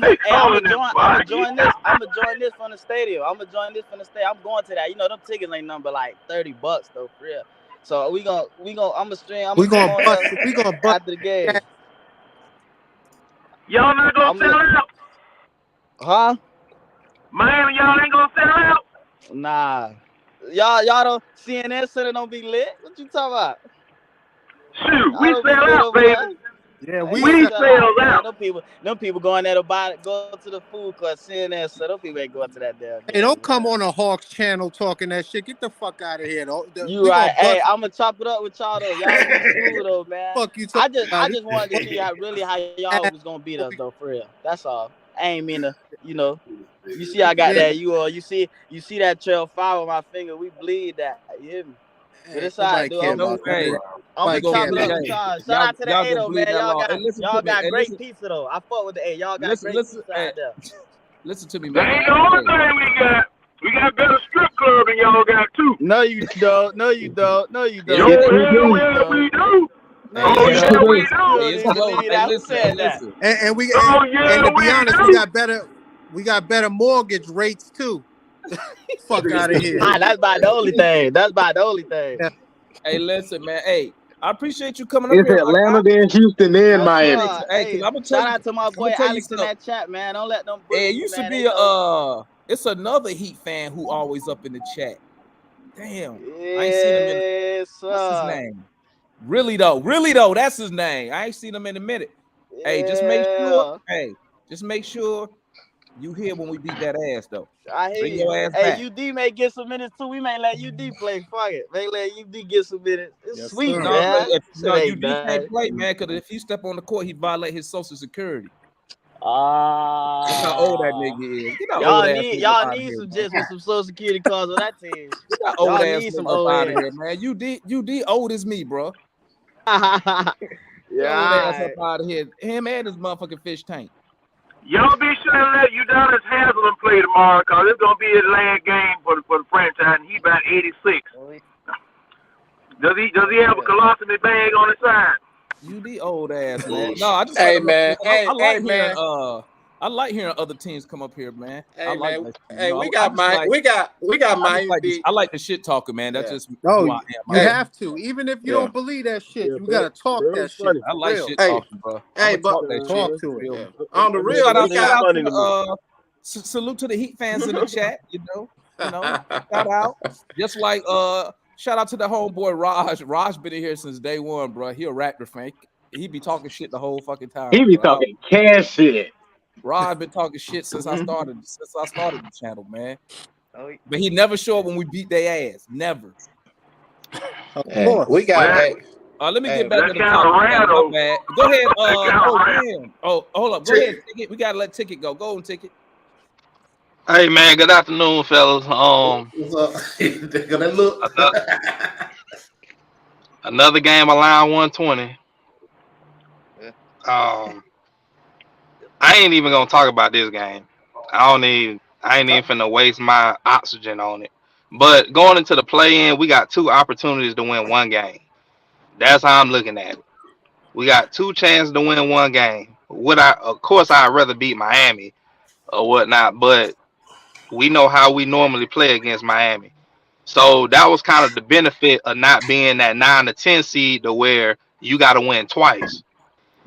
N: gonna join this. I'm gonna join this from the stadium. I'm going to that. You know, them tickets ain't nothing but like $30 though, for real. So we gonna I'm gonna stream.
G: We gonna bust
N: after the game.
O: Y'all not gonna sell out?
N: Huh?
O: Miami, y'all ain't gonna sell out?
N: Nah. y'all don't CNN Center don't be lit. What you talking about?
O: Shoot,
N: Y'all
O: we
N: don't be
O: sell
N: lit
O: out,
N: over
O: baby.
N: there.
L: Yeah,
N: Man,
L: we
N: y'all
O: We
L: sell.
N: sell
O: sell
N: out, man.
O: out.
N: Them people going there to go to the food court. CNN Center. Them people ain't going to that damn
L: Hey,
N: game,
L: don't
N: man.
L: come on a Hawks channel talking that shit. Get the fuck out of here.
N: You
L: We
N: right.
L: gonna
N: Hey,
L: bust.
N: I'm gonna chop it up with y'all though. Y'all be smooth though, man.
L: Fuck you talking
N: I
L: about?
N: just wanted to see how y'all was gonna beat us though, for real. That's all. I ain't mean to, you know. You see, I got
L: Yeah,
N: that. You see that trail fire on my finger. We bleed that. You hear me? But
L: ain't
N: it's all right,
L: nobody
N: dude.
L: care
A: No,
L: about that.
A: hey,
N: I'm
A: we
N: gonna
L: Nobody
A: gonna
L: care
N: chop it
A: bleed.
N: up
L: about
N: with
A: Hey,
N: y'all. Shout
A: y'all
N: out to the
A: y'all
N: A
A: gonna
N: though,
A: bleed
N: man.
A: that long. Hey, listen to
N: Y'all
A: me.
N: got
A: Hey,
N: great
A: listen,
N: pizza though. I fuck with the A. Y'all got great
A: listen.
N: pizza
A: Hey,
N: out there.
A: listen to me,
O: That
A: man.
O: ain't the only
A: Hey,
O: thing we got. We got better strip club than y'all got too.
N: No, you don't. No, you don't. No, you
F: Yes,
O: Yo,
N: don't.
F: we
O: hell
N: No,
F: do.
N: you
O: yeah,
N: don't.
O: we do.
N: No,
A: hey,
N: you
O: Oh
F: Yes,
A: it's
F: we
O: yeah,
N: don't.
O: we
F: do.
A: close.
O: do.
N: You
A: Hey,
N: don't
A: it's
N: need to
A: close.
N: believe
A: Hey,
N: that. Who
A: listen. Hey,
N: said that?
A: listen.
O: Oh yeah,
L: and to be
O: we
L: honest,
O: do.
L: we got better mortgage rates too. Fuck out of here.
N: Ah, that's about the only thing. That's about the only thing.
L: Yeah.
A: Hey, listen, man. Hey, I appreciate you coming up
F: It's
A: here, my guy.
F: Atlanta, then Houston, then
N: Yes,
F: Miami.
N: sir.
A: Hey, cause
N: Hey,
A: I'm gonna tell
N: shout
A: you,
N: out to my
A: I'm
N: boy
A: gonna tell you
N: Alex in
A: something.
N: that chat, man. Don't let them
A: Hey,
N: bully
A: it
N: you,
A: used to
N: man. They
A: be
N: know.
A: it's another Heat fan who always up in the chat. Damn, I ain't seen him in.
N: Yes,
A: What's his
N: sir.
A: name? Really though, that's his name. I ain't seen him in a minute. Hey, just make sure.
N: Yeah.
A: Hey, just make sure you here when we beat that ass though.
N: I hear
A: Bring
N: you.
A: your ass
N: Hey,
A: back.
N: UD may get some minutes too. We may let UD play. Fuck it. May let UD get some minutes. It's
L: Yes,
N: sweet,
L: sir.
A: No,
N: man.
A: no,
N: Shit ain't
A: UD can't
N: bad.
A: play, man. Because if he step on the court, he violate his social security. That's how old that
N: Ah.
A: nigga is. Get that old ass nigga up
N: Y'all
A: out of
N: need
A: here,
N: some
A: man.
N: jits with some social security cards on that team.
A: Get that old
N: Y'all
A: ass
N: need some
A: nigga up
N: old
A: out of here,
N: heads.
A: man. UD old as me, bro. Get
N: Yeah,
A: old ass up
N: alright.
A: out of here. Him and his motherfucking fish tank.
O: Y'all be sure to let Udonis Haslam play tomorrow, cause it's gonna be his last game for the franchise, and he about 86. Does he have a colostomy bag on his side?
A: UD old ass, man. No,
I: Bullshit.
A: I just let
M: Hey
A: him know.
M: man,
A: I
M: hey
A: like hearing
M: man,
A: I like hearing other teams come up here, man. I
M: hey
A: like
M: man.
A: that shit. You
M: Hey,
A: know, I just like
M: we got
A: I just
M: Miami
A: like this.
M: beat.
A: I like the shit talking, man. That's
M: Yeah,
A: just
L: No,
A: who I am.
L: you
M: hey,
L: have to. Even if you
M: yeah.
L: don't believe that shit,
J: Yeah,
L: you
J: bro.
L: gotta talk
J: Bro,
L: that
J: it's
L: shit
J: funny.
A: I
L: for
A: like
L: real.
A: shit
M: Hey,
A: talking, bro. I'm
M: hey,
A: gonna
M: but
A: talk that shit.
L: Talk to it.
A: Feel me?
M: yeah. On the
J: That
M: real,
J: man,
M: we
J: it's
M: got.
A: Shout
J: funny to me.
A: out to salute to the Heat fans in the chat. You know, shout out. Just like shout out to the homeboy Raj. Raj been in here since day one, bro. He a Raptor fan. He be talking shit the whole fucking
F: He
A: time,
F: be
A: bro.
F: talking cash shit.
A: Raj been talking shit since I started the channel, man.
K: Oh,
A: But he never showed when we beat their ass. Never.
L: Of
M: Hey, we
L: course.
M: got.
O: Well,
M: Hey,
A: Let me get
M: hey,
A: back to
O: that's
A: the
O: kind of
A: topic,
O: rare
A: man. My
O: though.
A: bad. Go ahead.
O: That's kind of
A: Oh
O: rare.
A: damn. Oh, hold up. Go ahead, Ticket. We gotta let Ticket go. Go on, Ticket.
P: Hey man, good afternoon, fellas.
C: What's up? Gonna look.
P: Another, another game around 120.
K: yeah.
P: Um, I ain't even gonna talk about this game. I ain't even finna waste my oxygen on it. But going into the play-in, we got two opportunities to win one game. That's how I'm looking at it. We got two chances to win one game. Of course, I'd rather beat Miami or whatnot, but we know how we normally play against Miami. So that was kind of the benefit of not being that 9 to 10 seed to where you got to win twice.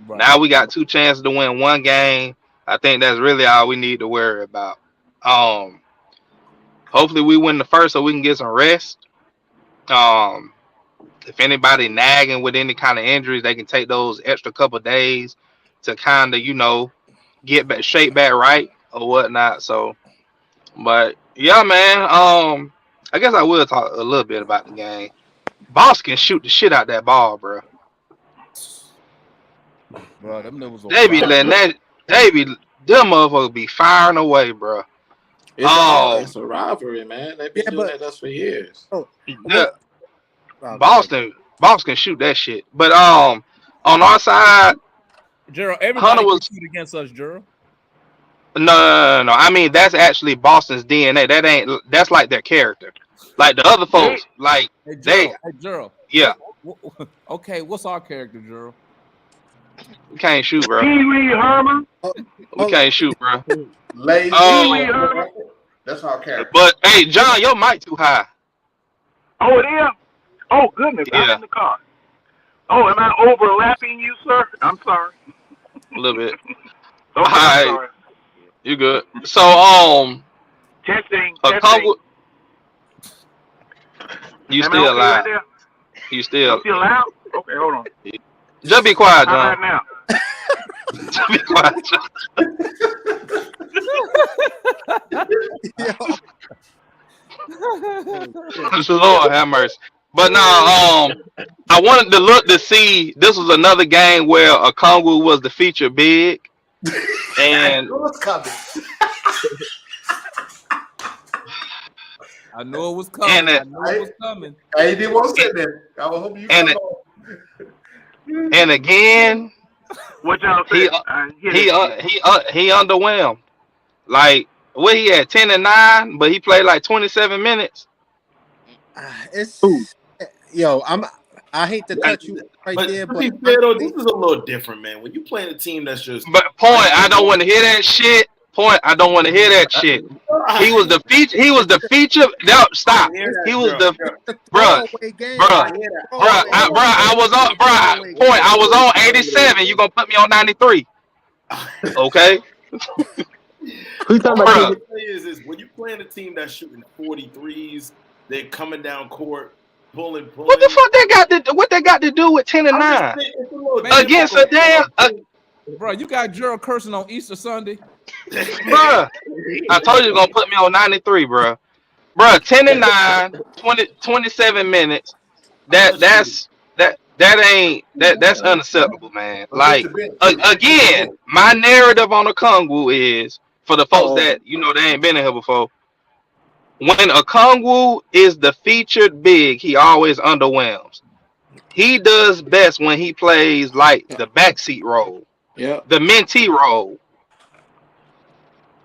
A: Right.
P: Now we got two chances to win one game. I think that's really all we need to worry about. Um, Hopefully we win the first so we can get some rest. Um, if anybody nagging with any kind of injuries, they can take those extra couple days to kind of get back, shape back right or whatnot. So, but yeah, man. I guess I will talk a little bit about the game. Boss can shoot the shit out that ball, bro.
A: Bro, them niggas on
P: They be
A: fire.
P: letting that. They be them motherfuckers be firing away, bro.
M: it's
P: Um,
M: a rivalry, man. They've been
L: Yeah,
M: doing
L: but
M: that us for years.
L: oh,
P: the
L: what? Oh, go ahead.
P: Boston can shoot that shit. But on our side,
A: Gerald,
P: Hunter
A: everybody can
P: was
A: shoot against us, Gerald.
P: no. I mean, that's actually Boston's DNA. That's like their character. Like the other
O: They
P: folks, like
A: Hey
P: they,
A: Gerald. Hey Gerald.
P: yeah,
A: Okay, what's our character, Gerald?
P: we can't shoot, bro.
O: Pee Wee Herman,
L: Oh,
P: We
L: hold
P: can't shoot, bro.
C: Lazy.
O: Pee Wee
P: Um,
O: Herman.
C: That's our character.
P: but hey, John, your mic too high.
O: Oh, it is. Oh goodness, I'm
P: Yeah,
O: in the car. Oh, am I overlapping you, sir? I'm sorry.
P: a little bit. All
O: Okay, I'm
P: right,
O: sorry.
P: you good. So
O: Testing,
P: a
O: testing.
P: couple. You
O: Am I
P: still
O: okay right
P: live.
O: there?
P: You
O: I'm
P: still.
O: still loud? Okay, hold on.
P: Just be quiet,
O: How
P: John.
O: about now?
P: Just be quiet, John.
L: Yo.
P: Lord have mercy. But now, I wanted to look to see. This was another game where Okongwu was the feature big, and
C: What's coming?
A: I know it was
P: and
A: coming. I know it was coming.
C: I didn't want to say that. I hope you
P: and
C: come on.
P: and again,
O: What y'all
P: he
O: say? I hear
P: he
O: that shit.
P: he underwhelmed. Like what he had 10-9, but he played like 27 minutes.
L: It's yo. I hate to
I: Like,
L: cut you right
I: but
L: there,
I: to
L: but
I: be fair though,
L: honestly,
I: this is a little different, man. When you playing a team that's just
P: But point, I don't want to hear that shit. Point, I don't want to hear that shit. He was the feature. He was the feature. No,
I: I
P: stop.
I: hear
P: He
I: that,
P: was
I: Joe.
P: the
I: Joe.
L: it's a
P: bruh,
L: throwaway game.
P: bruh,
I: I hear that.
P: bruh, I was on, bruh. Point, I was on 87. You gonna put me on 93? Okay,
F: Who you talking
I: All
F: about?
I: I'm
P: bruh.
F: King?
I: trying to say is when you playing a team that's shooting 43s, they're coming down court, pulling.
P: What the fuck they got to do with 10 and
I: I'm just
P: 9
I: saying it's a little
A: Man,
P: against a
I: difficult
P: damn,
I: for a big.
A: bro, you got Gerald cursing on Easter Sunday.
P: bruh? I told you gonna put me on 93, bruh. Bruh, 10 and 9, 27 minutes. That's that ain't that's unacceptable, man.
C: But
P: Like
C: Mr. Ben, Mr.
P: again,
C: Ben,
P: my narrative on the Kongwu is for the folks
F: Oh,
P: that they ain't been in here before. When a Kongwu is the featured big, he always underwhelms. He does best when he plays like the backseat role,
M: Yeah.
P: the mentee role.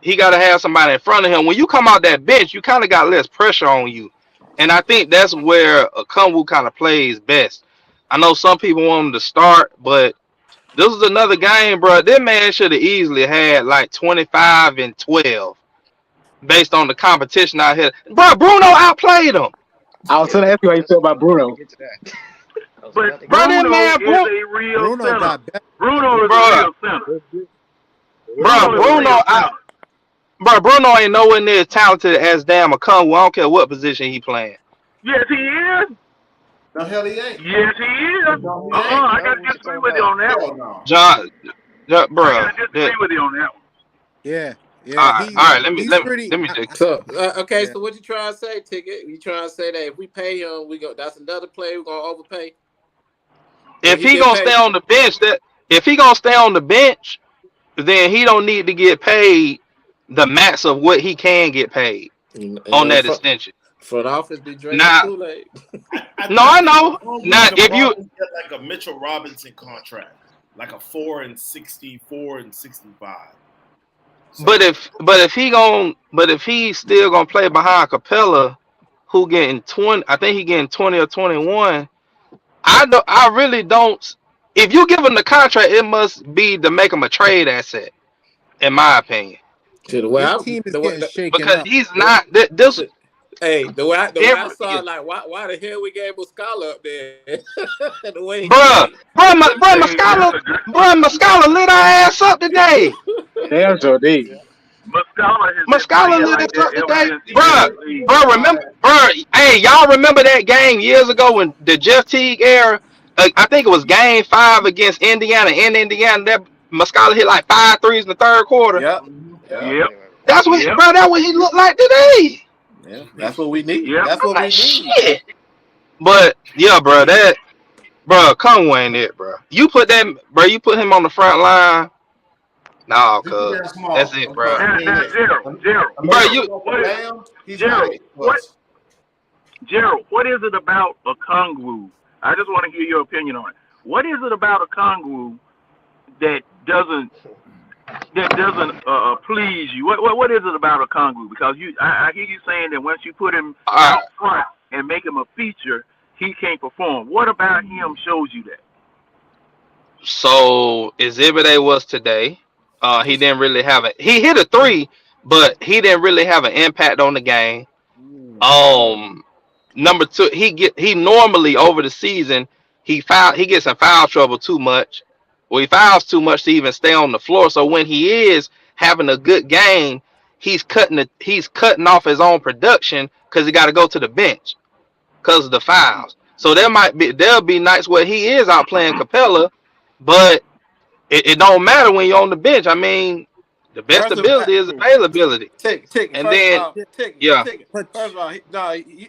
P: He got to have somebody in front of him. When you come out that bench, you kind of got less pressure on you, and I think that's where a Kongwu kind of plays best. I know some people want him to start, but this was another game, bro. This man should have easily had like 25 and 12 based on the competition out here. Bro, Bruno outplayed him.
F: I was trying to ask you how you feel about
K: I was about to
F: Bruno.
K: get to that. I was
O: But
K: about to get
P: Bro,
K: to
P: that
K: that.
O: Bruno
P: man,
O: is a real
L: Bruno
O: center.
L: got better.
O: Bruno is a
P: bro,
O: real center.
P: bro,
O: Bruno is a real center.
P: Bruno ain't nowhere near as talented as damn Okongwu. I don't care what position he playing.
O: Yes, he is.
C: no hell he ain't.
O: Yes, he is.
C: No, he ain't.
O: I got to disagree with you on that
C: Hell
O: one.
C: no.
P: John,
O: I
P: bro.
O: got to disagree with you on that one.
L: Yeah,
P: All
L: yeah.
P: right, all right. Let me
L: He's
P: let me
L: pretty.
P: let me just.
M: So okay,
L: Yeah.
M: so what you trying to say, Ticket? You trying to say that if we pay him, that's another player we're gonna overpay? When
P: If
M: he
P: he
M: been
P: gonna stay
M: paid,
P: on the bench, if he gonna stay on the bench, then he don't need to get paid the max of what he can get paid on that extension.
M: front office be drinking
P: Now,
M: Kool Aid.
P: no, I know.
I: Kongwu
P: Now,
I: could
P: if you,
I: probably get like a Mitchell Robinson contract, like a 4 and 60, 4 and 65. So,
P: but if he's still gonna play behind Capella, who getting 20, I think he getting 20 or 21. I really don't. If you give him the contract, it must be to make him a trade asset, in my opinion.
M: To the way
L: His
M: I,
L: team is
M: the, way-
L: getting
M: the,
L: shaken
P: Because
L: up.
P: he's not this
M: hey, the way I
P: every
M: saw it, like why the hell we gave him Scholar up there? The way he
P: bruh,
M: played.
O: Hey, that's a good.
P: Muscala lit our ass up today.
F: Damn, Joe D.
O: Muscala has been
P: Muscala
O: playing
P: lit
O: like
P: us
O: that
P: up
O: ever
P: today,
O: since he been in
P: bruh.
O: the league.
P: Remember, hey, y'all remember that game years ago when the Jeff Teague era? I think it was Game 5 against Indiana. In Indiana, that Muscala hit like 5 threes in the third quarter.
M: Yep.
K: Yeah,
O: Yep.
P: That's what,
O: Yep.
P: bro. That's what he looked like today.
M: Yeah, that's what we need.
O: Yep.
M: That's
P: I'm
M: what we
P: like,
M: need.
P: shit. But yeah, bro, Conway ain't it, bro. You put him on the front line. Nah,
C: He's too
P: cuz
C: damn
P: that's
C: small.
P: it,
C: I'm
P: bro.
C: sorry.
O: Now,
C: He ain't
O: now,
C: it.
O: Gerald,
P: Bro,
C: American
P: you,
C: Football
O: what is
C: Bam, he's not
O: Gerald?
C: it.
O: What
C: What?
O: Gerald? What is it about a Kongwu? I just want to hear your opinion on it. What is it about a Kongwu that doesn't please you? What is it about a Kongwu? Because I hear you saying that once you put him
P: all right.
O: out front and make him a feature, he can't perform. What about him shows you that?
P: So Exhibit A was today. He didn't really have it. He hit a three, but he didn't really have an impact on the game. Um, Number two, he normally over the season he gets in foul trouble too much. Well, he fouls too much to even stay on the floor. So when he is having a good game, he's cutting off his own production because he got to go to the bench. because of the fouls. So there'll be nights where he is out playing Capella, but it don't matter when you're on the bench. I mean, the best
M: First of all,
P: ability is availability.
M: ticket.
P: And
M: First of
P: then
M: all, ticket.
P: yeah,
M: First of all,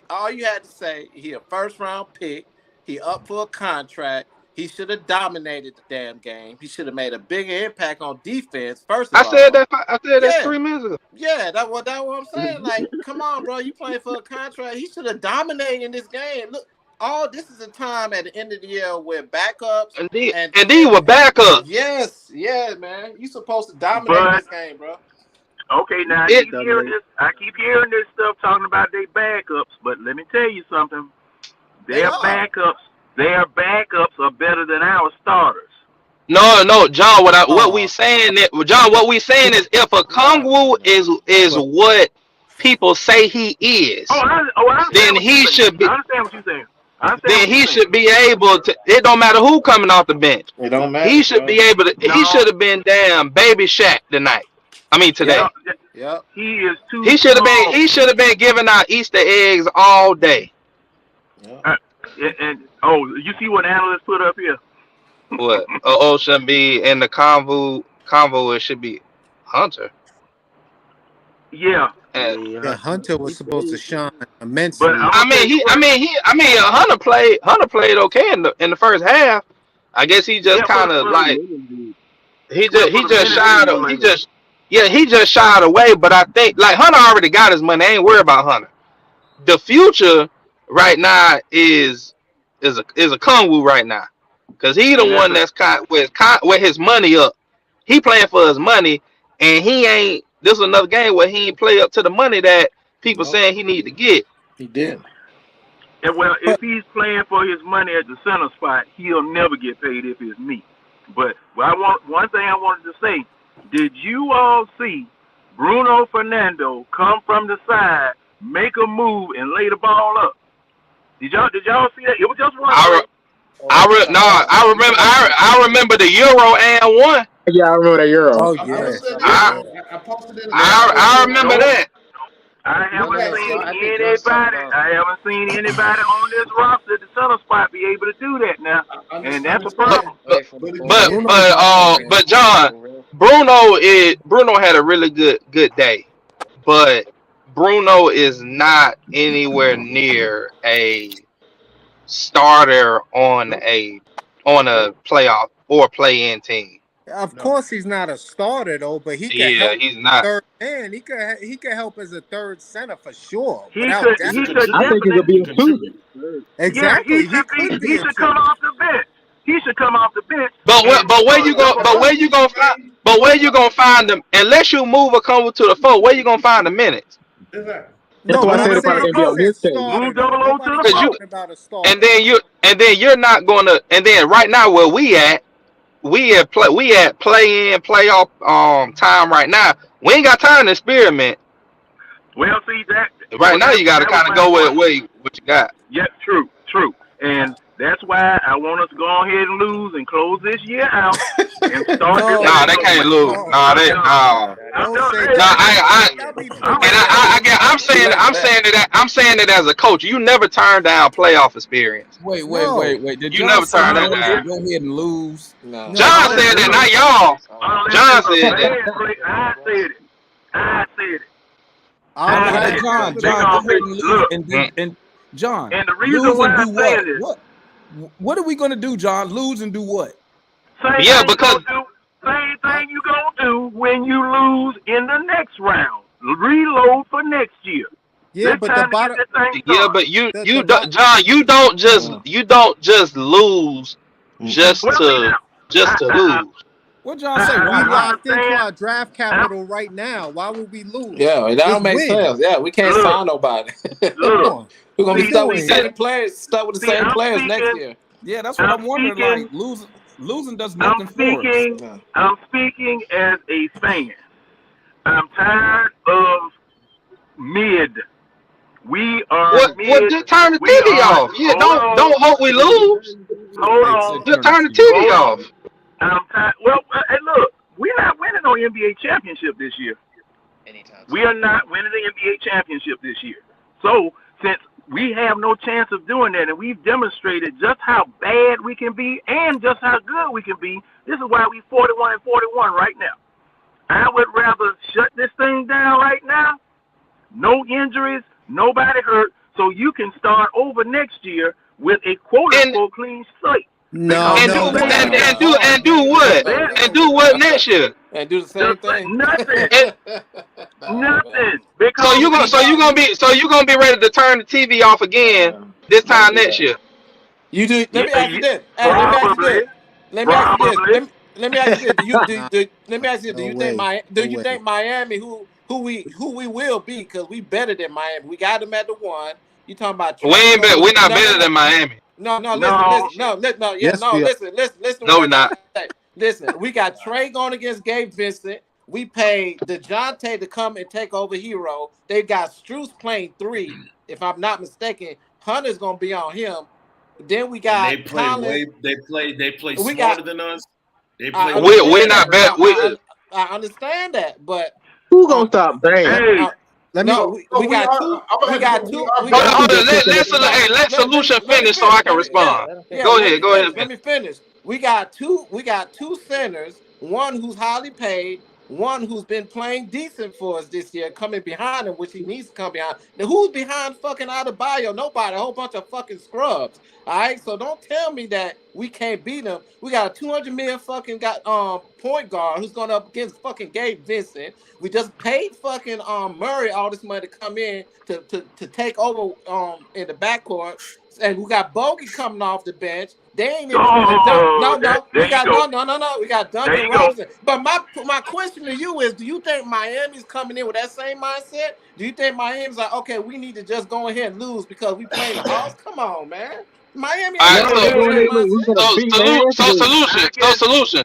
M: all you had to say, he a first round pick. He up for a contract. He should have dominated the damn game. He should have made a bigger impact on defense. First of
P: I said
M: all,
P: that
M: yeah,
P: 3 minutes ago.
M: yeah. That's what I'm saying. Like, come on, bro. You playing for a contract? He should have dominated in this game. Look, this is a time at the end of the year where backups
P: And these were backups.
M: yes, yeah, man. You supposed to dominate
O: But
M: this game, bro.
O: okay, now
P: It,
O: I keep hearing this stuff talking about their backups, but let me tell you something.
M: They
O: Their
M: are.
O: backups are better than our starters.
P: no, John. What
M: Oh,
P: we saying is if a Kongwu is what people say he is,
O: I understand
P: then
O: what you're
P: he
O: saying.
P: should be.
O: I understand what you're saying.
P: Then he should be able to. It don't matter who coming off the bench.
M: it don't matter,
P: He should
M: bro.
P: be able to. He
O: No,
P: should have been damn baby Shaq tonight. I mean
M: Yep,
P: today.
M: yep.
O: he is too
P: He should have been.
O: small.
P: He should have been giving out Easter eggs all day.
M: Yep.
O: And you see what analysts put up here?
P: What? Ocean B and the convo. It should be Hunter.
O: Yeah,
P: And
G: Yeah, Hunter was supposed to shine
O: but
G: immensely.
O: I'm
P: I
O: gonna tell
P: mean,
O: you what.
P: Hunter played okay in the first half. I guess he just
O: Yeah,
P: kind of like he
O: for the
P: just
O: minute
P: shied
O: anyway.
P: he just shied away. But I think like Hunter already got his money. I ain't worried about Hunter. The future right now is a Kungwu right now because he the
O: And
P: one that's caught with his money up. He playing for his money, and he ain't. This is another game where he ain't play up to the money that people
M: Nope,
P: saying he need to get.
M: he did.
O: well, if
G: But
O: he's playing for his money at the center spot, he'll never get paid if it's me. But one thing I wanted to say. Did you all see Bruno Fernando come from the side, make a move, and lay the ball up? Did y'all see that? It was just one play.
P: I remember the Euro and one.
F: Yeah, I remember that Euro.
L: Oh
C: I
L: yeah.
C: posted it.
P: I
C: I posted it in the
P: I
C: Celtics.
P: remember that.
O: I
K: But
O: haven't
K: no,
O: seen
K: I think John's talking about.
O: anybody on this roster at the center spot be able to do that now,
C: I
O: and that's a
C: understand,
O: problem.
K: Away from the
C: but
K: ball.
C: again,
P: But John, Bruno had a really good day, but Bruno is not anywhere near a starter on a playoff or play-in team.
L: Of
C: no.
L: course, he's not a starter though, but he can
P: Yeah,
L: help
P: he's not.
L: third man. He can help as a third center for sure,
O: He
L: without
O: could
L: doubt.
F: I think he could be a two.
L: Exactly,
O: he
L: could be
O: he
L: a
O: should come
L: two.
O: off the bench. He should come off the bench.
P: But where you go? But where you gonna find? But where you gonna find them? Unless you move a come to the four, where you gonna find the minutes?
C: Exactly.
F: That's
L: No,
F: why
L: but
F: I
L: I'm
F: said it
L: saying
F: probably gonna be
L: he
F: a
L: said
F: mistake.
L: starter
O: Move
L: though.
O: Double O to
L: Nobody's
O: the
P: Cause you
O: four.
L: talking about a
P: and
L: starter.
P: then you're not gonna. And then right now where we at play in playoff time right now. We ain't got time to experiment.
O: Well, see that.
P: Right
O: Well,
P: now you got to
O: that was
P: kind of
O: my
P: go
O: point.
P: with what you got.
O: Yeah, true, and that's why I want us to go ahead and lose and close this year out and start this.
P: Nah, they
L: No,
P: can't lose.
L: no,
P: Nah, they
L: no.
O: I'm
L: Don't say
O: hey,
P: Nah,
L: that. Y'all be
P: and
L: putting that out there.
P: I'm saying it as a coach. You never turn down playoff experience.
A: Wait.
L: No,
A: Did
P: You
A: John
P: never
A: say
P: turn
A: you
P: that
A: want us to
P: down.
A: go ahead and lose?
M: No.
L: no.
P: John said that, not y'all. John said that.
O: I said it.
L: All
A: Okay,
L: right.
A: John,
O: They
A: go
O: gonna
A: ahead and lose,
O: look,
A: and John,
O: and the reason
A: lose
O: why
A: and do
O: I'm
A: what?
O: saying this,
A: What are we gonna do, John? Lose and do what?
P: Yeah, because
O: same thing you gonna do when you lose in the next round. Reload for next year.
L: Yeah,
O: It's
L: but the
O: time to
L: bottom,
O: get that thing
P: yeah,
O: started.
P: but
L: the bottom.
P: John, you don't just lose just
O: Well, see now,
P: to lose.
A: What John say?
L: We
A: Why
O: I
A: not?
L: locked into
O: understand.
L: our draft capital right now. Why would we lose?
M: Yeah, that
L: Just
M: don't make
L: win.
M: sense. Yeah, we can't
O: Look,
M: sign nobody.
L: Come
O: look.
L: on.
M: We're gonna be
O: See,
M: stuck with the
L: doing?
M: same players,
O: I'm
M: next
O: speaking.
M: year.
A: Yeah, that's what I'm wondering.
O: speaking.
A: Like losing does
O: I'm
A: nothing for us.
O: speaking.
M: No.
O: I'm speaking as a fan. I'm tired of mid. We are
P: What
O: mid.
P: just turn the
O: We
P: TV
O: are.
P: off? Yeah,
O: Hold
P: don't hope we lose.
O: Hold
A: They
O: on.
A: said
P: Just
A: turn
P: turn
A: the
P: the
A: TV.
P: TV
O: Hold
P: off.
O: I'm tired. Well, hey, look, we're not winning no NBA championship this year.
K: Anytime
O: We
K: soon.
O: are not winning the NBA championship this year. So, since we have no chance of doing that, and we've demonstrated just how bad we can be and just how good we can be. This is why we 41-41 right now. I would rather shut this thing down right now. No injuries, nobody hurt, so you can start over next year with a quote unquote clean slate.
G: No,
P: and
G: no,
P: do
G: we
P: and,
G: gotta
P: and
G: work
P: do
G: hard,
P: and do
G: man. We gotta
P: what
G: start
P: and
G: doing
P: do what next year.
M: And do the same thing.
O: Nothing,
P: And
O: nothing.
P: so
O: Because
P: you gonna be ready to turn the TV off again this
M: Don't
P: time
M: do
P: next
M: that.
P: year.
M: You do. Let
O: yeah,
M: me ask you this. Hey, let me ask you
O: probably,
M: this. Let me ask you this.
O: probably.
M: Let me ask you this. Let me ask you this. Do
G: No
M: you think
G: way.
M: Do
G: No
M: you
G: way.
M: think Miami who we will be, because we better than Miami? We got them at the 1. You talking about Trey going?
P: We're not
M: No, no,
P: better
M: no.
P: than Miami.
M: No, no, listen,
O: No,
M: listen, no, listen, no, yeah,
G: Yes,
M: no,
G: we are.
M: listen to
P: No,
M: what
P: we're
M: I got
P: not.
M: to say. Listen, we got Trey going against Gabe Vincent. We paid DeJounte to come and take over Hero. They got Struce playing 3, if I'm not mistaken. Hunter's gonna be on him. Then we
I: And they
M: got
I: play
M: Collins.
I: they play
M: We
I: smarter
M: got.
I: than us. They play
M: I
I: with more
P: We're
M: understand
P: not
M: that.
P: better.
I: personnel.
M: I understand that, but
F: Who
M: uh,
F: gonna stop Bam?
O: hey,
G: Let me.
M: no,
C: So
M: we
C: we
M: got
C: are.
M: two.
C: I'm gonna
M: We
C: have to
M: got
C: go. We
M: two.
C: are
M: We
P: Hold on,
M: got
C: better.
P: hold on.
M: two.
P: Let
M: Let
P: Solution
M: me
P: finish so
M: finish.
P: I can respond. Go
M: Let
P: ahead.
M: me
P: Go
M: finish.
P: ahead.
M: Let me finish. We got two. We got two centers. One who's highly paid. One who's been playing decent for us this year, coming behind him, which he needs to come behind. Now, who's behind fucking Adebayo? Nobody. A whole bunch of fucking scrubs. All right. So don't tell me that we can't beat them. We got a 200 million fucking got point guard who's going up against fucking Gabe Vincent. We just paid fucking Murray all this money to come in to take over in the backcourt. And we got Bogey coming off the bench. They ain't even
O: oh,
M: no.
O: there
M: We
O: you
M: got
O: go.
M: no. We got
O: There
M: Duncan
O: you go.
M: Robinson. But my question to you is: do you think Miami's coming in with that same mindset? Do you think Miami's like, okay, we need to just go ahead and lose because we playing the Hawks? Come on, man. Miami
P: All
M: ain't
P: right.
F: No,
M: coming
F: we
M: in with
F: doing
M: that
F: it.
O: Hey,
F: We
M: mindset.
F: gonna beat man.
P: Solution.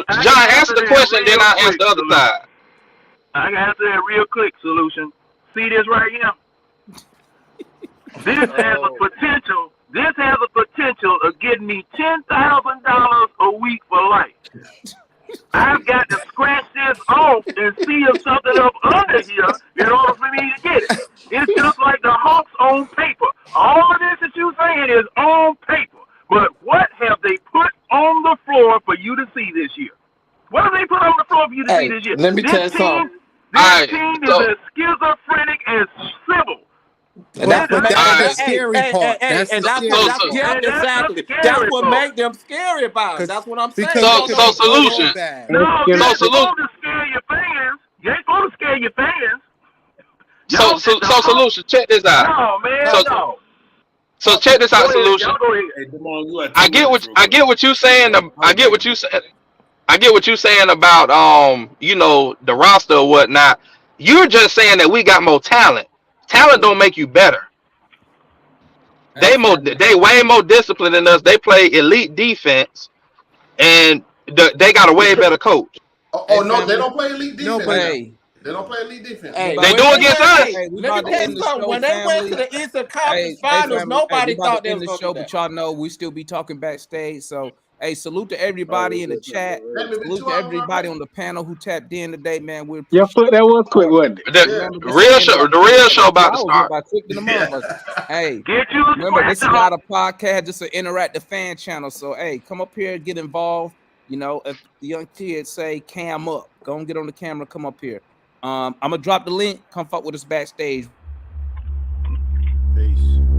O: I can I
P: John,
O: can
P: answer
O: answer
P: the
O: that
P: question, then
O: real
P: I'll answer
O: quick.
P: the other
O: Solution.
P: side.
O: I can answer that real quick. Solution. See this right here. This has a
K: Oh,
O: potential. This has a potential of getting me $10,000 a week for life. I've got to scratch this off and see if something up under here in order for me to get it. It's just like the Hawks on paper. All of this that you're saying is on paper. But what have they put on the floor for you to see this year? What have they put on the floor for you to see
M: Hey,
O: this year?
M: let me
O: This
M: tell you
O: team,
M: something.
O: this
P: All right.
O: team is
P: So,
O: as schizophrenic as civil.
M: And that's
G: But
M: what
G: but
M: make
G: that's
P: all
G: the
P: right.
G: scary part. That's
M: and
G: the
M: that's what
G: scary
P: So,
G: part.
O: And that's the
M: exactly. That's
O: scary
M: what
O: part.
M: make them scary about it.
G: Cause
M: That's what I'm saying.
G: because
M: You
G: it
M: don't
G: could
M: know.
G: be good or
P: solution.
G: bad.
O: No, you're
P: So
O: not
P: solution.
O: supposed to scare your fans. You ain't supposed to scare your fans.
P: So,
O: Y'all,
P: so,
O: the
P: so
O: Hawks.
P: solution. Check this out.
O: No, man,
P: So,
O: no.
P: so check this out.
O: Go ahead.
P: Solution.
O: Y'all go ahead.
I: Hey, Damon, you got 2 minutes real
P: I
I: quick.
P: get what you saying. I
I: Hold
P: get
I: on.
P: what you say. I get what you're saying about the roster or whatnot. You're just saying that we got more talent. Talent don't make you better.
A: Hey,
P: They way more disciplined than us. They play elite defense, and they got a way better coach.
C: Oh
A: hey,
C: no, they
A: family.
C: don't play elite
G: No,
C: defense
G: but
C: now.
A: Hey,
C: They don't play elite defense.
A: we
M: Hey,
A: about
P: They
A: to
P: do
M: when they
A: end.
P: against
M: went,
P: us.
M: hey,
A: Hey, we
M: let me
A: about to
M: tell you
A: end the
M: something.
A: show,
M: When they went to
A: family.
M: the Eastern Conference
A: Hey,
M: Finals,
A: family. Hey, we
M: nobody
A: about
M: thought
A: to
M: they
A: end
M: was
A: the
M: gonna do
A: show,
M: that.
A: but y'all know we still be talking backstage. So, hey, salute to
J: Oh,
A: everybody
J: we
A: in the
J: good time
A: chat.
C: That
J: already.
C: may be
A: Salute
C: 2
A: to
C: hours
A: everybody
C: already.
A: on the panel who tapped in today, man. We
F: Your
A: appreciate
F: foot that was quick,
A: it.
F: wasn't it?
P: The
A: Remember, this is
P: real show about to
A: I was here
P: start.
A: by quick than a motherfucker. Hey,
O: Get you a
A: remember,
O: scratch
A: this is
O: off.
A: not a podcast, just an interactive fan channel. So, hey, come up here, get involved. You know, if the young kids say cam up, go and get on the camera, come up here. I'm gonna drop the link. Come fuck with us backstage.
G: peace.